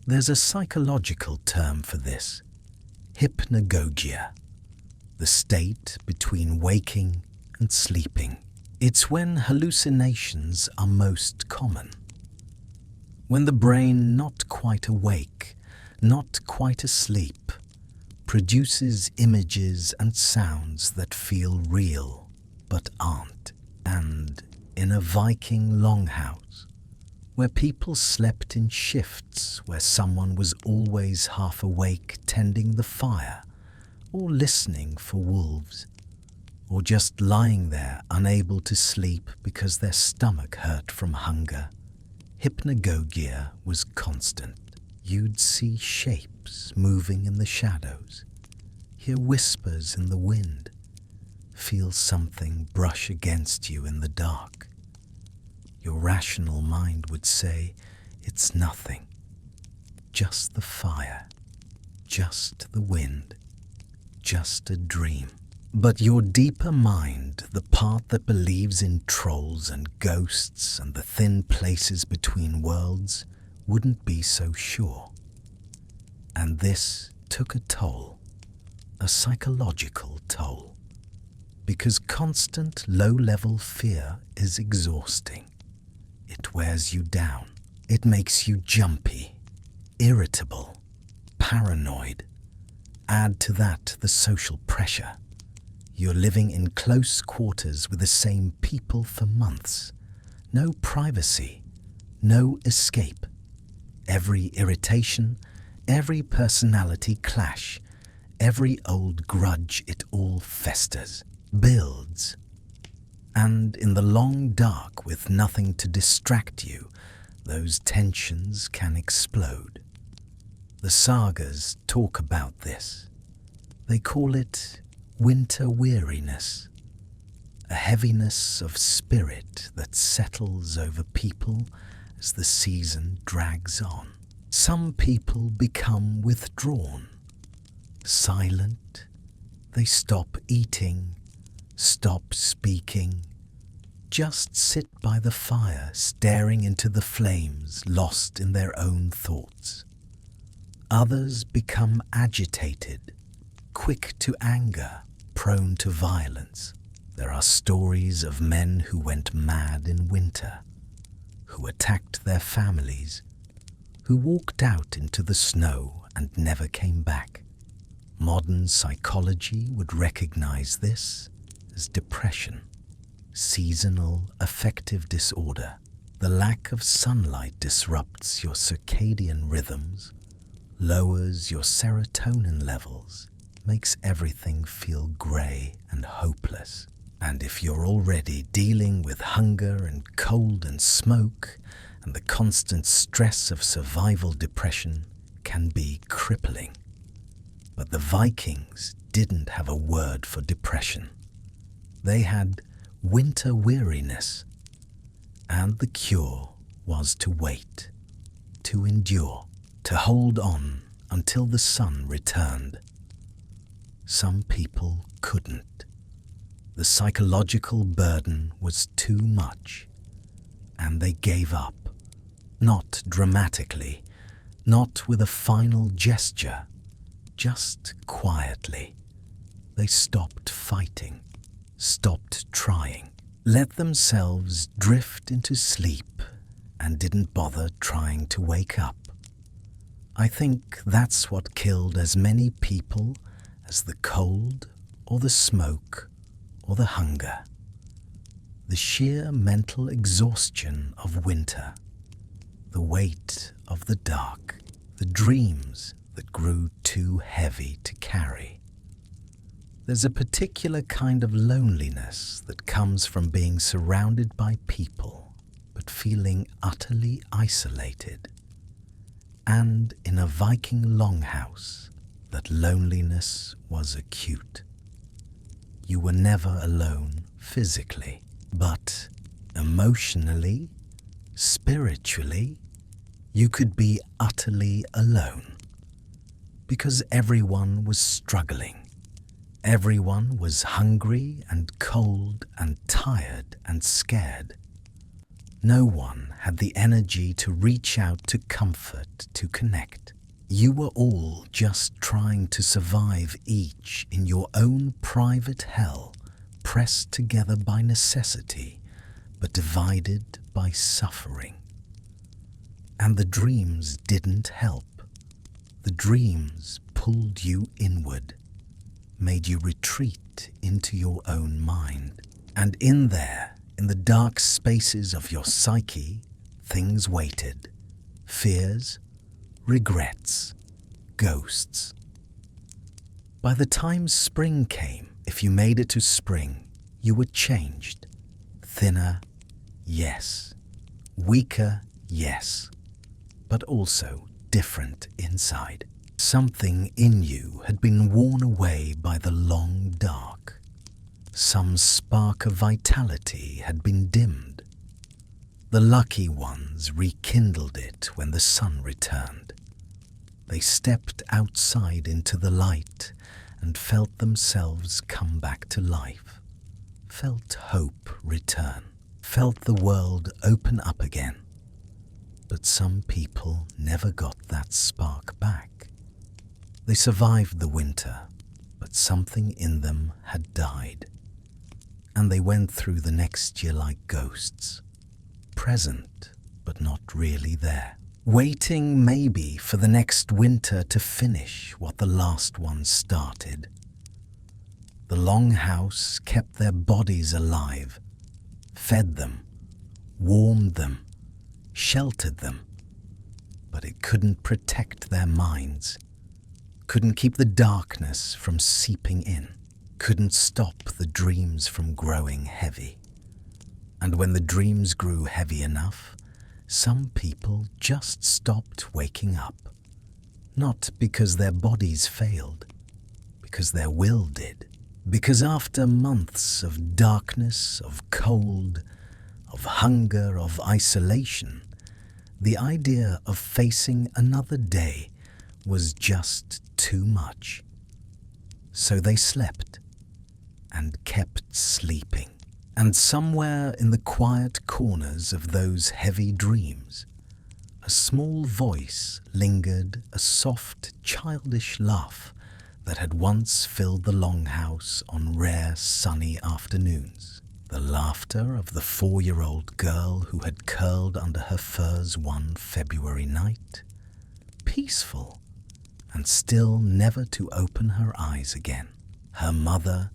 There's a psychological term for this: hypnagogia, the state between waking and sleeping. It's when hallucinations are most common, when the brain, not quite awake, not quite asleep, produces images and sounds that feel real but aren't. And in a Viking longhouse, where people slept in shifts, where someone was always half awake tending the fire, or listening for wolves, or just lying there unable to sleep because their stomach hurt from hunger, hypnagogia was constant. You'd see shapes moving in the shadows, hear whispers in the wind, feel something brush against you in the dark. Your rational mind would say, it's nothing, just the fire, just the wind, just a dream. But your deeper mind, the part that believes in trolls and ghosts and the thin places between worlds, wouldn't be so sure. And this took a toll, a psychological toll, because constant low-level fear is exhausting. It wears you down. It makes you jumpy, irritable, paranoid. Add to that the social pressure. You're living in close quarters with the same people for months. No privacy, no escape. Every irritation, Every personality clash, every old grudge, it all festers, builds. And in the long dark, with nothing to distract you, those tensions can explode. The sagas talk about this. They call it winter weariness, a heaviness of spirit that settles over people as the season drags on. Some people become withdrawn, silent. They stop eating, stop speaking, just sit by the fire, staring into the flames, lost in their own thoughts. Others become agitated, quick to anger, prone to violence. There are stories of men who went mad in winter, who attacked their families, who walked out into the snow and never came back. Modern psychology would recognize this as depression, seasonal affective disorder. The lack of sunlight disrupts your circadian rhythms, lowers your serotonin levels, makes everything feel grey and hopeless. And if you're already dealing with hunger and cold and smoke, and the constant stress of survival, depression can be crippling. But the Vikings didn't have a word for depression. They had winter weariness, and the cure was to wait, to endure, to hold on until the sun returned. Some people couldn't. The psychological burden was too much, and they gave up. Not dramatically, not with a final gesture, just quietly. They stopped fighting, stopped trying, let themselves drift into sleep, and didn't bother trying to wake up. I think that's what killed as many people as the cold or the smoke or the hunger. The sheer mental exhaustion of winter, the weight of the dark, the dreams that grew too heavy to carry. There's a particular kind of loneliness that comes from being surrounded by people, but feeling utterly isolated. And in a Viking longhouse, that loneliness was acute. You were never alone physically, but emotionally, spiritually, you could be utterly alone. Because everyone was struggling. Everyone was hungry and cold and tired and scared. No one had the energy to reach out to comfort, to connect. You were all just trying to survive, each in your own private hell, pressed together by necessity, but divided by suffering. And the dreams didn't help. The dreams pulled you inward, made you retreat into your own mind. And in there, in the dark spaces of your psyche, things waited. Fears, regrets, ghosts. By the time spring came, if you made it to spring, you were changed. Thinner, yes. Weaker, yes. But also different inside. Something in you had been worn away by the long dark. Some spark of vitality had been dimmed. The lucky ones rekindled it when the sun returned. They stepped outside into the light and felt themselves come back to life, felt hope return, felt the world open up again. But some people never got that spark back. They survived the winter, but something in them had died. And they went through the next year like ghosts, present but not really there, waiting maybe for the next winter to finish what the last one started. The longhouse kept their bodies alive, fed them, warmed them, sheltered them. but it couldn't protect their minds, couldn't keep the darkness from seeping in, couldn't stop the dreams from growing heavy. And when the dreams grew heavy enough, some people just stopped waking up. Not because their bodies failed, because their will did. Because after months of darkness, of cold, of hunger, of isolation, the idea of facing another day was just too much. So they slept and kept sleeping. And somewhere in the quiet corners of those heavy dreams, a small voice lingered, a soft, childish laugh that had once filled the longhouse on rare sunny afternoons. The laughter of the 4-year-old girl who had curled under her furs one February night, peaceful and still never to open her eyes again. Her mother,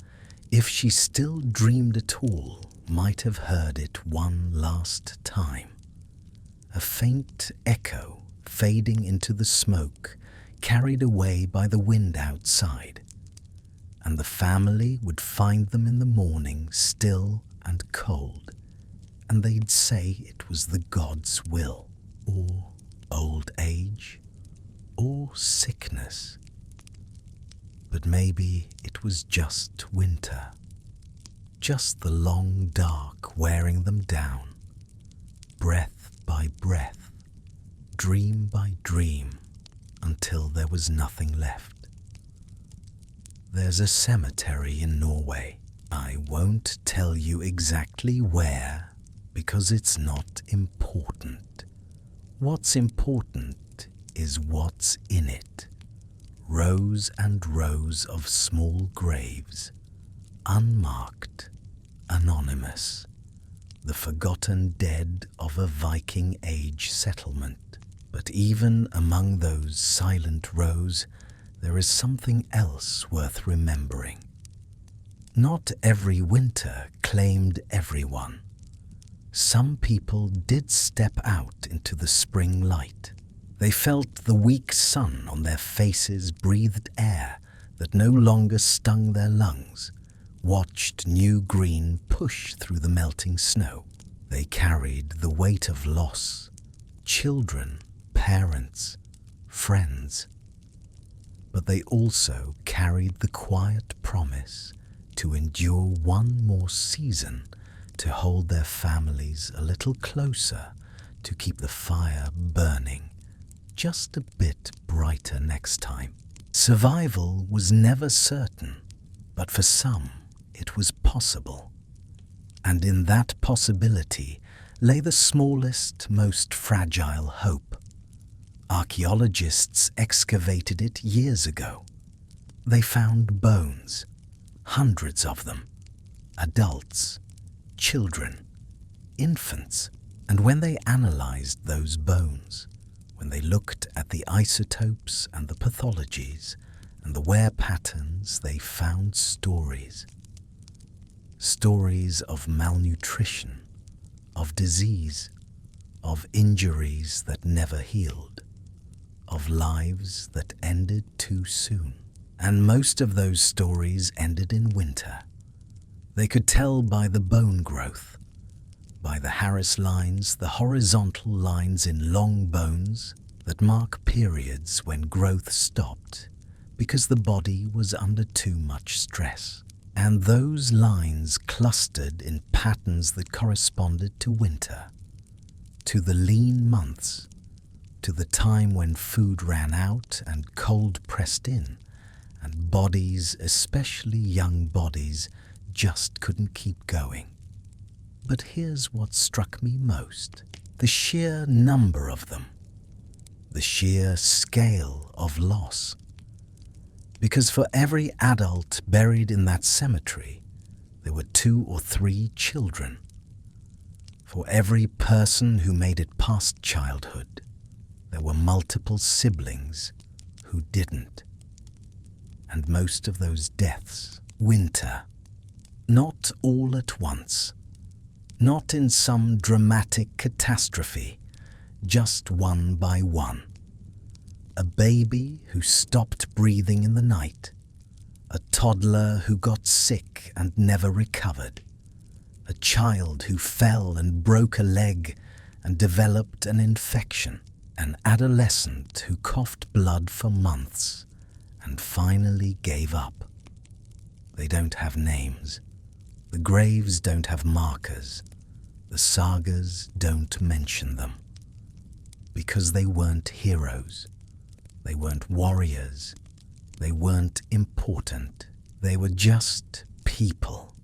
if she still dreamed at all, might have heard it one last time. A faint echo fading into the smoke, carried away by the wind outside, and the family would find them in the morning still and cold, and they'd say it was the God's will, or old age, or sickness. But maybe it was just winter, just the long dark wearing them down, breath by breath, dream by dream, until there was nothing left. There's a cemetery in Norway. I won't tell you exactly where, because it's not important. What's important is what's in it. Rows and rows of small graves, unmarked, anonymous, the forgotten dead of a Viking age settlement. But even among those silent rows, there is something else worth remembering. Not every winter claimed everyone. Some people did step out into the spring light. They felt the weak sun on their faces, breathed air that no longer stung their lungs, watched new green push through the melting snow. They carried the weight of loss, children, parents, friends, but they also carried the quiet promise to endure one more season, to hold their families a little closer, to keep the fire burning just a bit brighter next time. Survival was never certain, but for some it was possible. And in that possibility lay the smallest, most fragile hope. Archaeologists excavated it years ago. They found bones, hundreds of them, adults, children, infants, and when they analyzed those bones, when they looked at the isotopes and the pathologies and the wear patterns, they found stories. Stories of malnutrition, of disease, of injuries that never healed, of lives that ended too soon. And most of those stories ended in winter. They could tell by the bone growth, by the Harris lines, the horizontal lines in long bones that mark periods when growth stopped because the body was under too much stress. And those lines clustered in patterns that corresponded to winter, to the lean months, to the time when food ran out and cold pressed in, and bodies, especially young bodies, just couldn't keep going. But here's what struck me most: the sheer number of them, the sheer scale of loss. Because for every adult buried in that cemetery, there were 2 or 3 children. For every person who made it past childhood, there were multiple siblings who didn't. And most of those deaths, winter, not all at once, not in some dramatic catastrophe, just one by one. A baby who stopped breathing in the night. A toddler who got sick and never recovered. A child who fell and broke a leg and developed an infection. An adolescent who coughed blood for months and finally gave up. They don't have names. The graves don't have markers. The sagas don't mention them. Because they weren't heroes. They weren't warriors. They weren't important. They were just people.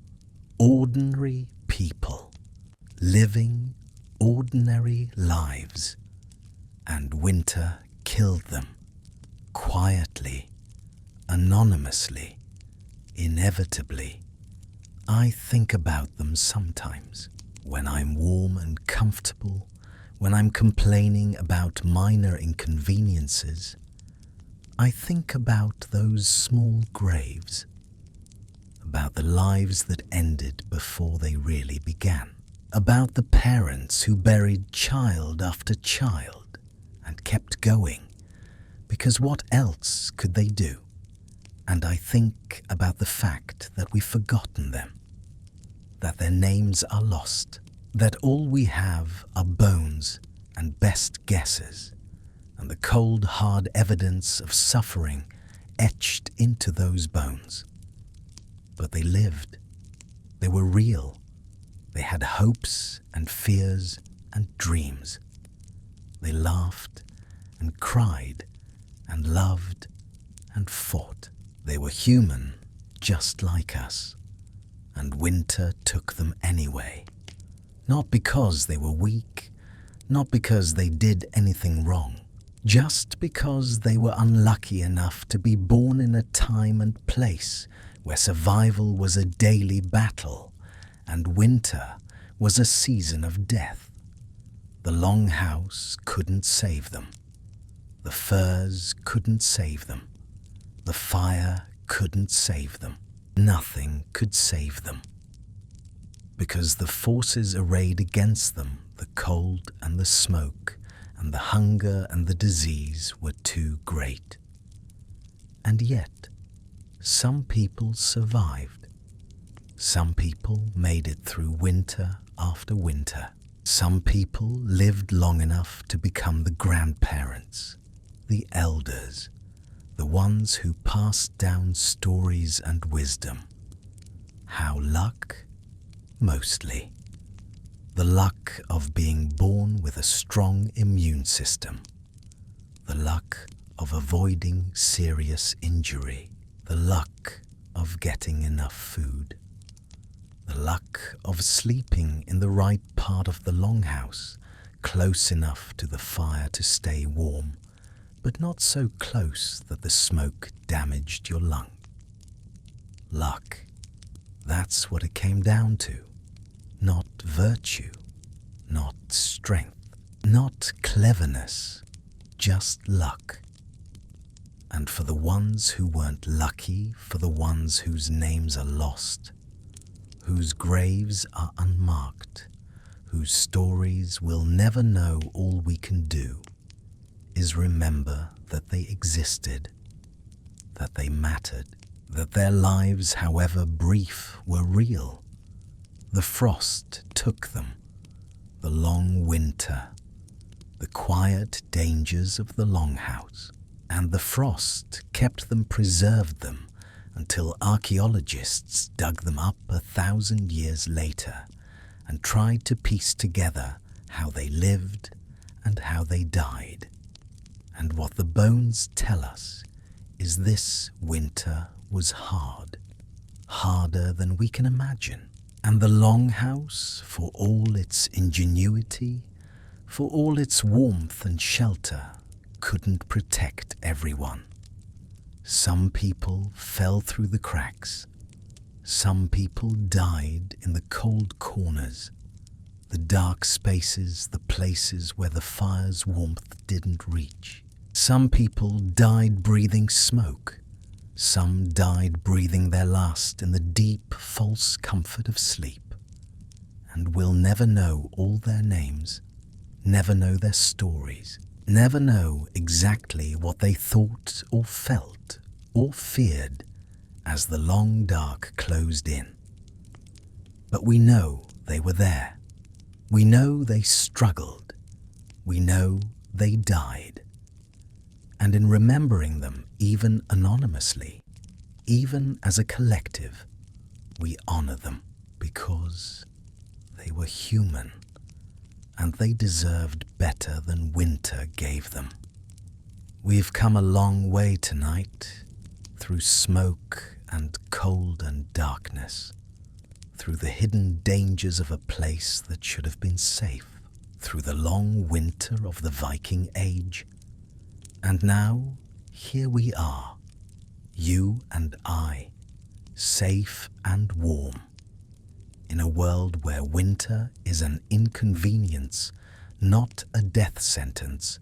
Ordinary people. Living ordinary lives. And winter killed them. Quietly. Anonymously. Inevitably. I think about them sometimes. When I'm warm and comfortable. When I'm complaining about minor inconveniences. I think about those small graves. About the lives that ended before they really began. About the parents who buried child after child and kept going, because what else could they do? And I think about the fact that we've forgotten them, that their names are lost, that all we have are bones and best guesses, and the cold, hard evidence of suffering etched into those bones. But they lived. They were real. They had hopes and fears and dreams. They laughed and cried and loved and fought. They were human, just like us. And winter took them anyway. Not because they were weak, not because they did anything wrong, just because they were unlucky enough to be born in a time and place where survival was a daily battle and winter was a season of death. The longhouse couldn't save them. The furs couldn't save them. The fire couldn't save them. Nothing could save them. Because the forces arrayed against them, the cold and the smoke, and the hunger and the disease were too great. And yet, some people survived. Some people made it through winter after winter. Some people lived long enough to become the grandparents, the elders, the ones who passed down stories and wisdom. How luck? Mostly. The luck of being born with a strong immune system. The luck of avoiding serious injury. The luck of getting enough food. The luck of sleeping in the right part of the longhouse, close enough to the fire to stay warm, but not so close that the smoke damaged your lung. Luck. That's what it came down to. Not virtue, not strength, not cleverness, just luck. And for the ones who weren't lucky, for the ones whose names are lost, whose graves are unmarked, whose stories we'll never know, all we can do is remember that they existed, that they mattered, that their lives, however brief, were real. The frost took them, the long winter, the quiet dangers of the longhouse, and the frost kept them, preserved them, until archaeologists dug them up 1,000 years later and tried to piece together how they lived and how they died. And what the bones tell us is this winter was hard, harder than we can imagine. And the longhouse, for all its ingenuity, for all its warmth and shelter, couldn't protect everyone. Some people fell through the cracks. Some people died in the cold corners, the dark spaces, the places where the fire's warmth didn't reach. Some people died breathing smoke. Some died breathing their last in the deep, false comfort of sleep. And we'll never know all their names, never know their stories, never know exactly what they thought or felt or feared as the long dark closed in. But we know they were there. We know they struggled. We know they died. And in remembering them, even anonymously, even as a collective, we honor them because they were human and they deserved better than winter gave them. We've come a long way tonight, through smoke and cold and darkness, through the hidden dangers of a place that should have been safe, through the long winter of the Viking age. And now, here we are, you and I, safe and warm, in a world where winter is an inconvenience, not a death sentence,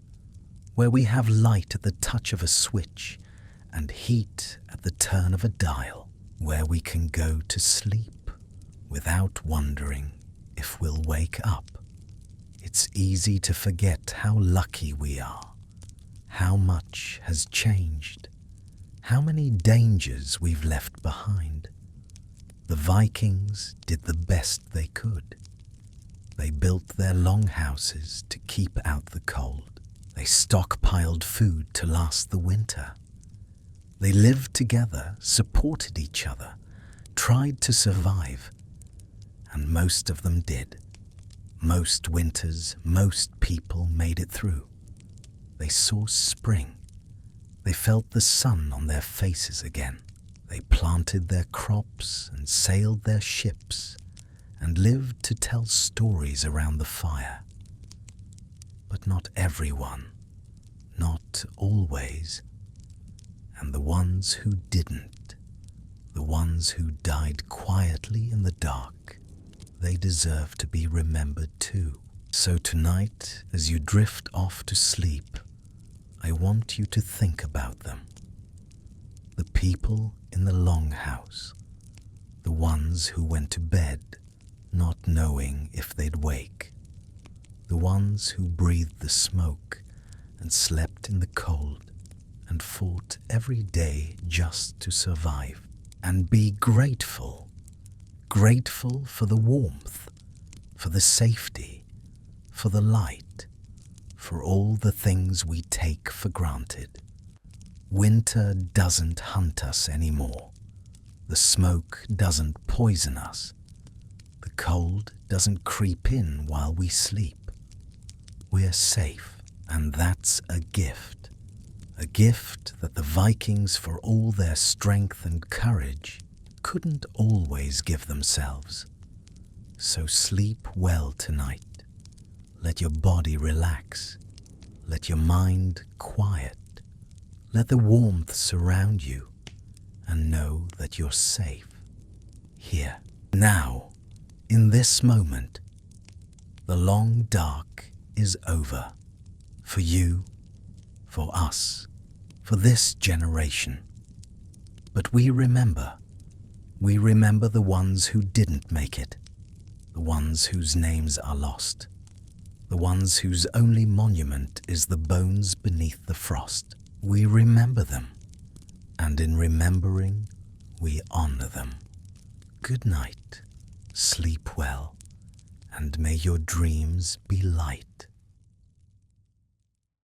where we have light at the touch of a switch and heat at the turn of a dial, where we can go to sleep without wondering if we'll wake up. It's easy to forget how lucky we are, how much has changed, how many dangers we've left behind. The Vikings did the best they could. They built their longhouses to keep out the cold. They stockpiled food to last the winter. They lived together, supported each other, tried to survive, and most of them did. Most winters, most people made it through. They saw spring. They felt the sun on their faces again. They planted their crops and sailed their ships and lived to tell stories around the fire. But not everyone, not always. And the ones who didn't, the ones who died quietly in the dark, they deserve to be remembered too. So tonight, as you drift off to sleep, I want you to think about them. The people in the longhouse, the ones who went to bed not knowing if they'd wake, the ones who breathed the smoke and slept in the cold and fought every day just to survive. And be grateful, grateful for the warmth, for the safety, for the light, for all the things we take for granted. Winter doesn't hunt us anymore. The smoke doesn't poison us. The cold doesn't creep in while we sleep. We're safe, and that's a gift. A gift that the Vikings, for all their strength and courage, couldn't always give themselves. So sleep well tonight. Let your body relax. Let your mind quiet. Let the warmth surround you and know that you're safe here. Now, in this moment, the long dark is over. For you, for us, for this generation. But we remember the ones who didn't make it, the ones whose names are lost, the ones whose only monument is the bones beneath the frost. We remember them, and in remembering, we honor them. Good night, sleep well, and may your dreams be light.